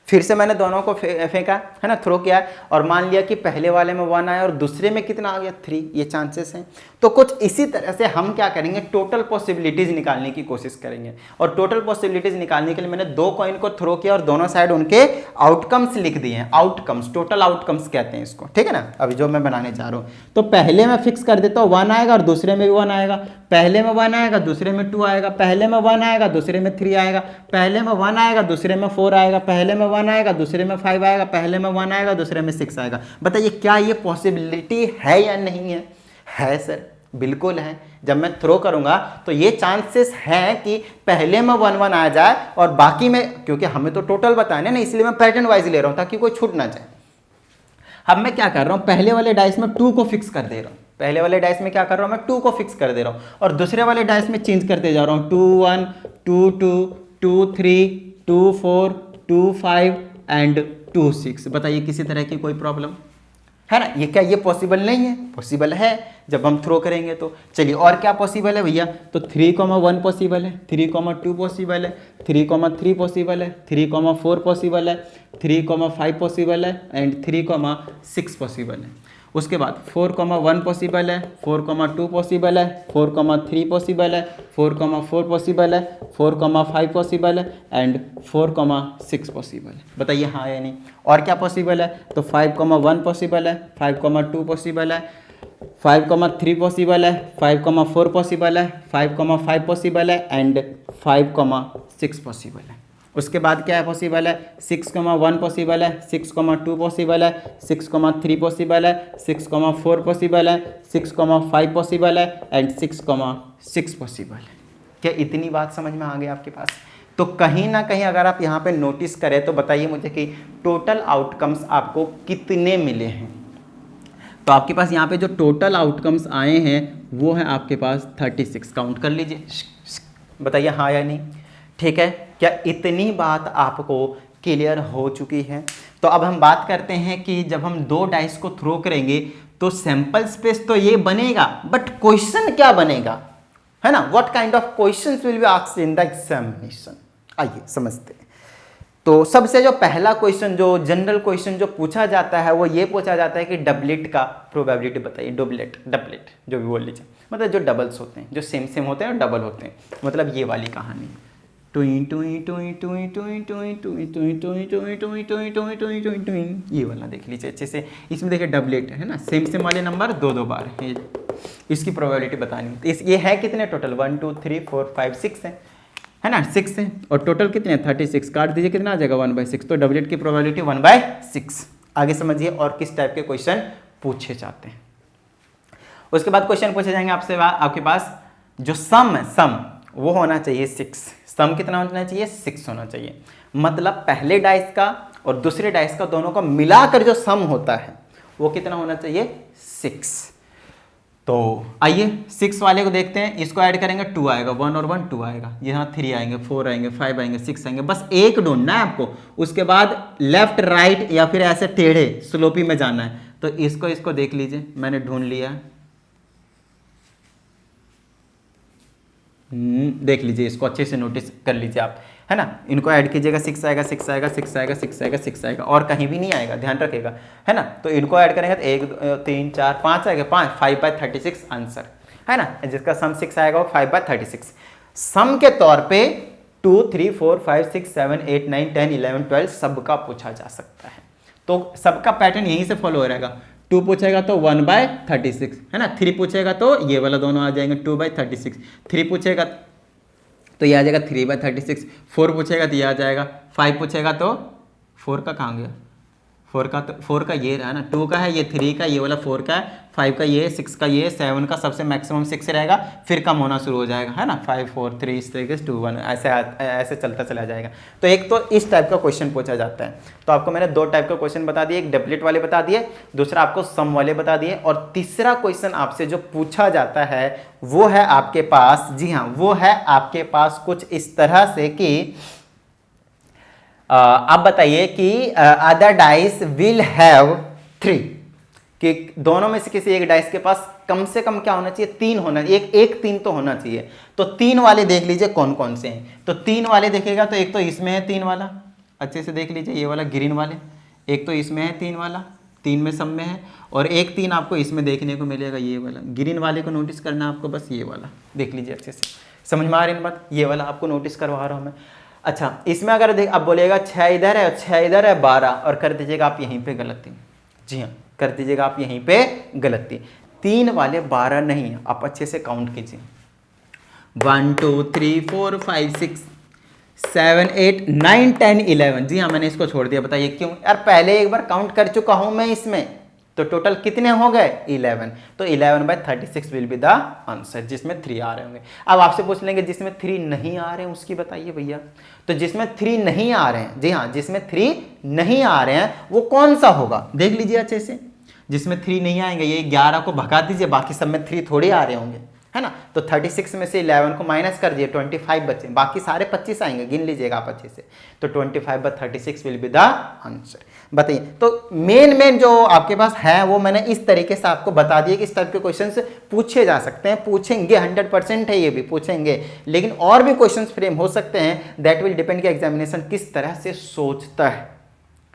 फिर से मैंने दोनों को फेंका, है ना, थ्रो किया, और मान लिया कि पहले वाले में 1 आया और दूसरे में कितना आ गया? 3, ये चांसेस हैं। तो कुछ इसी तरह से हम क्या करेंगे, टोटल पॉसिबिलिटीज निकालने की कोशिश करेंगे। और टोटल पॉसिबिलिटीज निकालने के लिए मैंने 2 कॉइन को थ्रो किया और दोनों साइड उनके आउटकम्स लिख दिए हैं। आउटकम्स, टोटल आउटकम्स कहते हैं इसको, ठीक है ना। अभी जो मैं बनाने जा रहा हूँ, तो पहले मैं फिक्स कर देता हूँ 1 आएगा और दूसरे में भी 1 आएगा, पहले में 1 आएगा, दूसरे में 2 आएगा, पहले में 1 आएगा, दूसरे में 3 आएगा, पहले में 1 आएगा, दूसरे में 4 आएगा, पहले में 1 आएगा, दूसरे में 5 आएगा, पहले में 1 आएगा, दूसरे में 6 आएगा। बताइए, क्या ये पॉसिबिलिटी है या नहीं है? है सर, बिल्कुल है। जब मैं थ्रो करूंगा तो ये चांसेस है कि पहले में 1 आ जाए और बाकी में, क्योंकि हमें तो टोटल बताना है ना, इसलिए मैं पैटर्न वाइज ले रहा हूं ताकि कोई छूट ना जाए। अब मैं क्या कर रहा हूं, पहले वाले डाइस में 2 को फिक्स कर दे रहा हूं, पहले वाले डाइस में क्या कर रहा हूं, मैं 2 को फिक्स कर दे रहा हूं, और दूसरे वाले डाइस में चेंज करते जा रहा हूं, 2 1 2 2 2 3 2 4 2 5 एंड 2 6। बताइए, किसी तरह की कोई प्रॉब्लम है ना? ये क्या ये पॉसिबल नहीं है? पॉसिबल है जब हम थ्रो करेंगे तो। चलिए, और क्या पॉसिबल है भैया? तो 3,1 पॉसिबल है, 3,2 पॉसिबल है, 3,3 पॉसिबल है, 3,4 पॉसिबल है, 3,5 पॉसिबल है एंड 3,6 पॉसिबल है। उसके बाद 4,1 पॉसिबल है, 4,2 पॉसिबल है, 4,3 पॉसिबल है, 4,4 पॉसिबल है, 4,5 पॉसिबल है एंड 4,6 पॉसिबल है। बताइए हाँ या नहीं? और क्या पॉसिबल है? तो 5,1 पॉसिबल है, 5,2 पॉसिबल है, 5,3 पॉसिबल है, 5,4 पॉसिबल है, 5,5 पॉसिबल है एंड 5,6 पॉसिबल है। उसके बाद क्या है पॉसिबल है? 6,1 पॉसिबल है, 6,2 पॉसिबल है, 6,3 पॉसिबल है, 6,4 पॉसिबल है, 6,5 पॉसिबल है एंड 6,6 पॉसिबल है। क्या इतनी बात समझ में आ गई आपके पास? तो कहीं ना कहीं अगर आप यहाँ पे नोटिस करें तो बताइए मुझे कि टोटल आउटकम्स आपको कितने मिले हैं। तो आपके पास यहाँ पे जो टोटल आउटकम्स आए हैं वो है आपके पास 36। काउंट कर लीजिए, बताइए हाँ या नहीं। ठीक है, क्या इतनी बात आपको क्लियर हो चुकी है? तो अब हम बात करते हैं कि जब हम 2 डाइस को थ्रो करेंगे तो सैंपल स्पेस तो ये बनेगा, बट क्वेश्चन क्या बनेगा, है ना? What kind of questions will be asked in the examination. आइए समझते हैं। तो सबसे जो पहला क्वेश्चन, जो जनरल क्वेश्चन जो पूछा जाता है वो ये पूछा जाता है कि डबलेट का प्रोबेबिलिटी बताइए। डबलेट जो भी बोल लीजिए, मतलब जो डबल्स होते हैं, जो सेम सेम होते हैं और डबल होते हैं, मतलब ये वाली कहानी। टुई टुई टुई टुई टुई टुई टुई टुई टुई टुई टुई टुई टुई टुई टुई टुई, ये वाला देख लीजिए अच्छे से। इसमें देखिए डबलेट है ना, सेम सेम वाले नंबर 2 बार है, इसकी प्रोबेबिलिटी बतानी है। ये है कितने टोटल? 1 2 3 4 5 6 है है ना 6 है और टोटल कितने हैं 36, काट दीजिए कितना आ जाएगा 1/6, तो डबलेट की प्रोबेबिलिटी 1/6। आगे समझिए और किस टाइप के क्वेश्चन पूछे जाते हैं। उसके बाद क्वेश्चन पूछे जाएंगे आपसे आपके पास जो सम वो होना चाहिए 6, सम कितना होना चाहिए 6 होना चाहिए, मतलब पहले डाइस का और दूसरे डाइस का दोनों का मिलाकर जो सम होता है वो कितना होना चाहिए 6। तो आइए 6 वाले को देखते हैं, इसको ऐड करेंगे 2 आएगा, 1 और 1 2 आएगा, यहाँ 3 आएंगे, 4 आएंगे, 5 आएंगे, 6 आएंगे, बस एक ढूंढना है आपको। उसके बाद लेफ्ट राइट या फिर ऐसे टेढ़े स्लोपी में जाना है, तो इसको देख लीजिए, मैंने ढूंढ लिया है, देख लीजिए, इसको अच्छे से नोटिस कर लीजिए आप, है ना। इनको ऐड कीजिएगा 6 आएगा, 6 आएगा, 6 आएगा, 6 आएगा, 6 आएगा और कहीं भी नहीं आएगा, ध्यान रखिएगा, है ना। तो इनको ऐड करेंगे तो 1 2 3 4 5 आएगा, 5/36 आंसर, है ना, जिसका सम 6 आएगा वो 5/36। सम के तौर पे 2 3 4 5 6 7 8 9 10 11 12 सबका पूछा जा सकता है, तो सबका पैटर्न यहीं से फॉलो हो रहेगा। 2 पूछेगा तो 1/36, है ना, 3 पूछेगा तो ये वाला दोनों आ जाएंगे 2/36, 3 पूछेगा तो ये आ जाएगा 3/36, 4 पूछेगा तो ये आ जाएगा, 5 पूछेगा तो 4 का कहाँ गया, 4 का ये रहा ना, 2 का है, ये 3 का, ये वाला 4 का है, 5 का ये, 6 का ये, 7 का सबसे मैक्सिमम 6 रहेगा, फिर कम होना शुरू हो जाएगा, है ना, 5 4 3 इस तरीके से 2 1 ऐसे चलता चला जाएगा। तो एक तो इस टाइप का क्वेश्चन पूछा जाता है। तो आपको मैंने 2 टाइप का क्वेश्चन बता दिए, एक डबलेट वाले बता दिए, दूसरा आपको सम वाले बता दिए, और तीसरा क्वेश्चन आपसे जो पूछा जाता है वो है आपके पास, जी हाँ, वो है आपके पास कुछ इस तरह से कि आप बताइए कि अदर डाइस विल हैव 3, कि दोनों में से किसी एक डाइस के पास कम से कम क्या होना चाहिए 3 होना, एक 3 तो होना चाहिए। तो 3 वाले देख लीजिए कौन कौन से हैं। तो 3 वाले देखेगा तो एक तो इसमें है 3 वाला, अच्छे से देख लीजिए, ये वाला ग्रीन वाले, एक तो इसमें है 3 वाला, 3 में सब में है, और एक 3 आपको इसमें देखने को मिलेगा, ये वाला ग्रीन वाले को नोटिस करना आपको, बस ये वाला देख लीजिए अच्छे से, समझ में आ रही है बात, ये वाला आपको नोटिस करवा रहा हूँ मैं। अच्छा, इसमें अगर देख अब बोलेगा 6 इधर है, 6 इधर है, 12, और कर दीजिएगा आप यहीं पे गलती, जी हाँ, कर दीजिएगा आप यहीं पे गलती, 3 वाले 12 नहीं है, आप अच्छे से काउंट कीजिए, 1 2 3 4 5 6 7 8 9 10 11, जी हाँ, मैंने इसको छोड़ दिया, बताइए क्यों यार, पहले एक बार काउंट कर चुका हूं मैं इसमें, तो टोटल कितने हो गए 11, तो 11/36 विल बी द आंसर, जिसमें 3 आ रहे होंगे। अब आपसे पूछ लेंगे जिसमें 3 नहीं आ रहे हैं उसकी बताइए भैया, तो जिसमें 3 नहीं आ रहे हैं, जी हाँ, जिसमें 3 नहीं आ रहे हैं वो कौन सा होगा, देख लीजिए अच्छे से, जिसमें 3 नहीं आएंगे, ये 11 को भगा दीजिए, बाकी सब में 3 थोड़े आ रहे होंगे, है ना। तो 36 में से 11 को माइनस कर दिए, 25 बचे, बाकी सारे 25 आएंगे, गिन लीजिएगा आप अच्छे से, तो 25/36 विल बी द आंसर। बताइए, तो मेन जो आपके पास है वो मैंने इस तरीके से आपको बता दिया कि इस टाइप के क्वेश्चंस पूछे जा सकते हैं, पूछेंगे, 100% है, ये भी पूछेंगे, लेकिन और भी क्वेश्चंस फ्रेम हो सकते हैं, दैट विल डिपेंड कि एग्जामिनेशन किस तरह से सोचता है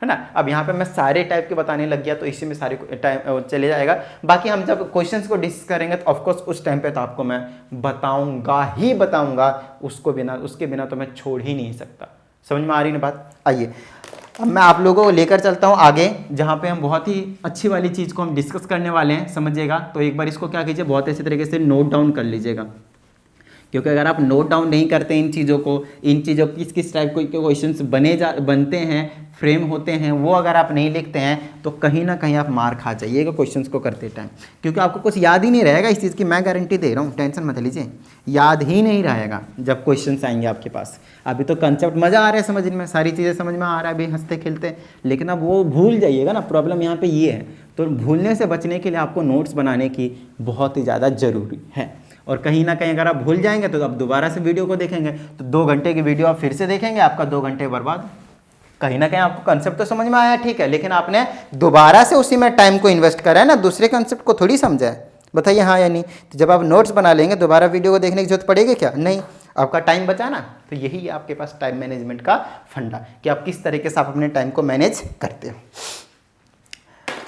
ना। अब यहाँ पे मैं सारे टाइप के बताने लग गया तो इसी में सारे टाइम चले जाएगा, बाकी हम जब क्वेश्चंस को डिस्कस करेंगे तो ऑफकोर्स उस टाइम पे तो आपको मैं बताऊंगा ही बताऊंगा, उसके बिना तो मैं छोड़ ही नहीं सकता। समझ में आ रही ना बात। आइए अब मैं आप लोगों को लेकर चलता हूँ आगे, जहाँ पे हम बहुत ही अच्छी वाली चीज़ को हम डिस्कस करने वाले हैं, समझिएगा। तो एक बार इसको क्या कीजिए, बहुत अच्छे तरीके से नोट डाउन कर लीजिएगा, क्योंकि अगर आप नोट डाउन नहीं करते इन चीज़ों को किस टाइप के क्वेश्चंस बनते हैं, फ्रेम होते हैं, वो अगर आप नहीं लिखते हैं तो कहीं ना कहीं आप मार खा जाइएगा क्वेश्चंस को करते टाइम, क्योंकि आपको कुछ याद ही नहीं रहेगा, इस चीज़ की मैं गारंटी दे रहा हूँ, टेंशन मत लीजिए, याद ही नहीं रहेगा जब क्वेश्चंस आएंगे आपके पास। अभी तो कंसेप्ट मज़ा आ रहा है समझ में, सारी चीज़ें समझ में आ रहा है अभी हंसते खेलते, लेकिन अब वो भूल जाइएगा ना, प्रॉब्लम यहाँ पर ये है। तो भूलने से बचने के लिए आपको नोट्स बनाने की बहुत ही ज़्यादा ज़रूरी है, और कहीं ना कहीं अगर आप भूल जाएंगे तो आप दोबारा से वीडियो को देखेंगे तो 2 घंटे की वीडियो आप फिर से देखेंगे, आपका 2 घंटे बर्बाद। कहीं ना कहीं आपको कंसेप्ट तो समझ में आया, ठीक है, लेकिन आपने दोबारा से उसी में टाइम को इन्वेस्ट करा है ना, दूसरे कंसेप्ट को थोड़ी समझा है। बताइए हाँ या नहीं। तो जब आप नोट्स बना लेंगे दोबारा वीडियो को देखने की जरूरत पड़ेगी क्या? नहीं, आपका टाइम बचा ना। तो यही है आपके पास टाइम मैनेजमेंट का फंडा, कि आप किस तरीके से आप अपने टाइम को मैनेज करते हो।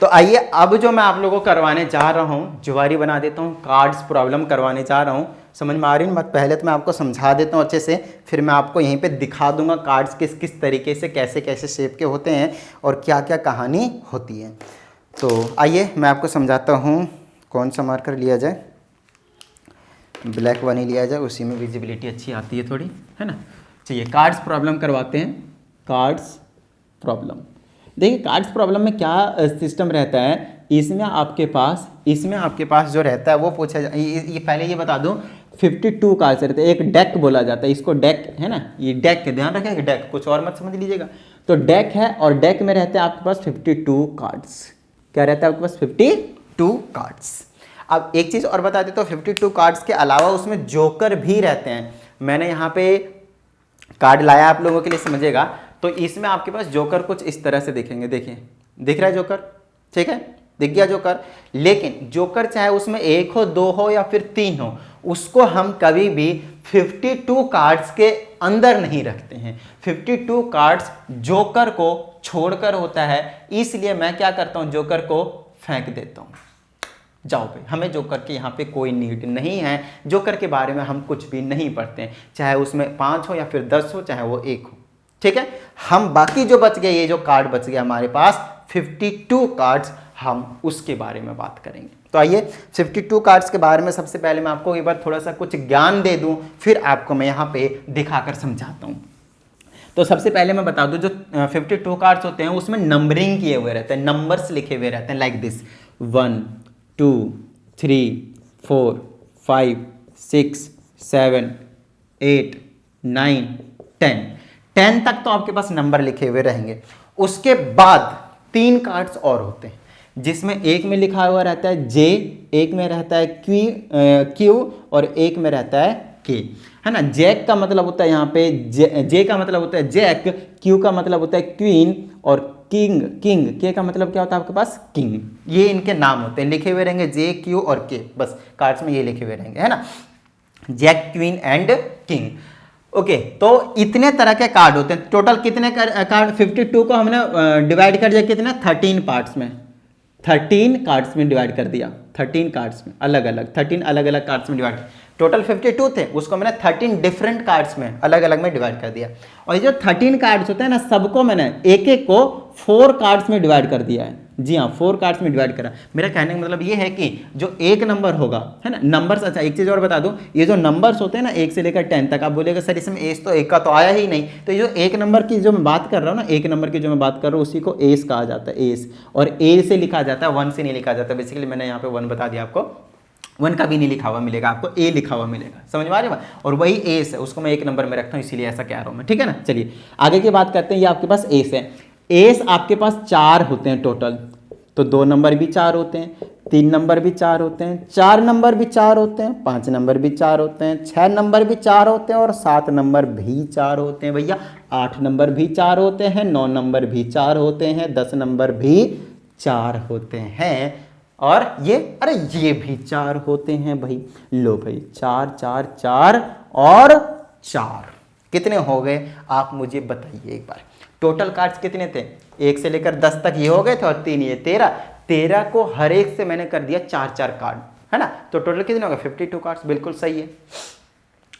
तो आइए अब जो मैं आप लोगों को करवाने जा रहा हूँ, जुवारी बना देता हूँ, कार्ड्स प्रॉब्लम करवाने जा रहा हूँ। समझ में आ रही है बात? पहले तो मैं आपको समझा देता हूँ अच्छे से, फिर मैं आपको यहीं पे दिखा दूंगा कार्ड्स किस किस तरीके से कैसे कैसे शेप के होते हैं और क्या क्या कहानी होती है। तो आइए मैं आपको समझाता हूँ, कौन सा मार्कर लिया जाए। ब्लैक वाला ही लिया जाए, उसी में विजिबिलिटी अच्छी आती है थोड़ी, है ना। चलिए कार्ड्स प्रॉब्लम करवाते हैं। कार्ड्स प्रॉब्लम, देखिए कार्ड्स प्रॉब्लम में क्या सिस्टम रहता है, इसमें आपके पास जो रहता है वो पूछा ये पहले ये बता दूं 52 कार्ड्स रहते हैं। एक डेक बोला जाता है इसको, डेक है ना, ये डेक के ध्यान रखेंगे, डेक कुछ और मत समझ लीजिएगा। तो डेक है और डेक में रहते हैं आपके पास 52 कार्ड्स। क्या रहता है आपके पास? 52 कार्ड्स। अब एक चीज़ और बता देता हूँ, 52 कार्ड्स के अलावा उसमें जोकर भी रहते हैं। मैंने यहाँ पे कार्ड लाया आप लोगों के लिए, समझिएगा। तो इसमें आपके पास जोकर कुछ इस तरह से दिखेंगे, देखिए दिख रहा है जोकर, ठीक है, दिख गया जोकर। लेकिन जोकर चाहे उसमें 1 हो, 2 हो या फिर 3 हो, उसको हम कभी भी 52 कार्ड्स के अंदर नहीं रखते हैं। 52 कार्ड्स जोकर को छोड़कर होता है, इसलिए मैं क्या करता हूं, जोकर को फेंक देता हूं। जाओ भाई, हमें जोकर के यहाँ पे कोई नीड नहीं है, जोकर के बारे में हम कुछ भी नहीं पढ़ते हैं, चाहे उसमें 5 हो या फिर 10 हो, चाहे वो 1 हो, ठीक है। हम बाकी जो बच गए, ये जो कार्ड बच गया हमारे पास 52 कार्ड्स, हम उसके बारे में बात करेंगे। तो आइए 52 कार्ड्स के बारे में सबसे पहले मैं आपको एक बार थोड़ा सा कुछ ज्ञान दे दूं, फिर आपको मैं यहाँ पे दिखाकर समझाता हूँ। तो सबसे पहले मैं बता दूं, जो 52 कार्ड्स होते हैं उसमें नंबरिंग किए हुए रहते हैं, नंबर्स लिखे हुए रहते हैं, लाइक दिस 1 2 3 4 5 6 7 8 9 10 तक तो आपके पास नंबर लिखे हुए रहेंगे। उसके बाद 3 कार्ड्स और होते हैं, जिसमें एक में लिखा हुआ रहता है जे, एक में रहता है क्यू और एक में रहता है के, है ना। जैक का मतलब होता है यहाँ पे जे का मतलब होता है जैक, क्यू का मतलब होता है क्वीन और किंग के का मतलब क्या होता है आपके पास? किंग। ये इनके नाम होते हैं, लिखे हुए रहेंगे जे, क्यू और के, बस कार्ड्स में ये लिखे हुए रहेंगे, है ना, jack, queen and king. Okay, तो इतने तरह के कार्ड होते हैं। टोटल कितने कार्ड? 52 को हमने डिवाइड कर दिया कितने? 13 पार्ट्स में, 13 कार्ड्स में डिवाइड कर दिया, 13 कार्ड्स में अलग अलग, 13 अलग अलग कार्ड्स में डिवाइड। टोटल 52 थे, उसको मैंने 13 डिफरेंट कार्ड्स में अलग अलग में डिवाइड कर दिया। और ये जो 13 कार्ड्स होते हैं ना, सबको मैंने एक एक को 4 कार्ड्स में डिवाइड कर दिया है। जी हाँ, 4 कार्ड्स में डिवाइड करा। मेरा कहने का मतलब ये है कि जो एक नंबर होगा, है ना, नंबर्स। अच्छा एक चीज़ और बता दूं, ये जो नंबर्स होते हैं ना 1 से लेकर 10 तक, आप बोलेगा सर इसमें एस तो 1 का तो आया ही नहीं। तो ये जो एक नंबर की जो मैं बात कर रहा हूँ ना, एक नंबर की जो मैं बात कर रहा हूँ, उसी को एस कहा जाता है, एस। और ए से लिखा जाता है, 1 से नहीं लिखा जाता। बेसिकली मैंने यहाँ पे 1 बता दिया आपको, 1 का भी नहीं लिखा हुआ मिलेगा आपको, ए लिखा हुआ मिलेगा, समझ में आ रही है। और वही एस है, उसको मैं एक नंबर में रखता हूँ, इसीलिए ऐसा कह रहा हूँ मैं, ठीक है ना। चलिए आगे की बात करते हैं। ये आपके पास एस है, एस आपके पास 4 होते हैं टोटल। तो 2 नंबर भी 4 होते हैं, 3 नंबर भी 4 होते हैं, 4 नंबर भी 4 होते हैं, 5 नंबर भी 4 होते हैं, 6 नंबर भी 4 होते हैं और 7 नंबर भी 4 होते हैं भैया। 8 नंबर भी 4 होते हैं, 9 नंबर भी 4 होते हैं, 10 नंबर भी 4 होते हैं, और ये अरे ये भी 4 होते हैं भाई। लो भाई 4 4 4 और 4 कितने हो गए आप मुझे बताइए एक बार। टोटल कार्ड्स कितने थे? 1 से लेकर 10 तक ये हो गए थे और 3 ये 13 को हर एक से मैंने कर दिया 4 कार्ड, है ना। तो टोटल कितने हो गए? 52 कार्ड्स, बिल्कुल सही है।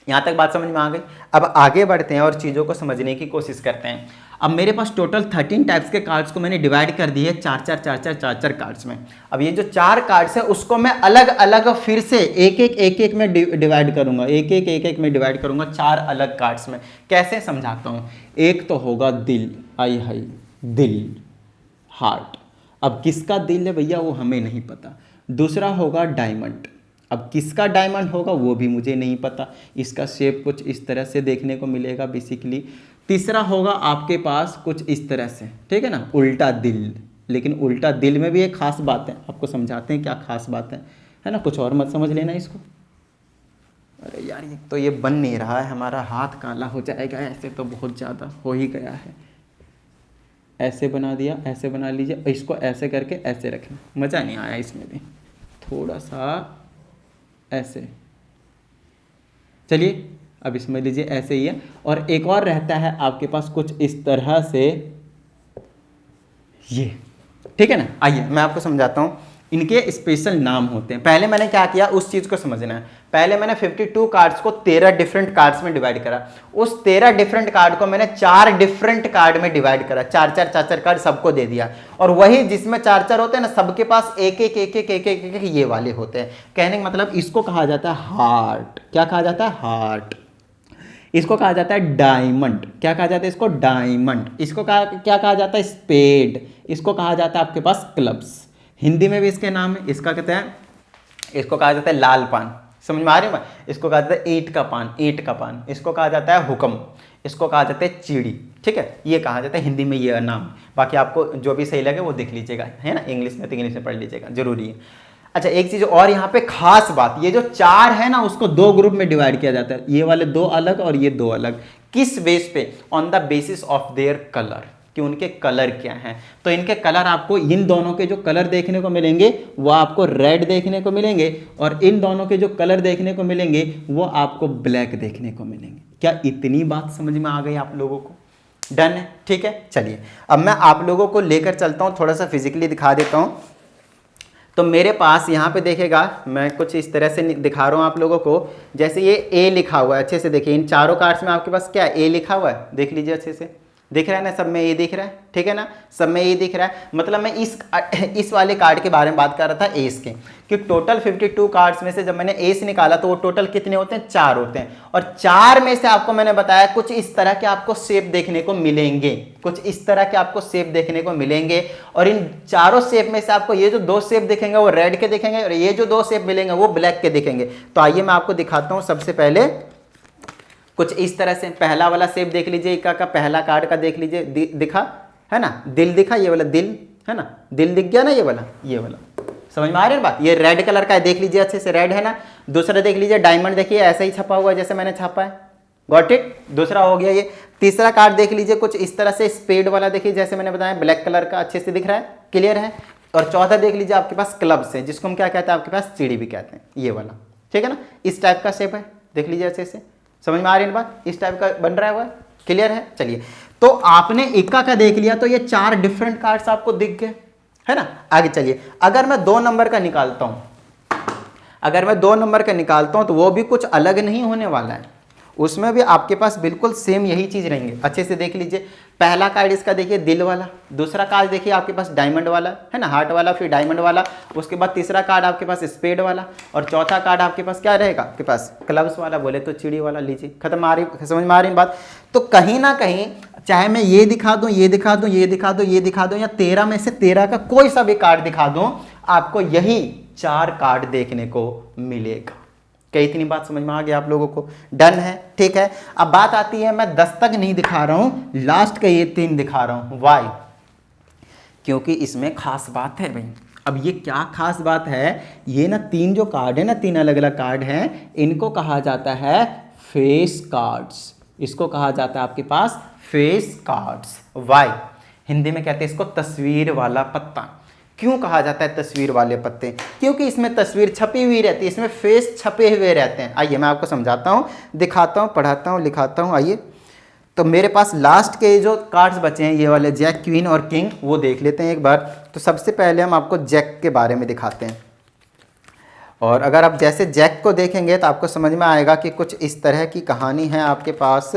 यहाँ तक बात समझ में आ गई। अब आगे बढ़ते हैं और चीज़ों को समझने की कोशिश करते हैं। अब मेरे पास टोटल 13 टाइप्स के कार्ड्स को मैंने डिवाइड कर दिए 4 कार्ड्स में। अब ये जो 4 कार्ड्स है उसको मैं अलग अलग फिर से एक एक में डिवाइड करूंगा, एक में डिवाइड करूंगा 4 अलग कार्ड्स में। कैसे समझाता हूँ। एक तो होगा दिल, आई हाई दिल, हार्ट। अब किसका दिल है भैया वो हमें नहीं पता। दूसरा होगा डायमंड, अब किसका डायमंड होगा वो भी मुझे नहीं पता, इसका शेप कुछ इस तरह से देखने को मिलेगा बेसिकली। तीसरा होगा आपके पास कुछ इस तरह से, ठीक है ना, उल्टा दिल। लेकिन उल्टा दिल में भी एक खास बात है, आपको समझाते हैं क्या खास बात है ना, कुछ और मत समझ लेना इसको। अरे यार ये तो ये बन नहीं रहा है, हमारा हाथ काला हो जाएगा, ऐसे तो बहुत ज़्यादा हो ही गया है। ऐसे बना दिया, ऐसे बना लीजिए, इसको ऐसे करके ऐसे रखें, मज़ा नहीं आया इसमें भी, थोड़ा सा ऐसे। चलिए अब समझ लीजिए ऐसे ही है। और एक और रहता है आपके पास कुछ इस तरह से, ये, ठीक है ना। आइए मैं आपको समझाता हूँ। इनके स्पेशल नाम होते हैं। पहले मैंने क्या किया, उस चीज को समझना है। पहले मैंने 52 कार्ड्स को 13 डिफरेंट कार्ड्स में डिवाइड करा। उस 13 डिफरेंट कार्ड को मैंने 4 डिफरेंट कार्ड में डिवाइड करा, 4 कार्ड सबको दे दिया। और वही जिसमें 4 होते हैं ना, सबके पास एक एक ये वाले होते हैं। कहने का मतलब इसको कहा जाता है हार्ट। क्या कहा जाता है? हार्ट। इसको कहा जाता है डायमंड। क्या कहा जाता है इसको? डायमंड। इसको क्या कहा जाता है? स्पेड। इसको कहा जाता है आपके पास क्लब्स। हिंदी में भी इसके नाम है। इसका कहते हैं, इसको कहा जाता है लाल पान। समझ में आ रही है? इसको कहा जाता है ईंट का पान, ईंट का पान। इसको कहा जाता है हुक्म। इसको कहा जाता है चिड़ी। ठीक है, ये कहा जाता है हिंदी में ये नाम। बाकी आपको जो भी सही लगे वो देख लीजिएगा, है ना। इंग्लिश में तो इंग्लिश में पढ़ लीजिएगा, जरूरी है। अच्छा, एक चीज और यहाँ पे खास बात, ये जो 4 है ना, उसको 2 ग्रुप में डिवाइड किया जाता है। ये वाले 2 अलग और ये 2 अलग। किस बेस पे? On the basis of their colour, कि उनके कलर क्या हैं। तो इनके कलर आपको, इन दोनों के जो कलर देखने को मिलेंगे वो आपको रेड देखने को मिलेंगे, और इन दोनों के जो कलर देखने को मिलेंगे वो आपको ब्लैक देखने को मिलेंगे। क्या इतनी बात समझ में आ गई आप लोगों को? डन है? ठीक है, चलिए अब मैं आप लोगों को लेकर चलता हूँ, थोड़ा सा फिजिकली दिखा देता हूँ। तो मेरे पास यहाँ पे देखेगा, मैं कुछ इस तरह से दिखा रहा हूँ आप लोगों को। जैसे ये ए लिखा हुआ है, अच्छे से देखिए। इन 4 कार्ड्स में आपके पास क्या ए लिखा हुआ है, देख लीजिए अच्छे से। दिख रहा है ना, सब में ए दिख रहा है, ठीक है ना, सब में ए दिख रहा है। मतलब मैं इस वाले कार्ड के बारे में बात कर रहा था, एस के, कि टोटल 52 कार्ड्स में से जब मैंने एस निकाला तो वो टोटल कितने होते हैं? 4 होते हैं। और 4 में से आपको मैंने बताया कुछ इस तरह के आपको शेप देखने को मिलेंगे, कुछ इस तरह के आपको शेप देखने को मिलेंगे। और इन चारों शेप में से आपको ये जो 2 शेप दिखेंगे वो रेड के दिखेंगे, और ये जो 2 शेप मिलेंगे वो ब्लैक के दिखेंगे। तो आइए मैं आपको दिखाता हूँ। सबसे पहले कुछ इस तरह से पहला वाला शेप देख लीजिए, इक्का का पहला कार्ड का देख लीजिए, दिखा है ना, दिल दिखा, ये वाला दिल है ना, दिल दिख गया ना, ये वाला समझ में आ रही है बात। ये रेड कलर का है, देख लीजिए अच्छे से, रेड है ना। दूसरा देख लीजिए डायमंड, देखिए ऐसा ही छपा हुआ है जैसे मैंने छापा है। Got it? दूसरा हो गया ये। तीसरा कार्ड देख लीजिए कुछ इस तरह से, स्पेड वाला देखिए, जैसे मैंने बताया ब्लैक कलर का, अच्छे से दिख रहा है, क्लियर है। और चौथा देख लीजिए आपके पास क्लब्स है, जिसको हम क्या कहते हैं, आपके पास चिड़ी भी कहते हैं, ये वाला, ठीक है ना। इस टाइप का शेप है, देख लीजिए अच्छे से, समझ में आ रही है बात। इस टाइप का बन रहा है वो, क्लियर है। चलिए, तो आपने इक्का का देख लिया, तो ये 4 डिफरेंट कार्ड्स आपको दिख गए, है ना। आगे चलिए, अगर मैं 2 नंबर का निकालता हूं, अगर मैं 2 नंबर का निकालता हूं तो वो भी कुछ अलग नहीं होने वाला है। उसमें भी आपके पास बिल्कुल सेम यही चीज रहेंगे। अच्छे से देख लीजिए, पहला कार्ड इसका देखिए दिल वाला, दूसरा कार्ड देखिए आपके पास डायमंड वाला, है ना, हार्ट वाला, फिर डायमंड वाला, उसके बाद तीसरा कार्ड आपके पास स्पेड वाला, और चौथा कार्ड आपके पास क्या रहेगा, आपके पास क्लब्स वाला, बोले तो चिड़ी वाला। लीजिए, खत्म, आ रही, समझ में आ रही बात। तो कहीं ना कहीं, चाहे मैं ये दिखा दूं, ये दिखा दूं, ये दिखा दूं, ये दिखा दूं, या 13 में से 13 का कोई सा भी कार्ड दिखा दूं, आपको यही 4 कार्ड देखने को मिलेगा। क्या इतनी बात समझ में आ गया आप लोगों को? डन है, ठीक है। अब बात आती है, मैं 10 तक नहीं दिखा रहा हूं, लास्ट का ये 3 दिखा रहा हूं। वाई? क्योंकि इसमें खास बात है भाई। अब ये क्या खास बात है, ये ना 3 जो कार्ड है ना, 3 अलग अलग कार्ड हैं, इनको कहा जाता है फेस कार्ड्स। इसको कहा जाता है आपके पास फेस कार्ड्स। वाई? हिंदी में कहते हैं इसको तस्वीर वाला पत्ता। क्यों कहा जाता है तस्वीर वाले पत्ते? क्योंकि इसमें तस्वीर छपी हुई रहती है, इसमें फेस छपे हुए रहते हैं। आइए मैं आपको समझाता हूँ, दिखाता हूँ, पढ़ाता हूँ, लिखाता हूँ। आइए, तो मेरे पास लास्ट के जो कार्ड्स बचे हैं, ये वाले जैक, क्वीन और किंग, वो देख लेते हैं एक बार। तो सबसे पहले हम आपको जैक के बारे में दिखाते हैं। और अगर आप जैसे जैक को देखेंगे तो आपको समझ में आएगा कि कुछ इस तरह की कहानी है आपके पास।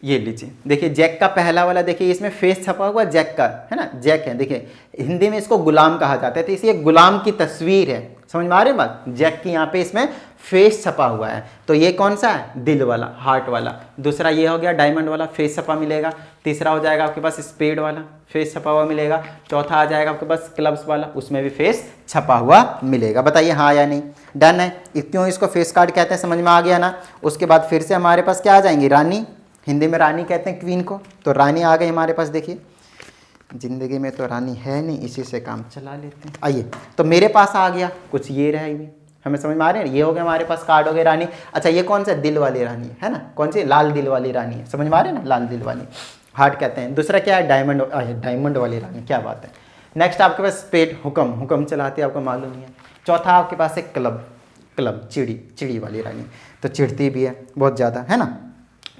ये लीजिए, देखिए जैक का पहला वाला, देखिए इसमें फेस छपा हुआ जैक का, है ना, जैक है। देखिए हिंदी में इसको गुलाम कहा जाता है, तो इसे गुलाम की तस्वीर है। समझ में आ रही है बात? जैक की यहाँ पे इसमें फेस छपा हुआ है। तो ये कौन सा है? दिल वाला, हार्ट वाला। दूसरा ये हो गया डायमंड वाला, फेस छपा मिलेगा। तीसरा हो जाएगा आपके पास स्पेड वाला, फेस छपा हुआ मिलेगा। चौथा आ जाएगा आपके पास क्लब्स वाला, उसमें भी फेस छपा हुआ मिलेगा। बताइए हाँ या नहीं? डन है। क्यों इसको फेस कार्ड कहते हैं, समझ में आ गया ना। उसके बाद फिर से हमारे पास क्या आ जाएंगी? रानी, हिंदी में रानी कहते हैं क्वीन को। तो रानी आ गई हमारे पास। देखिए, जिंदगी में तो रानी है नहीं, इसी से काम चला लेते हैं। आइए, तो मेरे पास आ गया कुछ ये रहेगी, हमें समझ में आ रहे हैं। ये हो गया हमारे पास कार्ड हो गए रानी। अच्छा, ये कौन सा? दिल वाली रानी है ना, कौन सी? लाल दिल वाली रानी है। समझ में आ रहे हैं ना, लाल दिल वाली, हार्ट कहते हैं। दूसरा क्या है? डायमंड, डायमंड वाली रानी। क्या बात है। नेक्स्ट आपके पास स्पेड, हुक्म, हुक्म चलाते आपको मालूम नहीं है। चौथा आपके पास है क्लब, क्लब, चिड़ी, चिड़ी वाली रानी। तो चिढ़ती भी है बहुत ज़्यादा, है ना।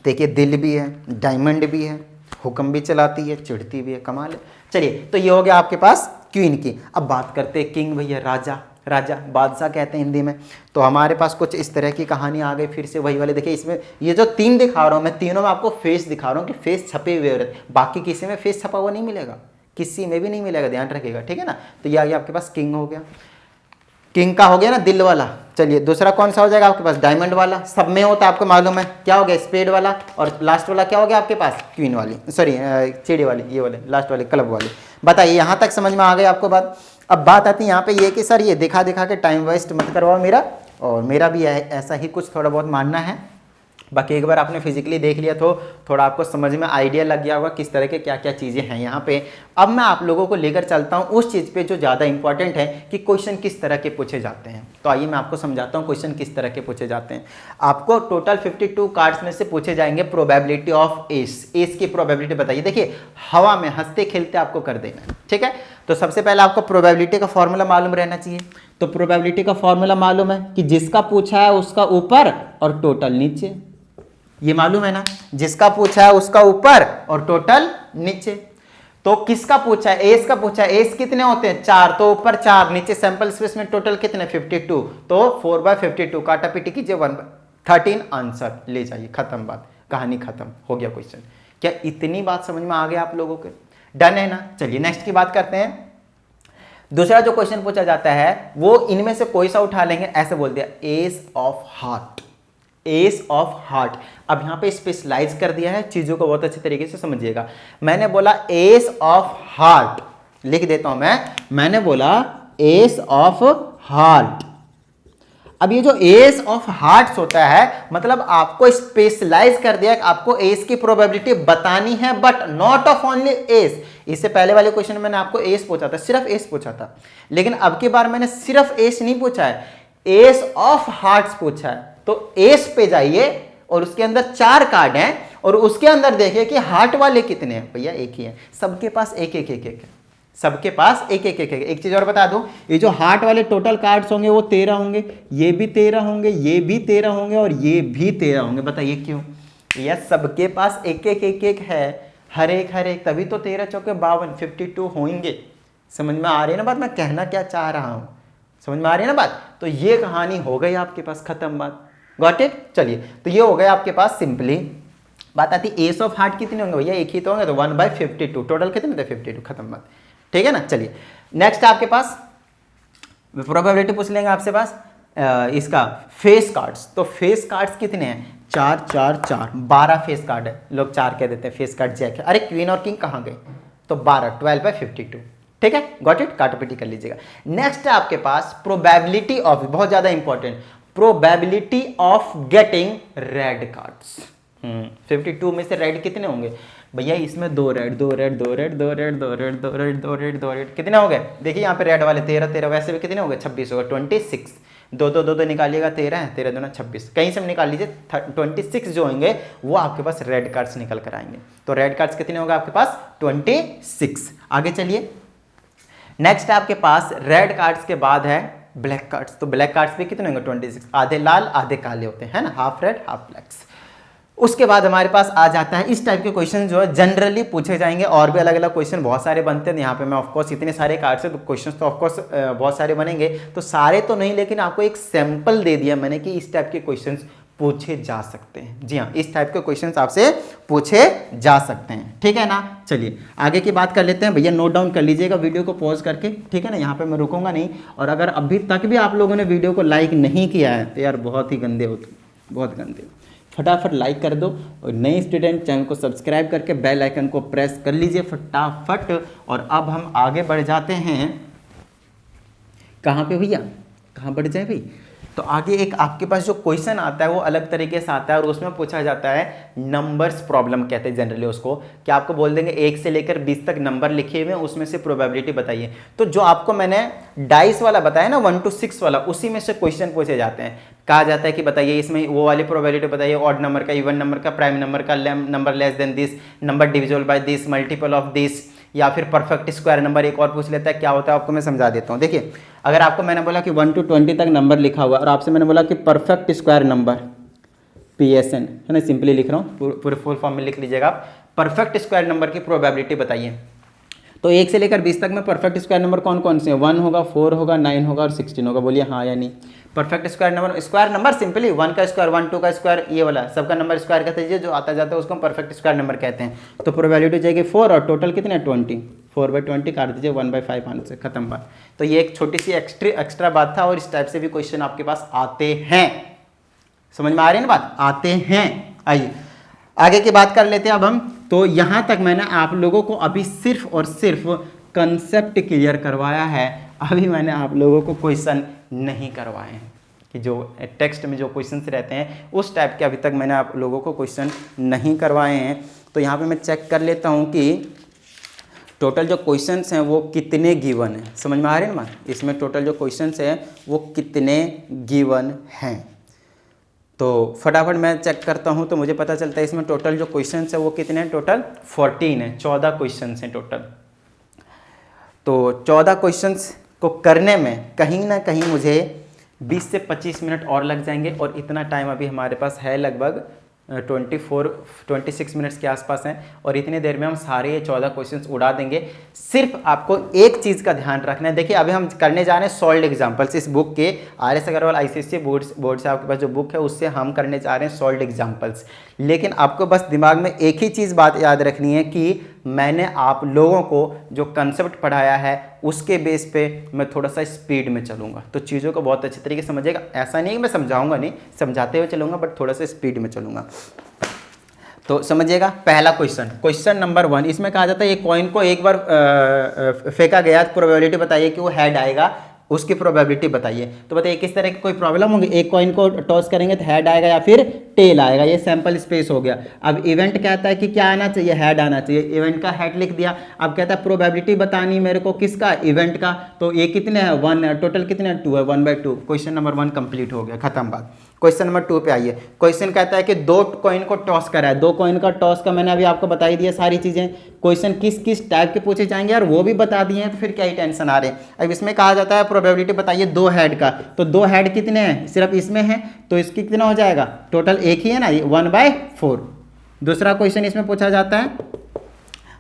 देखिए दिल भी है, डायमंड भी है, हुक्म भी चलाती है, चिढ़ती भी है, कमाल है। चलिए, तो ये हो गया आपके पास क्वीन की। अब बात करते हैं किंग भैया, राजा, राजा बादशाह कहते हैं हिंदी में। तो हमारे पास कुछ इस तरह की कहानी आ गई, फिर से वही वाले। देखिए इसमें ये जो 3 दिखा रहा हूँ मैं, तीनों में आपको फेस दिखा रहा हूँ कि फेस छपे हुए रहते, बाकी किसी में फेस छपा हुआ नहीं मिलेगा, किसी में भी नहीं मिलेगा, ध्यान रखिएगा, ठीक है ना। तो ये आ गया आपके पास किंग हो गया, किंग का हो गया ना दिल वाला। चलिए दूसरा कौन सा हो जाएगा आपके पास, डायमंड वाला, सब में होता है आपको मालूम है, क्या हो गया, स्पेड वाला। और लास्ट वाला क्या हो गया आपके पास, क्वीन वाली, सॉरी चिड़ी वाली, ये वाले लास्ट वाले क्लब वाली। बताइए यहाँ तक समझ में आ गई आपको बात। अब बात आती है यहाँ पे ये कि सर ये दिखा दिखा के टाइम वेस्ट मत करवाओ मेरा, और मेरा भी ऐसा ही कुछ थोड़ा बहुत मानना है। बाकी एक बार आपने फिजिकली देख लिया तो थोड़ा आपको समझ में आइडिया लग गया होगा किस तरह के क्या क्या चीज़ें हैं यहाँ पे। अब मैं आप लोगों को लेकर चलता हूँ उस चीज़ पे जो ज़्यादा इंपॉर्टेंट है कि क्वेश्चन किस तरह के पूछे जाते हैं। तो आइए मैं आपको समझाता हूँ क्वेश्चन किस तरह के पूछे जाते हैं। आपको टोटल 52 कार्ड्स में से पूछे जाएंगे प्रोबेबिलिटी ऑफ एस, एस की प्रोबेबिलिटी बताइए। देखिए हवा में हंसते खेलते आपको कर देना है, ठीक है। तो सबसे पहले आपको प्रोबेबिलिटी का फॉर्मूला मालूम रहना चाहिए। तो प्रोबेबिलिटी का फॉर्मूला मालूम है कि जिसका पूछा है उसका ऊपर और टोटल नीचे, ये मालूम है ना, जिसका पूछा है उसका ऊपर और टोटल नीचे। तो किसका पूछा है, एस का पूछा है, एस कितने होते हैं 4, तो ऊपर 4, नीचे सैंपल स्पेस में टोटल कितने 52, तो 4/52 काटा पीटी कीजिए 1/13 आंसर ले जाइए, खत्म बात, कहानी खत्म हो गया क्वेश्चन। क्या इतनी बात समझ में आ गया आप लोगों के, डन है ना। चलिए नेक्स्ट की बात करते हैं। दूसरा जो क्वेश्चन पूछा जाता है वो इनमें से कोई सा उठा लेंगे, ऐसे बोल दिया S of heart, S of heart. अब यहां पे स्पेशलाइज कर दिया है, चीजों को बहुत अच्छे तरीके से समझिएगा। मैंने बोला एस ऑफ हार्ट, लिख देता हूं मैंने बोला एस ऑफ हार्ट। अब ये जो एस ऑफ हार्ट्स होता है मतलब आपको स्पेशलाइज कर दिया कि आपको एस की प्रोबेबिलिटी बतानी है, but not of only S. इससे पहले वाले क्वेश्चन में मैंने आपको एस पूछा था, सिर्फ एस पूछा था, लेकिन अब की बार मैंने सिर्फ एस नहीं पूछा है, एस ऑफ हार्ट्स पूछा है। तो एस पे जाइए और उसके अंदर 4 कार्ड हैं और उसके अंदर देखिए कि हार्ट वाले कितने हैं, भैया एक ही है, सबके पास एक एक एक एक है, सबके पास एक एक एक एक। एक चीज और बता दूं, ये जो हार्ट वाले टोटल कार्ड्स होंगे वो 13 होंगे, ये भी 13 होंगे, ये भी 13 होंगे और ये भी 13 होंगे। बताइए क्यों, भैया सबके पास एक एक एक एक है, हर एक, तभी तो 13 चौके 52 52 होंगे। समझ में आ रही है ना बात, मैं कहना क्या चाह रहा हूं, समझ में आ रही है ना बात। तो ये कहानी हो गई आपके पास, खत्म बात, गॉट इट। चलिए तो ये हो गया आपके पास सिंपली। बात आती एस ऑफ हार्ट कितने होंगे, भैया एक ही तो होंगे, तो 1/52, टोटल कितने थे 52, खत्म बात, ठीक है ना। चलिए नेक्स्ट आपके पास प्रोबेबिलिटी पूछ लेंगे आपसे पास इसका फेस कार्ड्स। तो फेस कार्ड्स कितने हैं, 4 4 4, 12 फेस कार्ड है, लोग 4 कह देते हैं, फेस कार्ड जैक है। अरे क्वीन और किंग कहाँ गए, तो 12, 12/52, ठीक है, गॉट इट, काटापीटी कर लीजिएगा। नेक्स्ट है आपके पास प्रोबेबिलिटी ऑफ, बहुत ज्यादा important, probability of getting red cards. 52 में से रेड कितने होंगे, भैया इसमें 2 red, 2 red, 2 red, 2 red, 2 red, 2 red, 2 red, 2 red, कितने हो गए, देखिए यहाँ पे रेड वाले 13 13, वैसे भी कितने हो गए 26 होगा, 26, 2 2 2 2 निकालिएगा 13 है, 13 2 26, कहीं से निकाल लीजिए 26 जो होंगे वो आपके पास रेड कार्ड्स निकल कर आएंगे। तो रेड कार्ड्स कितने होंगे आपके पास 26। आगे चलिए नेक्स्ट आपके पास रेड कार्ड्स के बाद है ब्लैक कार्ड्स। तो ब्लैक कार्ड्स भी कितने होंगे 26, आधे लाल आधे काले होते हैं ना, हाफ रेड हाफ ब्लैक्स। उसके बाद हमारे पास आ जाता है इस टाइप के क्वेश्चन जो है जनरली पूछे जाएंगे, और भी अलग अलग क्वेश्चन बहुत सारे बनते हैं। यहाँ पे मैं ऑफकोर्स इतने सारे कार्ड्स है तो क्वेश्चन तो ऑफकोर्स बहुत सारे बनेंगे, तो सारे तो नहीं, लेकिन आपको एक सैंपल दे दिया मैंने कि इस टाइप के क्वेश्चन पूछे जा सकते हैं। जी हाँ, इस टाइप के क्वेश्चंस आपसे पूछे जा सकते हैं, ठीक है ना। चलिए आगे की बात कर लेते हैं। भैया नोट डाउन कर लीजिएगा वीडियो को पॉज करके, ठीक है ना, यहाँ पे मैं रुकूंगा नहीं। और अगर अभी तक भी आप लोगों ने वीडियो को लाइक नहीं किया है तो यार बहुत ही गंदे हो तुम, बहुत गंदे, फटाफट लाइक कर दो। और नए स्टूडेंट चैनल को सब्सक्राइब करके बेल आइकन को प्रेस कर लीजिए फटाफट। और अब हम आगे बढ़ जाते हैं, कहाँ पे भैया, कहाँ बढ़ जाए भाई, तो आगे एक आपके पास जो क्वेश्चन आता है वो अलग तरीके से आता है और उसमें पूछा जाता है नंबर्स प्रॉब्लम कहते हैं जनरली उसको, कि आपको बोल देंगे 1 से लेकर 20 तक नंबर लिखे हुए हैं, उसमें से प्रोबेबिलिटी बताइए। तो जो आपको मैंने डाइस वाला बताया ना 1 to 6 वाला, उसी में से क्वेश्चन पूछे जाते हैं। कहा जाता है कि बताइए इसमें वो वाली प्रोबेबिलिटी बताइए, ऑड नंबर का, इवन नंबर का, प्राइम नंबर का, number less than this, number divisible by this, multiple of this, या फिर परफेक्ट स्क्वायर नंबर। एक और पूछ लेता है क्या होता है, आपको मैं समझा देता हूँ। देखिए अगर आपको मैंने बोला कि 1 to 20 तक नंबर लिखा हुआ और आपसे मैंने बोला कि परफेक्ट स्क्वायर नंबर PSN है ना, सिंपली लिख रहा हूँ, पूरे फुल फॉर्म में लिख लीजिएगा आप, परफेक्ट स्क्वायर नंबर की प्रोबेबिलिटी बताइए। तो 1 से लेकर 20 तक में परफेक्ट स्क्वायर नंबर कौन कौन से हैं? 1 होगा, 4 होगा, 9 होगा और 16 होगा। बोलिए हाँ या नहीं। परफेक्ट स्क्वायर नंबर सिंपली 1 का स्क्वायर, 1 2 का स्क्वायर, ये वाला सबका नंबर स्क्वायर कहते हैं, जो आता जाता है उसको हम परफेक्ट स्क्वायर नंबर कहते हैं। तो प्रोबेबिलिटी हो जाएगी 4 और टोटल कितने 20, 4/20 काट दीजिए 1/5 आंसर, खत्म बात। तो ये एक छोटी सी एक्स्ट्रा बात था और इस टाइप से भी क्वेश्चन आपके पास आते हैं। समझ में आ रही है ना बात? आते हैं। आइए आगे की बात कर लेते हैं अब हम। तो यहाँ तक मैंने आप लोगों को अभी सिर्फ और सिर्फ कंसेप्ट क्लियर करवाया है, अभी मैंने आप लोगों को क्वेश्चन नहीं करवाए हैं कि जो टेक्स्ट में जो क्वेश्चंस रहते हैं उस टाइप के अभी तक मैंने आप लोगों को क्वेश्चन नहीं करवाए हैं। तो यहाँ पे मैं चेक कर लेता हूँ कि टोटल जो क्वेश्चंस हैं वो कितने गिवन हैं। समझ में आ रहे हैं ना? इसमें टोटल जो क्वेश्चंस हैं वो कितने गिवन हैं। तो फटाफट मैं चेक करता हूँ तो मुझे पता चलता है इसमें टोटल जो क्वेश्चंस है वो कितने हैं, टोटल 14 है, 14 क्वेश्चंस हैं टोटल। तो 14 क्वेश्चंस को करने में कहीं ना कहीं मुझे 20 से 25 मिनट और लग जाएंगे और इतना टाइम अभी हमारे पास है लगभग 26 मिनट्स के आसपास हैं और इतनी देर में हम सारे ये 14 क्वेश्चंस उड़ा देंगे। सिर्फ आपको एक चीज़ का ध्यान रखना है। देखिए अभी हम करने जा रहे हैं सॉल्व्ड एग्जांपल्स। इस बुक के RS अग्रवाल ICSE बोर्ड से आपके पास जो बुक है उससे हम करने जा रहे हैं सॉल्व्ड एग्जांपल्स। लेकिन आपको बस दिमाग में एक ही चीज़ बात याद रखनी है कि मैंने आप लोगों को जो कंसेप्ट पढ़ाया है उसके बेस पे मैं थोड़ा सा स्पीड में चलूँगा, तो चीज़ों को बहुत अच्छे तरीके से समझिएगा। ऐसा नहीं मैं समझाऊंगा नहीं, समझाते हुए चलूँगा, बट थोड़ा सा स्पीड में चलूँगा। तो समझिएगा पहला क्वेश्चन नंबर 1, इसमें कहा जाता है एक कॉइन को एक बार फेंका गया, प्रोबेबिलिटी बताइए कि वो हेड आएगा, उसकी प्रोबेबिलिटी बताइए। तो बताइए किस तरह की कोई प्रॉब्लम होगी, एक कॉइन को टॉस करेंगे तो हेड आएगा या फिर टेल आएगा। ये सैंपल स्पेस हो गया। अब इवेंट कहता है कि क्या आना चाहिए, हेड आना चाहिए, इवेंट का हेड लिख दिया। अब कहता है प्रोबेबिलिटी बतानी मेरे को किसका, इवेंट का। तो ये कितने हैं, 1 है, टोटल कितने हैं, 2 है, 1/2। क्वेश्चन नंबर 1 कंप्लीट हो गया, खत्म बात। क्वेश्चन नंबर 2 पे आइए। क्वेश्चन कहता है कि 2 कॉइन को टॉस करा है। 2 कॉइन का टॉस का मैंने अभी आपको बता ही दिया सारी चीजें। क्वेश्चन किस किस टाइप के पूछे जाएंगे और वो भी बता दिए हैं, तो फिर क्या ही टेंशन आ रहे हैं। अब इसमें कहा जाता है प्रोबेबिलिटी बताइए 2 हेड का। तो 2 हेड कितने हैं, सिर्फ इसमें है, तो इसकी कितना हो जाएगा, टोटल एक ही है ना, 1/4। दूसरा क्वेश्चन इसमें पूछा जाता है,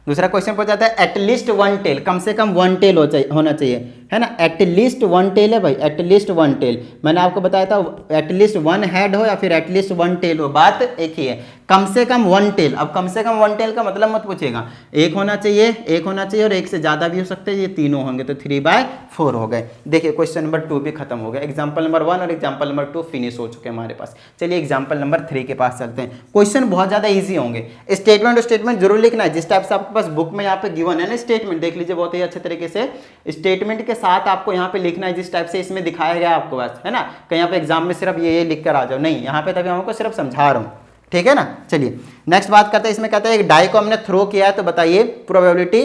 दूसरा क्वेश्चन पूछा जाता है एटलीस्ट 1 टेल, कम से कम 1 टेल होना चाहिए, है ना। एटलीस्ट 1 टेल है भाई, एटलीस्ट 1 टेल। मैंने आपको बताया था एटलीस्ट 1 हेड हो या फिर एटलीस्ट 1 टेल हो, बात एक ही है। कम से कम 1 टेल। अब कम से कम 1 टेल का मतलब मत पूछेगा, एक होना चाहिए, एक होना चाहिए और एक से ज़्यादा भी हो सकते हैं, ये तीनों होंगे तो 3/4 हो गए। देखिए क्वेश्चन नंबर 2 भी खत्म हो गया। एग्जाम्पल नंबर 1 और एग्जाम्पल नंबर 2 फिनिश हो चुके हैं हमारे पास। चलिए एग्जाम्पल नंबर 3 के पास चलते हैं। क्वेश्चन बहुत ज़्यादा ईजी होंगे। स्टेटमेंट जरूर लिखना है, जिस टाइप से आपके पास बुक में यहाँ पे गिवन है ना स्टेटमेंट, देख लीजिए बहुत ही अच्छे तरीके से। स्टेटमेंट के साथ आपको यहाँ पे लिखना है जिस टाइप से इसमें दिखाया गया आपको, बस है ना। कहीं यहाँ पे एग्जाम में सिर्फ ये लिख कर आ जाओ, नहीं, यहाँ पे तभी हमको सिर्फ समझा रहा हूँ, ठीक है ना। चलिए नेक्स्ट बात करते हैं। इसमें कहता है एक डाई को हमने थ्रो किया है, तो बताइए प्रोबेबिलिटी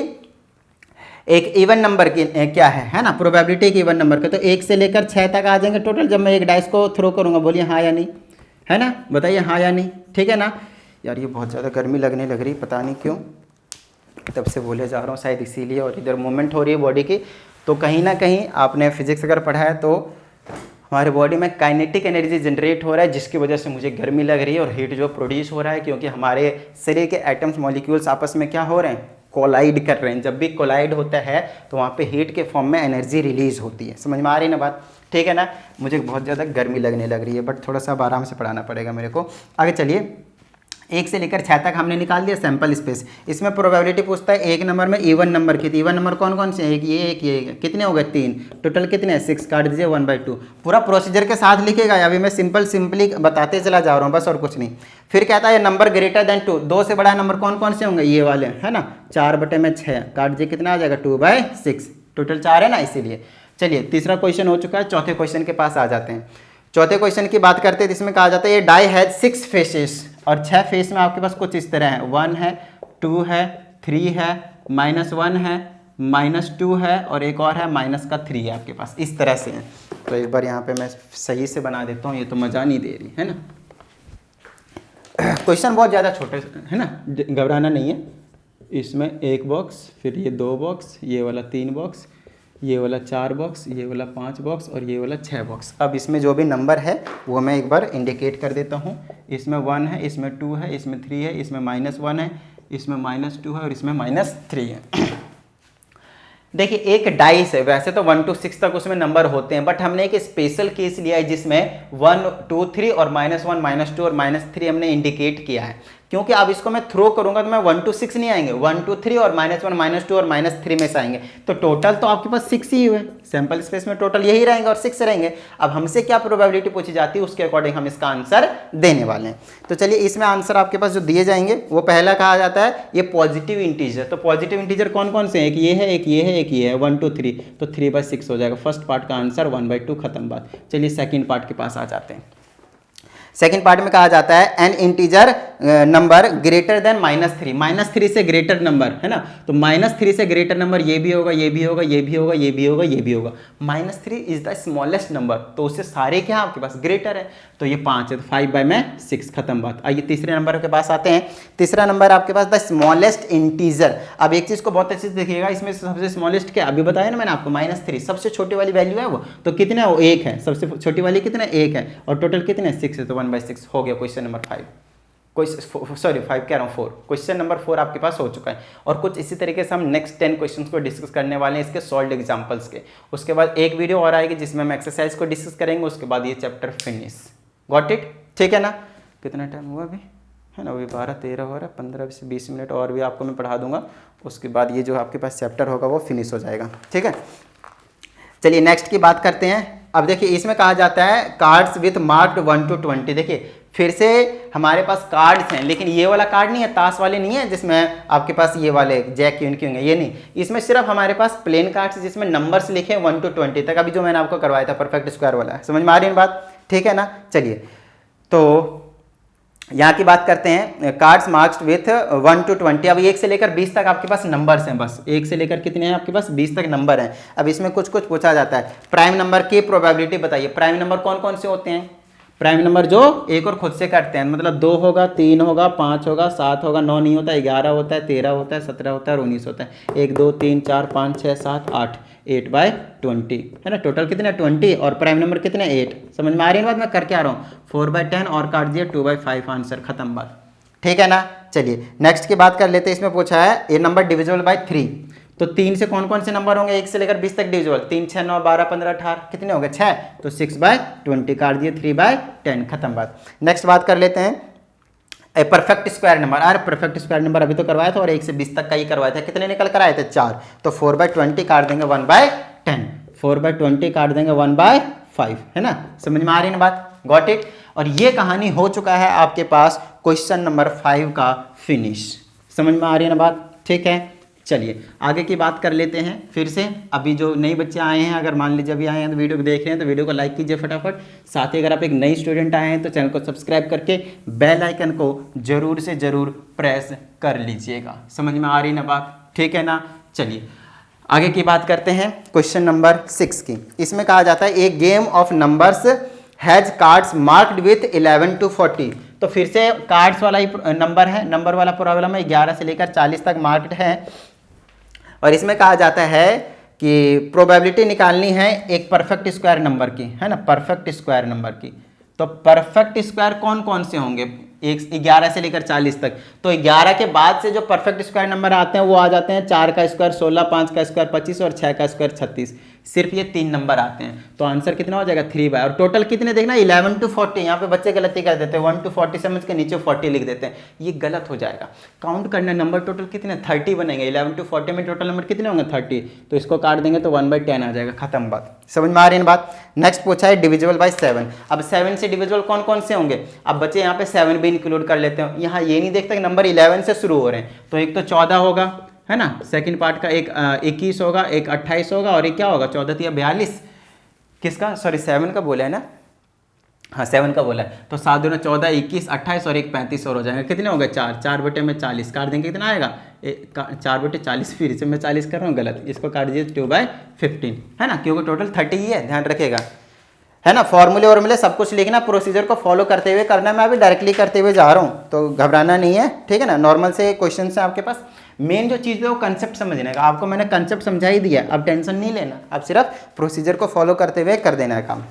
एक इवन नंबर की क्या है ना, प्रोबेबिलिटी एक इवन नंबर का। तो 1 से लेकर 6 तक आ जाएंगे टोटल जब मैं एक डाइस को थ्रो करूंगा। बोलिए हाँ या नहीं, है ना, बताइए हाँ या नहीं, ठीक है ना। यार ये बहुत ज़्यादा गर्मी लगने लग रही, पता नहीं क्यों, तब से बोले जा रहा हूँ, शायद इसीलिए। और इधर मूवमेंट हो रही है बॉडी की, तो कहीं ना कहीं आपने फिजिक्स अगर पढ़ा है तो हमारे बॉडी में काइनेटिक एनर्जी जनरेट हो रहा है, जिसकी वजह से मुझे गर्मी लग रही है और हीट जो प्रोड्यूस हो रहा है, क्योंकि हमारे शरीर के एटम्स मॉलिक्यूल्स आपस में क्या हो रहे हैं, कोलाइड कर रहे हैं। जब भी कोलाइड होता है तो वहाँ पे हीट के फॉर्म में एनर्जी रिलीज होती है। समझ में आ रही है ना बात, ठीक है ना। मुझे बहुत ज़्यादा गर्मी लगने लग रही है, बट थोड़ा सा आराम से पढ़ाना पड़ेगा मेरे को। आगे चलिए, 1 से लेकर 6 तक हमने निकाल दिया सैंपल स्पेस। इसमें प्रोबेबिलिटी पूछता है एक नंबर में इवन नंबर की। इवन नंबर कौन कौन से हैं, एक ये कितने हो गए, 3, टोटल कितने हैं, 6, काट दीजिए 1/2। पूरा प्रोसीजर के साथ लिखेगा, अभी मैं सिंपली बताते चला जा रहा हूँ बस, और कुछ नहीं। फिर कहता है नंबर ग्रेटर देन 2, 2 से बड़ा नंबर कौन कौन से होंगे, ये वाले, है ना। 4/6 काट दीजिए, कितना आ जाएगा, 2/6, टोटल 4 है ना, इसीलिए। चलिए तीसरा क्वेश्चन हो चुका है, चौथे क्वेश्चन के पास आ जाते हैं। चौथे क्वेश्चन की बात करते हैं, जिसमें कहा जाता है ये डाई हैज 6 फेसेस, और 6 फेस में आपके पास कुछ इस तरह है, 1 है, 2 है, 3 है, -1 है, -2 है, और एक और है -3 है आपके पास, इस तरह से है। तो एक बार यहाँ पे मैं सही से बना देता हूँ, ये तो मज़ा नहीं दे रही है ना। क्वेश्चन बहुत ज़्यादा छोटे है ना, घबराना नहीं है। इसमें 1 बॉक्स, फिर ये 2 बॉक्स, ये वाला 3 बॉक्स, ये वाला 4 बॉक्स, ये वाला 5 बॉक्स और ये वाला 6 बॉक्स। अब इसमें जो भी नंबर है वो मैं एक बार इंडिकेट कर देता हूँ। इसमें 1 है, इसमें 2 है, इसमें 3 है, इसमें -1 है, इसमें -2 है और इसमें -3 है। देखिए एक डाइस है, वैसे तो 1 to 6 तक उसमें नंबर होते हैं, बट हमने एक स्पेशल केस लिया है जिसमें 1 2 3 और -1 -2 और -3 हमने इंडिकेट किया है, क्योंकि अब इसको मैं थ्रो करूंगा तो मैं 1 to 6 नहीं आएंगे, 1 to 3 और -1 -2 और -3 में से आएंगे, तो टोटल तो आपके पास 6 ही हुए, सैंपल स्पेस में टोटल यही रहेंगे और 6 रहेंगे। अब हमसे क्या प्रोबेबिलिटी पूछी जाती है उसके अकॉर्डिंग हम इसका आंसर देने वाले हैं। तो चलिए इसमें आंसर आपके पास जो दिए जाएंगे वो पहला कहा जाता है ये पॉजिटिव इंटीजर। तो पॉजिटिव इंटीजर कौन कौन से हैं, एक ये है, एक ये है, एक ये है, 1 2 3, तो 3/6 हो जाएगा। फर्स्ट पार्ट का आंसर 1/2, खत्म बात। चलिए सेकंड पार्ट के पास आ जाते हैं। सेकेंड पार्ट में कहा जाता है N integer number greater than -3, -3 से ग्रेटर नंबर है ना, तो -3 से ग्रेटर नंबर ये भी होगा, ये भी होगा, ये भी होगा, ये भी होगा, ये भी होगा। -3 इज द स्मॉलेस्ट नंबर, तो उससे सारे क्या आपके पास ग्रेटर है, तो ये 5 है, तो 5/6, खत्म बात। आइए तीसरे नंबर के पास आते हैं। तीसरा नंबर आपके पास द स्मॉलेस्ट इंटीजर। अब एक चीज को बहुत अच्छे से देखिएगा, इसमें सबसे स्मॉलेस्ट क्या अभी बताया ना मैंने आपको, -3 सबसे छोटी वाली वैल्यू है वो, तो कितने है वो 1 है, सबसे छोटी वाली कितने 1 है, और टोटल कितने 6 है, तो 1/6 हो गया क्वेश्चन नंबर 5। सॉरी 5 कह रहा हूँ 4, क्वेश्चन नंबर 4 आपके पास हो चुका है। और कुछ इसी तरीके से हम नेक्स्ट 10 क्वेश्चंस को डिस्कस करने वाले हैं इसके सॉल्व्ड एग्जांपल्स के। उसके बाद एक वीडियो और आएगी जिसमें हम एक्सरसाइज को डिस्कस करेंगे, उसके बाद ये चैप्टर फिनिश। गॉट इट, ठीक है ना। कितना टाइम हुआ अभी, है ना, अभी 12-13 हो रहा है, 15 से 20 मिनट और भी आपको मैं पढ़ा दूंगा, उसके बाद ये जो आपके पास चैप्टर होगा वो फिनिश हो जाएगा, ठीक है। चलिए नेक्स्ट की बात करते हैं। अब देखिए इसमें कहा जाता है कार्ड्स विथ मार्क्ड 1 to 20। देखिए फिर से हमारे पास कार्ड्स हैं, लेकिन ये वाला कार्ड नहीं है, ताश वाले नहीं है जिसमें आपके पास ये वाले जैक क्वीन क्यों है, ये नहीं। इसमें सिर्फ हमारे पास प्लेन कार्ड्स जिसमें नंबर्स लिखे हैं 1 to 20 तक, अभी जो मैंने आपको करवाया था परफेक्ट स्क्वायर वाला है, समझ में आ रही है बात, ठीक है ना। चलिए तो यहाँ की बात करते हैं, कार्ड्स मार्क्स विथ 1 to 20। अब 1 से लेकर 20 तक आपके पास नंबर्स हैं, बस 1 से लेकर कितने हैं आपके पास 20 तक नंबर हैं। अब इसमें कुछ कुछ पूछा जाता है, प्राइम नंबर की प्रोबेबिलिटी बताइए। प्राइम नंबर कौन कौन से होते हैं, प्राइम नंबर जो एक और खुद से करते हैं, मतलब 2 होगा, 3 होगा, 5 होगा, 7 होगा, 9 नहीं होता, 11 होता है, 13 होता है, 17 होता है और 19 होता है। 1 2 3 4 5 6 7 8, 8/20 है ना, टोटल कितने 20 और प्राइम नंबर कितने 8। समझ में आ रही है बात, मैं करके आ रहा हूँ 4/10 और काट दिया 2/5 आंसर, खत्म बात, ठीक है ना। चलिए नेक्स्ट की बात कर लेते हैं। इसमें पूछा है ये नंबर डिविजिबल बाय 3, तो 3 से कौन कौन से नंबर होंगे 1 से लेकर 20 तक डिविजिबल, 3 6 9 12 15 18, कितने हो गए 6, तो 6/20 काट दिए 3/10, खत्म बात। नेक्स्ट बात कर लेते हैं परफेक्ट स्क्वायर नंबर। अरे परफेक्ट स्क्वायर नंबर अभी तो करवाया था और 1 से 20 तक का ही करवाया था, कितने निकल कर आए थे 4, तो 4/20 काट देंगे 1/10, 4/20 काट देंगे 1/5, है ना। समझ में आ रही है ना बात, गॉट इट। और ये कहानी हो चुका है आपके पास क्वेश्चन नंबर 5 का फिनिश। समझ में आ रही है ना बात, ठीक है। चलिए आगे की बात कर लेते हैं फिर से। अभी जो नए बच्चे आए हैं, अगर मान लीजिए अभी आए हैं तो वीडियो को देख रहे हैं तो वीडियो को लाइक कीजिए फटाफट। साथ ही अगर आप एक नई स्टूडेंट आए हैं तो चैनल को सब्सक्राइब करके बेल आइकन को जरूर से जरूर प्रेस कर लीजिएगा। समझ में आ रही ना बात, ठीक है ना। चलिए आगे की बात करते हैं क्वेश्चन नंबर 6 की। इसमें कहा जाता है a game of numbers has cards marked with 11 to 40। तो फिर से कार्ड्स वाला ही नंबर है, नंबर वाला प्रॉब्लम है, 11 से लेकर 40 तक मार्क्ड है। और इसमें कहा जाता है कि प्रोबेबिलिटी निकालनी है एक परफेक्ट स्क्वायर नंबर की, है ना, परफेक्ट स्क्वायर नंबर की। तो परफेक्ट स्क्वायर कौन कौन से होंगे 11 से लेकर 40 तक, तो 11 के बाद से जो परफेक्ट स्क्वायर नंबर आते हैं वो आ जाते हैं 4 का स्क्वायर 16, 5 का स्क्वायर 25 और 6 का स्क्वायर 36। सिर्फ ये 3 नंबर आते हैं, तो आंसर कितना हो जाएगा 3/। और टोटल कितने देखना 11 to 40। यहाँ पे बच्चे गलती कर देते हैं 1 to 40 समझ के नीचे 40 लिख देते हैं, ये गलत हो जाएगा। काउंट करना नंबर टोटल कितने 30 बनेंगे, 11 to 40 में टोटल नंबर कितने होंगे 30, तो इसको काट देंगे तो 1/10 आ जाएगा, खत्म बात। समझ में आ रही है बात। नेक्स्ट पूछा है डिविजिबल बाय 7। अब 7 से डिविजिबल कौन कौन से होंगे, अब बच्चे यहाँ पे 7 भी इंक्लूड कर लेते हैं। यहाँ ये नहीं देखते कि नंबर 11 से शुरू हो रहे हैं, तो एक तो 14 होगा, है ना, सेकंड पार्ट का एक 21 होगा, एक 28 होगा और एक क्या होगा 14 या 42, किसका सॉरी 7 का बोला है ना, हाँ 7 का बोला है। तो 7 दूना 14, 21, 28 और एक 35 और हो जाएगा, कितने हो गए 4, 4/40 काट देंगे कितना आएगा 4/40। फिर से मैं 40 कर रहा हूँ गलत, इसको काट दीजिए 2/15, है ना, क्योंकि टोटल 30 ही है, ध्यान रखेगा, है ना। फॉर्मूले वॉर्मूले सब कुछ लिखना, प्रोसीजर को फॉलो करते हुए करना। मैं अभी डायरेक्टली करते हुए जा रहा हूँ, तो घबराना नहीं है, ठीक है ना। नॉर्मल से क्वेश्चन है आपके पास, मेन जो चीज़ है वो कंसेप्ट समझने का। आपको मैंने कंसेप्ट समझा ही दिया, अब टेंशन नहीं लेना, अब सिर्फ प्रोसीजर को फॉलो करते हुए कर देना है काम।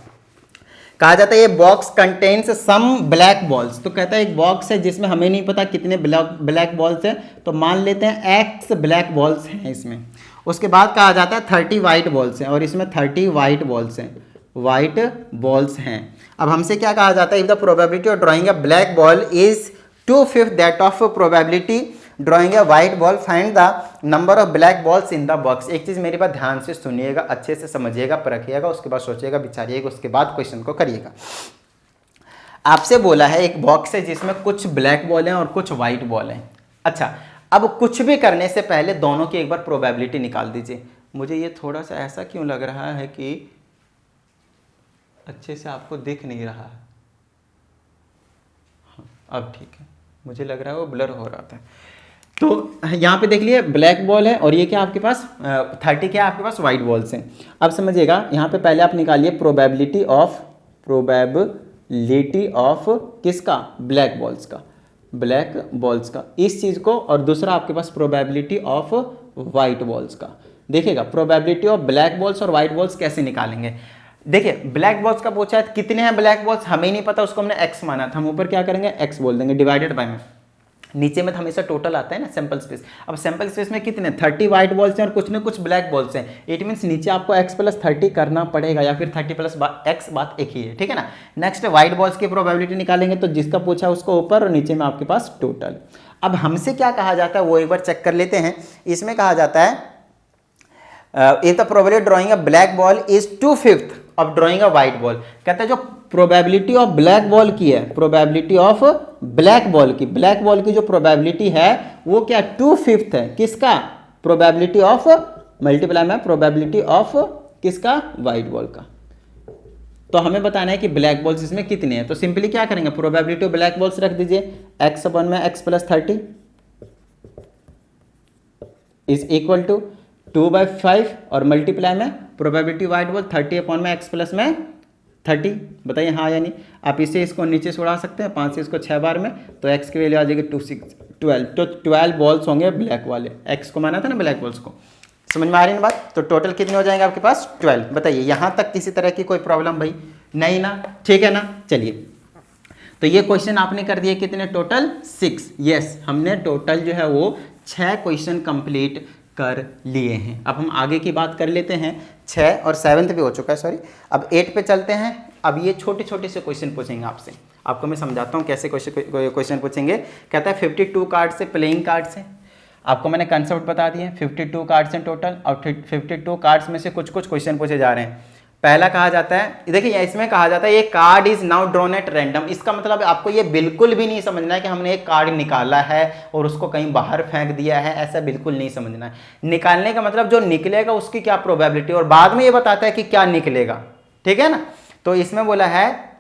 कहा जाता है ये box contains some black balls. तो कहता है एक बॉक्स है जिसमें हमें नहीं पता कितने ब्लैक बॉल्स हैं, तो मान लेते हैं एक्स ब्लैक बॉल्स हैं इसमें। उसके बाद कहा जाता है 30 वाइट बॉल्स हैं और इसमें 30 वाइट बॉल्स हैं, वाइट बॉल्स हैं। अब हमसे क्या कहा जाता है, if the probability of drawing a black ball is 2/5 that of probability drawing a white ball, find the number of black balls in the box. एक चीज़ मेरी बात ध्यान से सुनिएगा, अच्छे से समझिएगा, परखिएगा, उसके बाद सोचिएगा, विचारिएगा, उसके बाद क्वेश्चन को करिएगा। आपसे बोला है एक बॉक्स है जिसमें कुछ ब्लैक बॉल हैं और कुछ व्हाइट बॉल हैं। अच्छा, अब कुछ भी करने से पहले दोनों की एक बार प्रोबेबिलिटी निकाल दीजिए। मुझे ये थोड़ा सा ऐसा क्यों लग रहा है कि अच्छे से आपको दिख नहीं रहा है। हाँ, अब ठीक है, मुझे लग रहा है वो ब्लर हो रहा था। तो यहाँ पे देख लिए ब्लैक बॉल है और ये क्या आपके पास 30 क्या आपके पास व्हाइट बॉल्स हैं। अब समझिएगा, यहाँ पे पहले आप निकालिए प्रोबेबिलिटी ऑफ किसका, ब्लैक बॉल्स का, ब्लैक बॉल्स का, इस चीज़ को, और दूसरा आपके पास प्रोबेबिलिटी ऑफ वाइट बॉल्स का। देखिएगा प्रोबेबिलिटी ऑफ ब्लैक बॉल्स और वाइट बॉल्स कैसे निकालेंगे। देखिए ब्लैक बॉल्स का पूछा है कितने हैं ब्लैक बॉल्स, हमें नहीं पता, उसको हमने एक्स माना था, हम ऊपर क्या करेंगे एक्स बोल देंगे, डिवाइडेड बाय में, नीचे में तो हमेशा टोटल आता है ना सैंपल स्पेस। अब सैंपल स्पेस में कितने 30 वाइट बॉल्स हैं और कुछ न कुछ ब्लैक बॉल्स हैं, इट मीन्स नीचे आपको x + 30 करना पड़ेगा या फिर 30 + x, बात एक ही है, ठीक है ना। नेक्स्ट वाइट बॉल्स की प्रोबेबिलिटी निकालेंगे, तो जिसका पूछा उसको ऊपर और नीचे में आपके पास टोटल। अब हमसे क्या कहा जाता है वो एक बार चेक कर लेते हैं। इसमें कहा जाता है if the probability drawing a black ball is 2/5 of drawing a white ball. कहता है जो प्रोबेबिलिटी ऑफ ब्लैक बॉल की है, प्रोबेबिलिटी ऑफ ब्लैक बॉल की जो प्रोबेबिलिटी है वो क्या 2/5 है, किसका, प्रोबेबिलिटी ऑफ मल्टीप्लाई में प्रोबेबिलिटी ऑफ किसका, व्हाइट बॉल का। तो हमें बताना है कि ब्लैक बॉल्स इसमें कितने हैं, तो सिंपली क्या करेंगे, प्रोबेबिलिटी ऑफ ब्लैक बॉल्स रख दीजिए, x अपन में x + 30 इज इक्वल टू 2/5 और मल्टीप्लाई में प्रोबेबिलिटी व्हाइट बॉल 30 अपन में x प्लस में 30। बताइए हाँ या नहीं। आप इसे इसको नीचे से उड़ा सकते हैं, 5 से इसको 6 बार में, तो x की वैल्यू आ जाएगी 12। तो 12 बॉल्स होंगे ब्लैक वाले, x को माना था ना ब्लैक बॉल्स को, समझ में आ रही है बात। तो टोटल कितने हो जाएंगे आपके पास 12। बताइए यहाँ तक किसी तरह की कोई प्रॉब्लम भाई नहीं ना, ठीक है ना। चलिए तो ये क्वेश्चन आपने कर दिए कितने, टोटल 6। यस, हमने टोटल जो है वो 6 क्वेश्चन कंप्लीट कर लिए हैं। अब हम आगे की बात कर लेते हैं, 6 और 7th भी हो चुका है, सॉरी। अब 8 पे चलते हैं। अब ये छोटे छोटे से क्वेश्चन पूछेंगे आपसे, आपको मैं समझाता हूँ कैसे क्वेश्चन पूछेंगे। कहता है 52 कार्ड से, प्लेइंग कार्ड से, आपको मैंने कंसेप्ट बता दिए, 52 कार्ड्स हैं टोटल और 52 कार्ड्स में से कुछ कुछ क्वेश्चन पूछे जा रहे हैं। पहला कहा जाता है, देखिए इसमें कहा जाता है ये card is now drawn at random. इसका मतलब आपको ये बिल्कुल भी नहीं समझना है कि हमने एक कार्ड निकाला है और उसको कहीं बाहर फेंक दिया है, ऐसा बिल्कुल नहीं समझना है। निकालने का मतलब जो निकलेगा उसकी क्या प्रोबेबिलिटी, और बाद में ये बताता है कि क्या निकलेगा, ठीक है ना। तो इसमें बोला है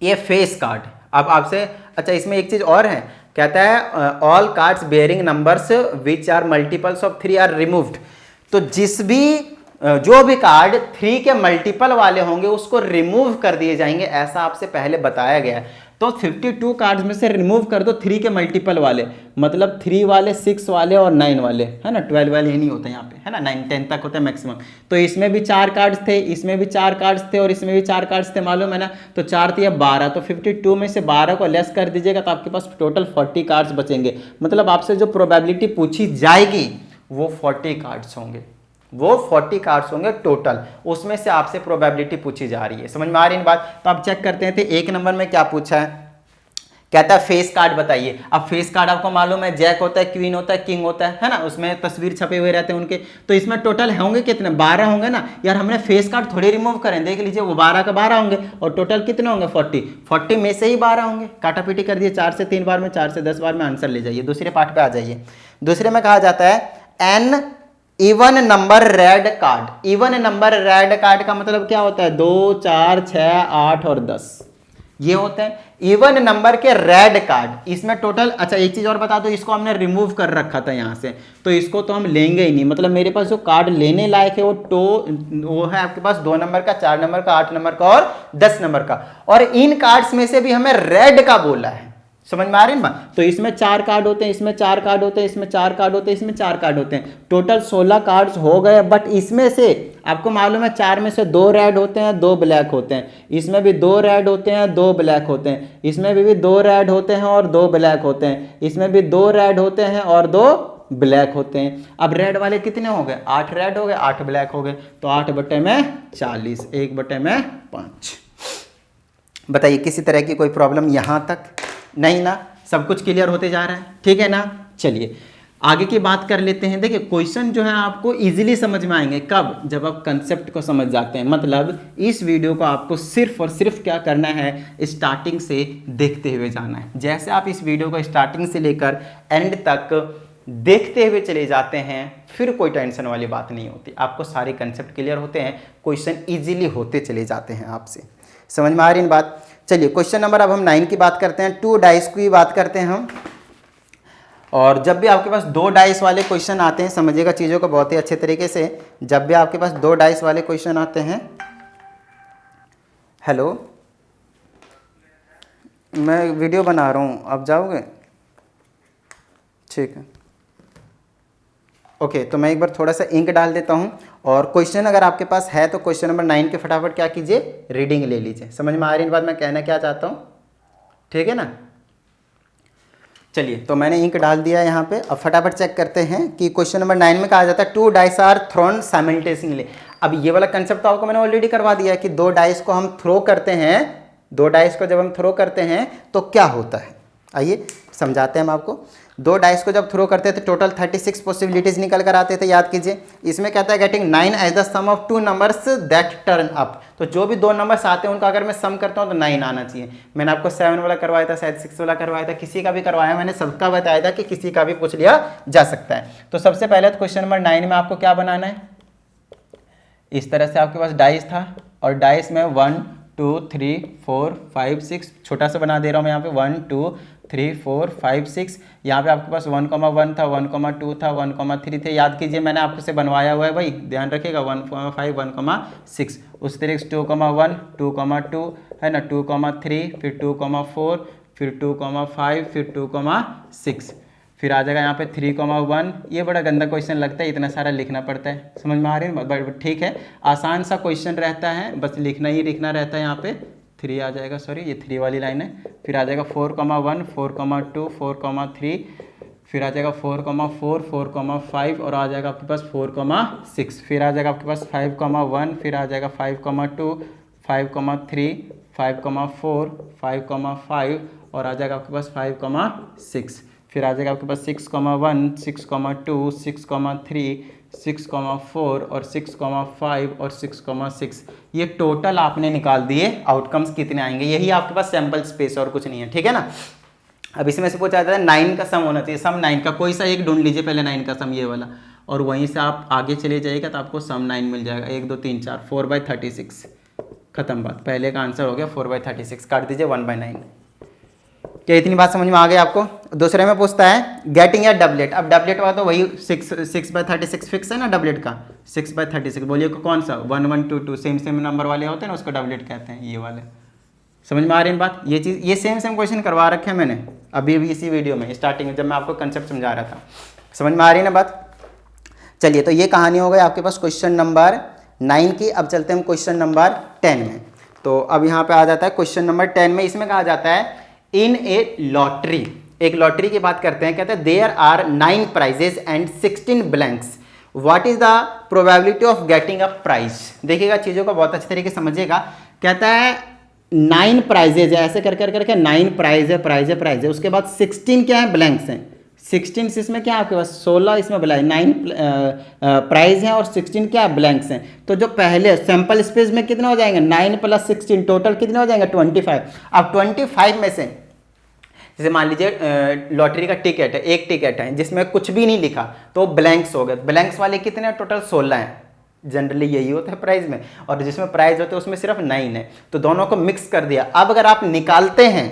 ये फेस कार्ड। अब आपसे अच्छा इसमें एक चीज और है, कहता है all cards bearing numbers which are multiples of 3 are removed. तो जो भी कार्ड 3 के मल्टीपल वाले होंगे उसको रिमूव कर दिए जाएंगे, ऐसा आपसे पहले बताया गया है। तो 52 कार्ड्स में से रिमूव कर दो 3 के मल्टीपल वाले, मतलब 3 वाले, 6 वाले और 9 वाले, है ना। 12 वाले ही नहीं होते यहाँ पे, है ना, 9 10 तक होते हैं मैक्सिमम। तो इसमें भी 4 कार्ड्स थे, इसमें भी 4 कार्ड्स थे और इसमें भी 4 कार्ड्स थे, मालूम है ना। तो 4 थे 12, तो 52 में से 12 को लेस कर दीजिएगा तो आपके पास टोटल 40 कार्ड्स बचेंगे। मतलब आपसे जो प्रोबेबिलिटी पूछी जाएगी वो 40 कार्ड्स होंगे, वो 40 कार्ड्स होंगे टोटल, उसमें से आपसे प्रोबेबिलिटी पूछी जा रही है। समझ में आ रही है बात। तो आप चेक करते हैं, तो 1 नंबर में क्या पूछा है, कहता है फेस कार्ड बताइए। अब फेस कार्ड आपको मालूम है जैक होता है, क्वीन होता है, किंग होता है ना, उसमें तस्वीर छपे हुए रहते हैं उनके। तो इसमें टोटल होंगे कितने, 12 होंगे ना यार। हमने फेस कार्ड थोड़ी रिमूव करें, देख लीजिए वो 12 का 12 होंगे और टोटल कितने होंगे 40 में से ही 12 होंगे। काटा पीटी कर दिए, 4 से 3 बार में, 4 से 10 बार में आंसर ले जाइए। दूसरे पार्ट पे आ जाइए। दूसरे में कहा जाता है an even number red card. Even number red card का मतलब क्या होता है, 2 4 6 8 और 10 ये होते हैं इवन नंबर के रेड कार्ड। इसमें टोटल, अच्छा एक चीज और बता दो, इसको हमने रिमूव कर रखा था यहाँ से, तो इसको तो हम लेंगे ही नहीं। मतलब मेरे पास जो कार्ड लेने लायक है वो है आपके पास 2 नंबर का, 4 नंबर का, 8 नंबर का और 10 नंबर का। और इन कार्ड्स में से भी हमें रेड का बोला है, समझ में आ रही है ना। तो इसमें 4 कार्ड होते हैं, इसमें 4 कार्ड होते हैं, इसमें 4 कार्ड होते हैं, इसमें 4 कार्ड होते हैं, टोटल 16 कार्ड्स हो गए। बट इसमें से आपको मालूम है 4 में से 2 रेड होते हैं, 2 ब्लैक होते हैं, इसमें भी 2 रेड होते हैं, 2 ब्लैक होते हैं, इसमें भी 2 रेड होते हैं और 2 ब्लैक होते हैं, इसमें भी 2 रेड होते हैं और 2 ब्लैक होते हैं। अब रेड वाले कितने हो गए, 8 रेड हो गए, 8 ब्लैक हो गए, तो 8 बटे में 40, 1 बटे में 5। बताइए किसी तरह की कोई प्रॉब्लम यहाँ तक नहीं ना, सब कुछ क्लियर होते जा रहा है, ठीक है ना। चलिए आगे की बात कर लेते हैं। देखिए क्वेश्चन जो है आपको इजीली समझ में आएंगे कब, जब आप कंसेप्ट को समझ जाते हैं। मतलब इस वीडियो को आपको सिर्फ और सिर्फ क्या करना है, स्टार्टिंग से देखते हुए जाना है। जैसे आप इस वीडियो को स्टार्टिंग से लेकर एंड तक देखते हुए चले जाते हैं, फिर कोई टेंशन वाली बात नहीं होती, आपको सारे कंसेप्ट क्लियर होते हैं, क्वेश्चन इजीली होते चले जाते हैं आपसे। समझ में आ रही है बात। चलिए क्वेश्चन नंबर अब हम 9 की बात करते हैं, 2 डाइस की बात करते हैं हम। और जब भी आपके पास 2 डाइस वाले क्वेश्चन आते हैं, समझिएगा चीज़ों को बहुत ही अच्छे तरीके से, जब भी आपके पास 2 डाइस वाले क्वेश्चन आते हैं, हेलो मैं वीडियो बना रहा हूँ, आप जाओगे? ठीक है, ओके। तो मैं एक बार थोड़ा सा इंक डाल देता हूँ, और क्वेश्चन अगर आपके पास है तो क्वेश्चन नंबर 9 के फटाफट क्या कीजिए, रीडिंग ले लीजिए। समझ में आ रही है बात मैं कहना क्या चाहता हूँ, ठीक है ना। चलिए तो मैंने इंक डाल दिया यहाँ पे। अब फटाफट चेक करते हैं कि क्वेश्चन नंबर 9 में कहा जाता है 2 डाइस आर थ्रोन साइमल्टेनियसली। अब ये वाला कंसेप्ट तो आपको मैंने ऑलरेडी करवा दिया है कि 2 डाइस को हम थ्रो करते हैं, 2 डाइस को जब हम थ्रो करते हैं तो क्या होता है, आइए समझाते हैं हम आपको। 2 डाइस को जब थ्रो करते थे टोटल 36 पॉसिबिलिटीज निकल कर आते थे, याद कीजिए। इसमें कहता है getting 9 as the sum of 2 numbers that turn up. तो जो भी 2 नंबर्स आते हैं उनका अगर मैं सम करता हूं तो 9 आना चाहिए। मैंने आपको 7 वाला करवाया था, शायद 6 वाला करवाया था, किसी का भी करवाया, मैंने सबका बताया था कि किसी का भी पूछ लिया जा सकता है। तो सबसे पहले क्वेश्चन नंबर 9 में आपको क्या बनाना है, इस तरह से आपके पास डाइस था, और डाइस में 1 2 3 4 5 6, छोटा सा बना दे रहा हूँ मैं यहाँ पे, 1 2 3 4 5 6। यहाँ पे आपके पास 1,1 था, 1,2 था, 1,3 थे, याद कीजिए मैंने आपको से बनवाया हुआ है भाई, ध्यान रखिएगा। 1,5 1,6, उस तरीके से 2,1 2,2 है ना, 2,3, फिर 2,4, फिर 2,5, फिर 2,6, फिर आ जाएगा यहाँ पे 3,1। ये बड़ा गंदा क्वेश्चन लगता है, इतना सारा लिखना पड़ता है, समझ में आ रही है, बट ठीक है, आसान सा क्वेश्चन रहता है, बस लिखना ही लिखना रहता है। यहाँ पे 3 आ जाएगा, सॉरी ये 3 वाली लाइन है। फिर आ जाएगा 4,1 4,2 4,3, फिर आ जाएगा 4,4 4,5, और आ जाएगा आपके पास 4,6, फिर आ जाएगा आपके पास 5,1, फिर आ जाएगा 5,2 5,3 5,4 5,5, और आ जाएगा आपके पास 5,6, फिर आ जाएगा आपके पास 6,1 6,2 6,3 6,4 और 6,5 और 6,6। ये टोटल आपने निकाल दिए, आउटकम्स कितने आएंगे, यही आपके पास सैंपल स्पेस और कुछ नहीं है, ठीक है ना। अब इसमें से पूछा जाता है 9 का सम होना चाहिए, सम 9 का कोई सा एक ढूंढ लीजिए पहले 9 का सम, ये वाला, और वहीं से आप आगे चले जाइएगा तो आपको सम 9 मिल जाएगा। 1 2 3 4 4/36, खत्म बात, पहले का आंसर हो गया 4/36, काट दीजिए 1/9। क्या इतनी बात समझ में आ गई आपको। दूसरे में पूछता है गेटिंग या डबलेट। अब डबलेट वाला तो वही 6/36 फिक्स है ना, डबलेट का 6/36, बोलिए कौन सा, 1 1 2 2, सेम नंबर वाले होते हैं ना, उसको डबलेट कहते हैं, ये वाले। समझ में आ रही है बात, ये चीज़, ये सेम क्वेश्चन करवा रखे हैं मैंने अभी इसी वीडियो में स्टार्टिंग में, जब मैं आपको कंसेप्ट समझा रहा था। समझ में आ रही है ना बात। चलिए तो ये कहानी हो गई आपके पास क्वेश्चन नंबर 9 की। अब चलते हैं हम क्वेश्चन नंबर 10 में। तो अब यहाँ पे आ जाता है क्वेश्चन नंबर 10 में, इसमें कहा जाता है इन ए लॉटरी, एक लॉटरी की बात करते हैं, कहते हैं there are 9 prizes and 16 blanks, what is the probability of getting a prize. देखिएगा चीज़ों को बहुत अच्छे तरीके से समझिएगा। कहता है 9 प्राइजेज है, ऐसे करके 9 प्राइज है, उसके बाद 16 क्या है, ब्लैंक्स हैं। 16 इसमें क्या है आपके पास, 16 इसमें ब्लैंक, 9 प्राइज हैं और 16 क्या है, ब्लैंक्स हैं। तो जो पहले सैंपल स्पेस में कितना हो जाएंगे, 9 + 16, टोटल कितने हो जाएंगे, 25। अब 25 में से जैसे मान लीजिए लॉटरी का टिकट है, एक टिकट है जिसमें कुछ भी नहीं लिखा, तो ब्लैंक्स हो गए। ब्लैंक्स वाले कितने हैं, टोटल 16 हैं, जनरली यही होता है प्राइज में, और जिसमें प्राइज होते हैं उसमें सिर्फ 9 है। तो दोनों को मिक्स कर दिया। अब अगर आप निकालते हैं,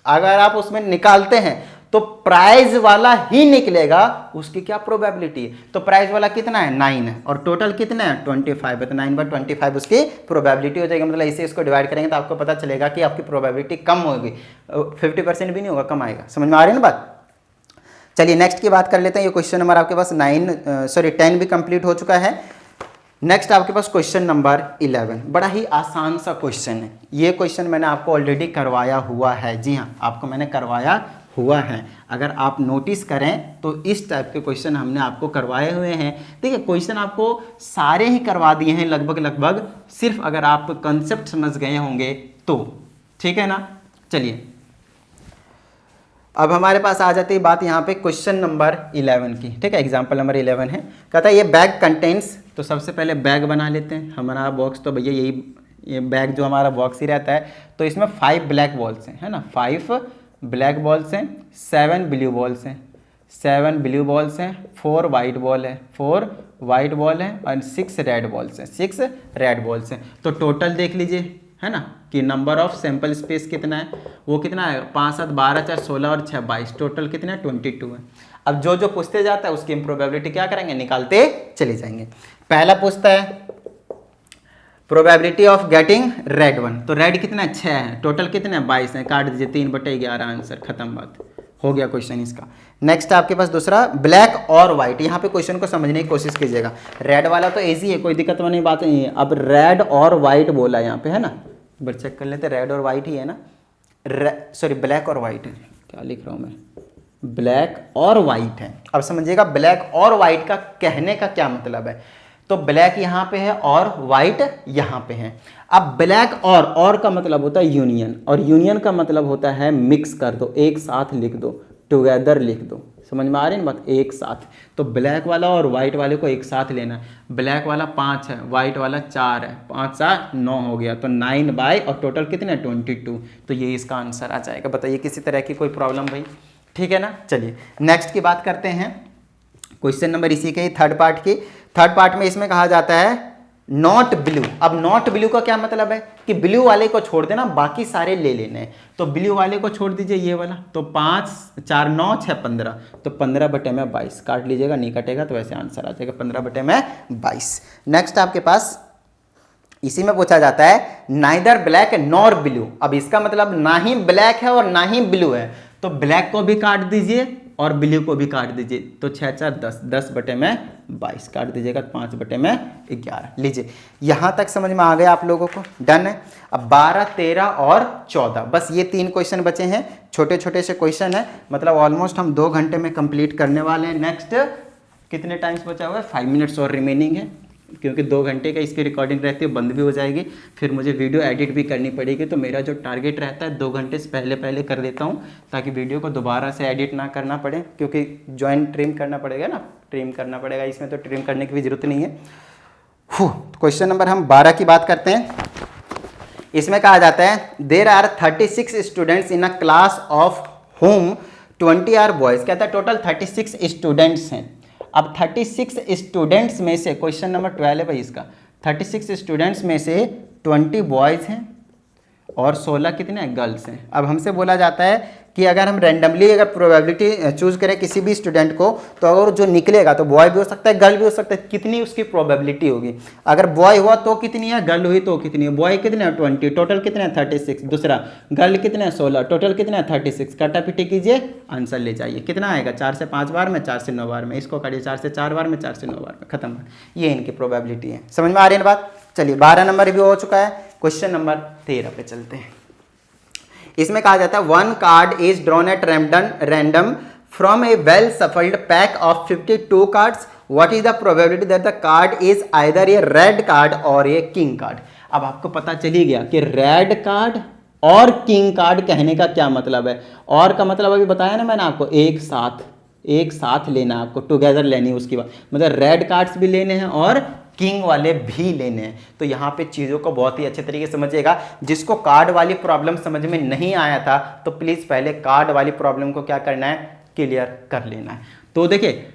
अगर आप उसमें निकालते हैं तो प्राइज वाला ही निकलेगा, उसकी क्या प्रोबेबिलिटी है? तो प्राइज वाला कितना है 9 है और टोटल कितना है 25 है, तो 9/25 उसकी प्रोबेबिलिटी हो जाएगी। मतलब इसे इसको डिवाइड करेंगे तो आपको पता चलेगा कि आपकी प्रोबेबिलिटी कम होगी, 50% भी नहीं होगा, कम आएगा। समझ में आ रही है ना बात? चलिए नेक्स्ट की बात कर लेते हैं। ये क्वेश्चन नंबर आपके पास 10 भी कंप्लीट हो चुका है। नेक्स्ट आपके पास क्वेश्चन नंबर 11, बड़ा ही आसान सा क्वेश्चन है। ये क्वेश्चन मैंने आपको ऑलरेडी करवाया हुआ है, जी हाँ आपको मैंने करवाया हुआ है। अगर आप नोटिस करें तो इस टाइप के क्वेश्चन हमने आपको करवाए हुए हैं। देखिए क्वेश्चन आपको सारे ही करवा दिए हैं लगभग, सिर्फ अगर आप कंसेप्ट समझ गए होंगे तो, ठीक है ना। चलिए अब हमारे पास आ जाती है बात यहाँ पे क्वेश्चन नंबर 11 की, ठीक है। एग्जाम्पल नंबर 11 है, कहता है ये बैग कंटेन्स, तो सबसे पहले बैग बना लेते हैं। हमारा बॉक्स तो भैया ये बैग जो हमारा बॉक्स ही रहता है, तो इसमें 5 ब्लैक बॉल्स हैं, है ना। 5 ब्लैक बॉल्स हैं, 7 ब्लू बॉल्स हैं, 7 ब्लू बॉल्स हैं, 4 वाइट बॉल है, 4 वाइट बॉल है और 6 रेड बॉल्स हैं, 6 रेड बॉल्स हैं। तो टोटल देख लीजिए, है ना, कि नंबर ऑफ सैंपल स्पेस कितना है, वो कितना है 5 7 12 4 16 और 6 22, टोटल कितना है 22 है। अब जो जो पूछते जाता है उसकी प्रोबेबिलिटी क्या करेंगे, निकालते चले जाएंगे। पहला पूछता है probability of getting red one, तो रेड कितना है 6 है, टोटल कितने हैं 22 है, काट दीजिए 3/11 आंसर, खत्म बात, हो गया क्वेश्चन इसका। नेक्स्ट आपके पास दूसरा ब्लैक और व्हाइट, यहाँ पे क्वेश्चन को समझने की कोशिश कीजिएगा। रेड वाला तो इजी है, कोई दिक्कत वाली बात नहीं है। अब रेड और व्हाइट बोला यहाँ पे, है ना, एक बार चेक कर लेते, रेड और व्हाइट ही है ना, सॉरी ब्लैक और व्हाइट है, क्या लिख रहा हूँ मैं, ब्लैक और व्हाइट है। अब समझिएगा ब्लैक और व्हाइट का कहने का क्या मतलब है। तो ब्लैक यहाँ पे है और व्हाइट यहाँ पे है। अब ब्लैक और का मतलब होता है यूनियन, और यूनियन का मतलब होता है मिक्स कर दो, एक साथ लिख दो, टुगेदर लिख दो। समझ में आ रही है ना बात, एक साथ। तो ब्लैक वाला और व्हाइट वाले को एक साथ लेना। ब्लैक वाला 5 है, व्हाइट वाला 4 है, 5 7 9 हो गया, तो 9 बाई और टोटल कितने 22, तो ये इसका आंसर आ जाएगा। बताइए किसी तरह की कोई प्रॉब्लम भाई, ठीक है ना। चलिए नेक्स्ट की बात करते हैं, क्वेश्चन नंबर इसी के थर्ड पार्ट की। थर्ड पार्ट में इसमें कहा जाता है नॉट ब्लू। अब नॉट ब्लू का क्या मतलब है कि ब्लू वाले को छोड़ देना, बाकी सारे ले लेने हैं। तो ब्लू वाले को छोड़ दीजिए ये वाला, तो 5 4 9 6 15, तो 15/22 काट लीजिएगा, नहीं कटेगा तो वैसे आंसर आ जाएगा 15/22। नेक्स्ट आपके पास इसी में पूछा जाता है नाइदर ब्लैक नॉर ब्लू। अब इसका मतलब ना ही ब्लैक है और ना ही ब्लू है, तो ब्लैक को भी काट दीजिए और ब्लू को भी काट दीजिए, तो 6 4 10, 10/22 काट दीजिएगा, 5/11। लीजिए यहाँ तक समझ में आ गया आप लोगों को, डन है। अब 12 13 और 14, बस ये 3 क्वेश्चन बचे हैं, छोटे छोटे से क्वेश्चन है, मतलब ऑलमोस्ट हम 2 घंटे में कंप्लीट करने वाले हैं। नेक्स्ट कितने टाइम्स बचा हुआ है, 5 मिनट्स और रिमेनिंग है, क्योंकि 2 घंटे का इसकी रिकॉर्डिंग रहती है, बंद भी हो जाएगी, फिर मुझे वीडियो एडिट भी करनी पड़ेगी। तो मेरा जो टारगेट रहता है 2 घंटे से पहले कर देता हूँ, ताकि वीडियो को दोबारा से एडिट ना करना पड़े, क्योंकि जॉइंट ट्रिम करना पड़ेगा ना, ट्रिम करना पड़ेगा, इसमें तो ट्रिम करने की भी जरूरत नहीं है। क्वेश्चन नंबर हम 12 की बात करते हैं। इसमें कहा जाता है there are 36 students in a class of whom 20 are boys. कहता है टोटल 36 स्टूडेंट्स हैं। अब 36 स्टूडेंट्स में से, क्वेश्चन नंबर 12 है भाई इसका, 36 स्टूडेंट्स में से 20 बॉयज़ हैं और 16 कितने हैं गर्ल्स हैं। अब हमसे बोला जाता है कि अगर हम रैंडमली अगर प्रोबेबिलिटी चूज करें किसी भी स्टूडेंट को, तो अगर जो निकलेगा तो बॉय भी हो सकता है गर्ल भी हो सकता है, कितनी उसकी प्रोबेबिलिटी होगी। अगर बॉय हुआ तो कितनी है, गर्ल हुई तो कितनी है। बॉय कितने हैं 20, टोटल कितने हैं 36, दूसरा गर्ल कितने हैं 16, टोटल कितने हैं 36। काटा पीटी कीजिए, आंसर ले जाइए। कितना आएगा, 4 से 5 बार में, 4 से 9 बार में, इसको काटिए 4 से 4 बार में, 4 से 9 बार में, खत्म। ये इनकी प्रोबेबिलिटी है। समझ में आ रही है बात। चलिए 12 नंबर भी हो चुका है, क्वेश्चन नंबर 13 पे चलते हैं। इसमें कहा जाता है 1 card is drawn at random from A well shuffled pack of 52 cards. What is the probability that the card is either A red card और ए किंग कार्ड। अब आपको पता चली गया कि रेड कार्ड और किंग कार्ड कहने का क्या मतलब है। और का मतलब अभी बताया ना मैंने आपको, एक साथ लेना, आपको टुगेदर लेनी है उसकी बात, मतलब रेड कार्ड्स भी लेने हैं और किंग वाले भी लेने हैं। तो यहाँ पे चीज़ों को बहुत ही अच्छे तरीके से समझिएगा। जिसको कार्ड वाली प्रॉब्लम समझ में नहीं आया था, तो प्लीज़ पहले कार्ड वाली प्रॉब्लम को क्या करना है, क्लियर कर लेना है। तो देखिए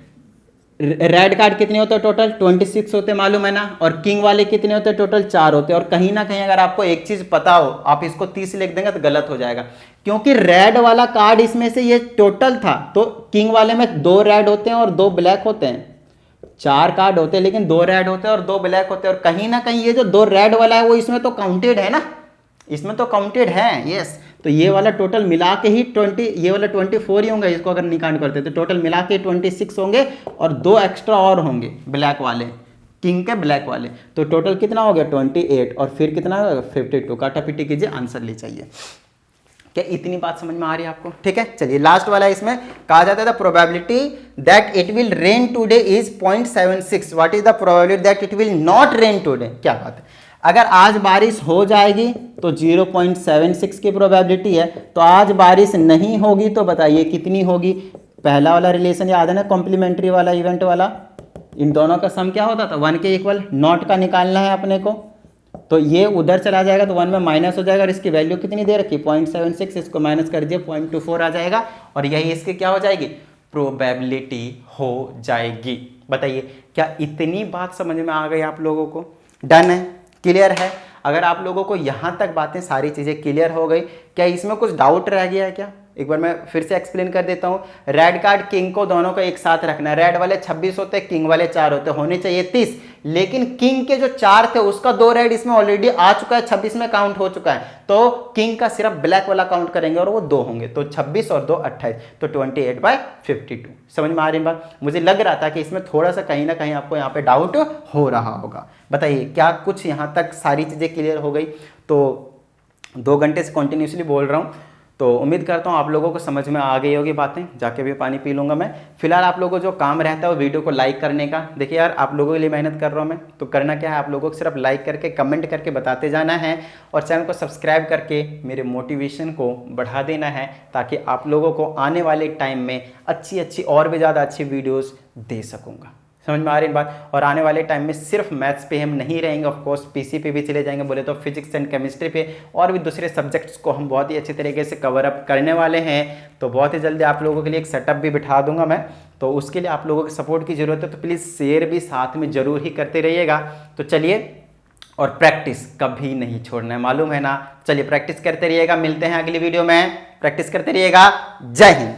रेड कार्ड कितने होते हैं टोटल 26 होते हैं, मालूम है ना, और किंग वाले कितने होते हैं टोटल 4 होते हैं। और कहीं ना कहीं अगर आपको एक चीज़ पता हो, आप इसको 30 लिख देंगे तो गलत हो जाएगा, क्योंकि रेड वाला कार्ड इसमें से ये टोटल था, तो किंग वाले में 2 रेड होते हैं और 2 ब्लैक होते हैं। 4 कार्ड होते हैं लेकिन 2 रेड होते हैं और 2 ब्लैक होते हैं, और कहीं ना कहीं ये जो 2 रेड वाला है वो इसमें तो काउंटेड है ना, इसमें तो काउंटेड है। यस, तो ये वाला टोटल मिला के ही 20, ये वाला 24 ही होंगे, इसको अगर निकाल करते तो टोटल मिला के 26 होंगे और 2 एक्स्ट्रा और होंगे ब्लैक वाले, किंग के ब्लैक वाले, तो टोटल कितना हो गया 28, और फिर कितना 52। काटापीटी कीजिए, आंसर ले चाहिए। क्या इतनी बात समझ में आ रही है आपको? ठीक है, चलिए लास्ट वाला इसमें कहा जाता है the probability that it will rain today is 0.76। What is the probability that it will not rain today? क्या बात है, अगर आज बारिश हो जाएगी तो 0.76 की प्रोबेबिलिटी है, तो आज बारिश नहीं होगी तो बताइए कितनी होगी? पहला वाला रिलेशन याद है ना, कॉम्प्लीमेंट्री वाला, इवेंट वाला, इन दोनों का सम क्या होता था 1 के इक्वल, नॉट का निकालना है अपने को, तो ये उधर चला जाएगा तो 1 में माइनस हो जाएगा, और इसकी वैल्यू कितनी दे रखी 0.76, इसको माइनस कर दिए 0.24 आ जाएगा, और यही इसकी क्या हो जाएगी प्रोबेबिलिटी हो जाएगी। बताइए क्या इतनी बात समझ में आ गई आप लोगों को? डन है, क्लियर है? अगर आप लोगों को यहाँ तक बातें सारी चीज़ें क्लियर हो गई, क्या इसमें कुछ डाउट रह गया है क्या? एक बार मैं फिर से एक्सप्लेन कर देता हूँ। रेड कार्ड किंग को दोनों को एक साथ रखना है, रेड वाले 26 होते हैं, किंग वाले 4 होते हैं, होने चाहिए 30, लेकिन किंग के जो 4 थे उसका 2 रेड इसमें ऑलरेडी आ चुका है, 26 में काउंट हो चुका है, तो किंग का सिर्फ ब्लैक वाला काउंट करेंगे और वो 2 होंगे, तो 26 और 2 28, तो 28/52। समझ में आ रही बात? मुझे लग रहा था कि इसमें थोड़ा सा कहीं ना कहीं आपको यहाँ पे डाउट हो रहा होगा। बताइए क्या कुछ यहाँ तक सारी चीज़ें क्लियर हो गई? तो 2 घंटे से कंटिन्यूसली बोल रहा हूँ, तो उम्मीद करता हूँ आप लोगों को समझ में आ गई होगी बातें। जाके भी पानी पी लूँगा मैं। फिलहाल आप लोगों को जो काम रहता है वो वीडियो को लाइक करने का। देखिए यार, आप लोगों के लिए मेहनत कर रहा हूँ मैं, तो करना क्या है, आप लोगों को सिर्फ लाइक करके कमेंट करके बताते जाना है, और चैनल को सब्सक्राइब करके मेरे मोटिवेशन को बढ़ा देना है, ताकि आप लोगों को आने वाले टाइम में अच्छी और भी ज़्यादा अच्छी वीडियोज़ दे सकूँगा। समझ में आ रही बात? और आने वाले टाइम में सिर्फ मैथ्स पे हम नहीं रहेंगे, ऑफ कोर्स पीसी पे भी चले जाएंगे, बोले तो फिजिक्स एंड केमिस्ट्री पे, और भी दूसरे सब्जेक्ट्स को हम बहुत ही अच्छी तरीके से कवर अप करने वाले हैं। तो बहुत ही जल्दी आप लोगों के लिए एक सेटअप भी बिठा दूंगा मैं, तो उसके लिए आप लोगों के सपोर्ट की ज़रूरत है, तो प्लीज़ शेयर भी साथ में ज़रूर ही करते रहिएगा। तो चलिए, और प्रैक्टिस कभी नहीं छोड़ना है, मालूम है ना? चलिए प्रैक्टिस करते रहिएगा, मिलते हैं अगली वीडियो में, प्रैक्टिस करते रहिएगा। जय हिंद।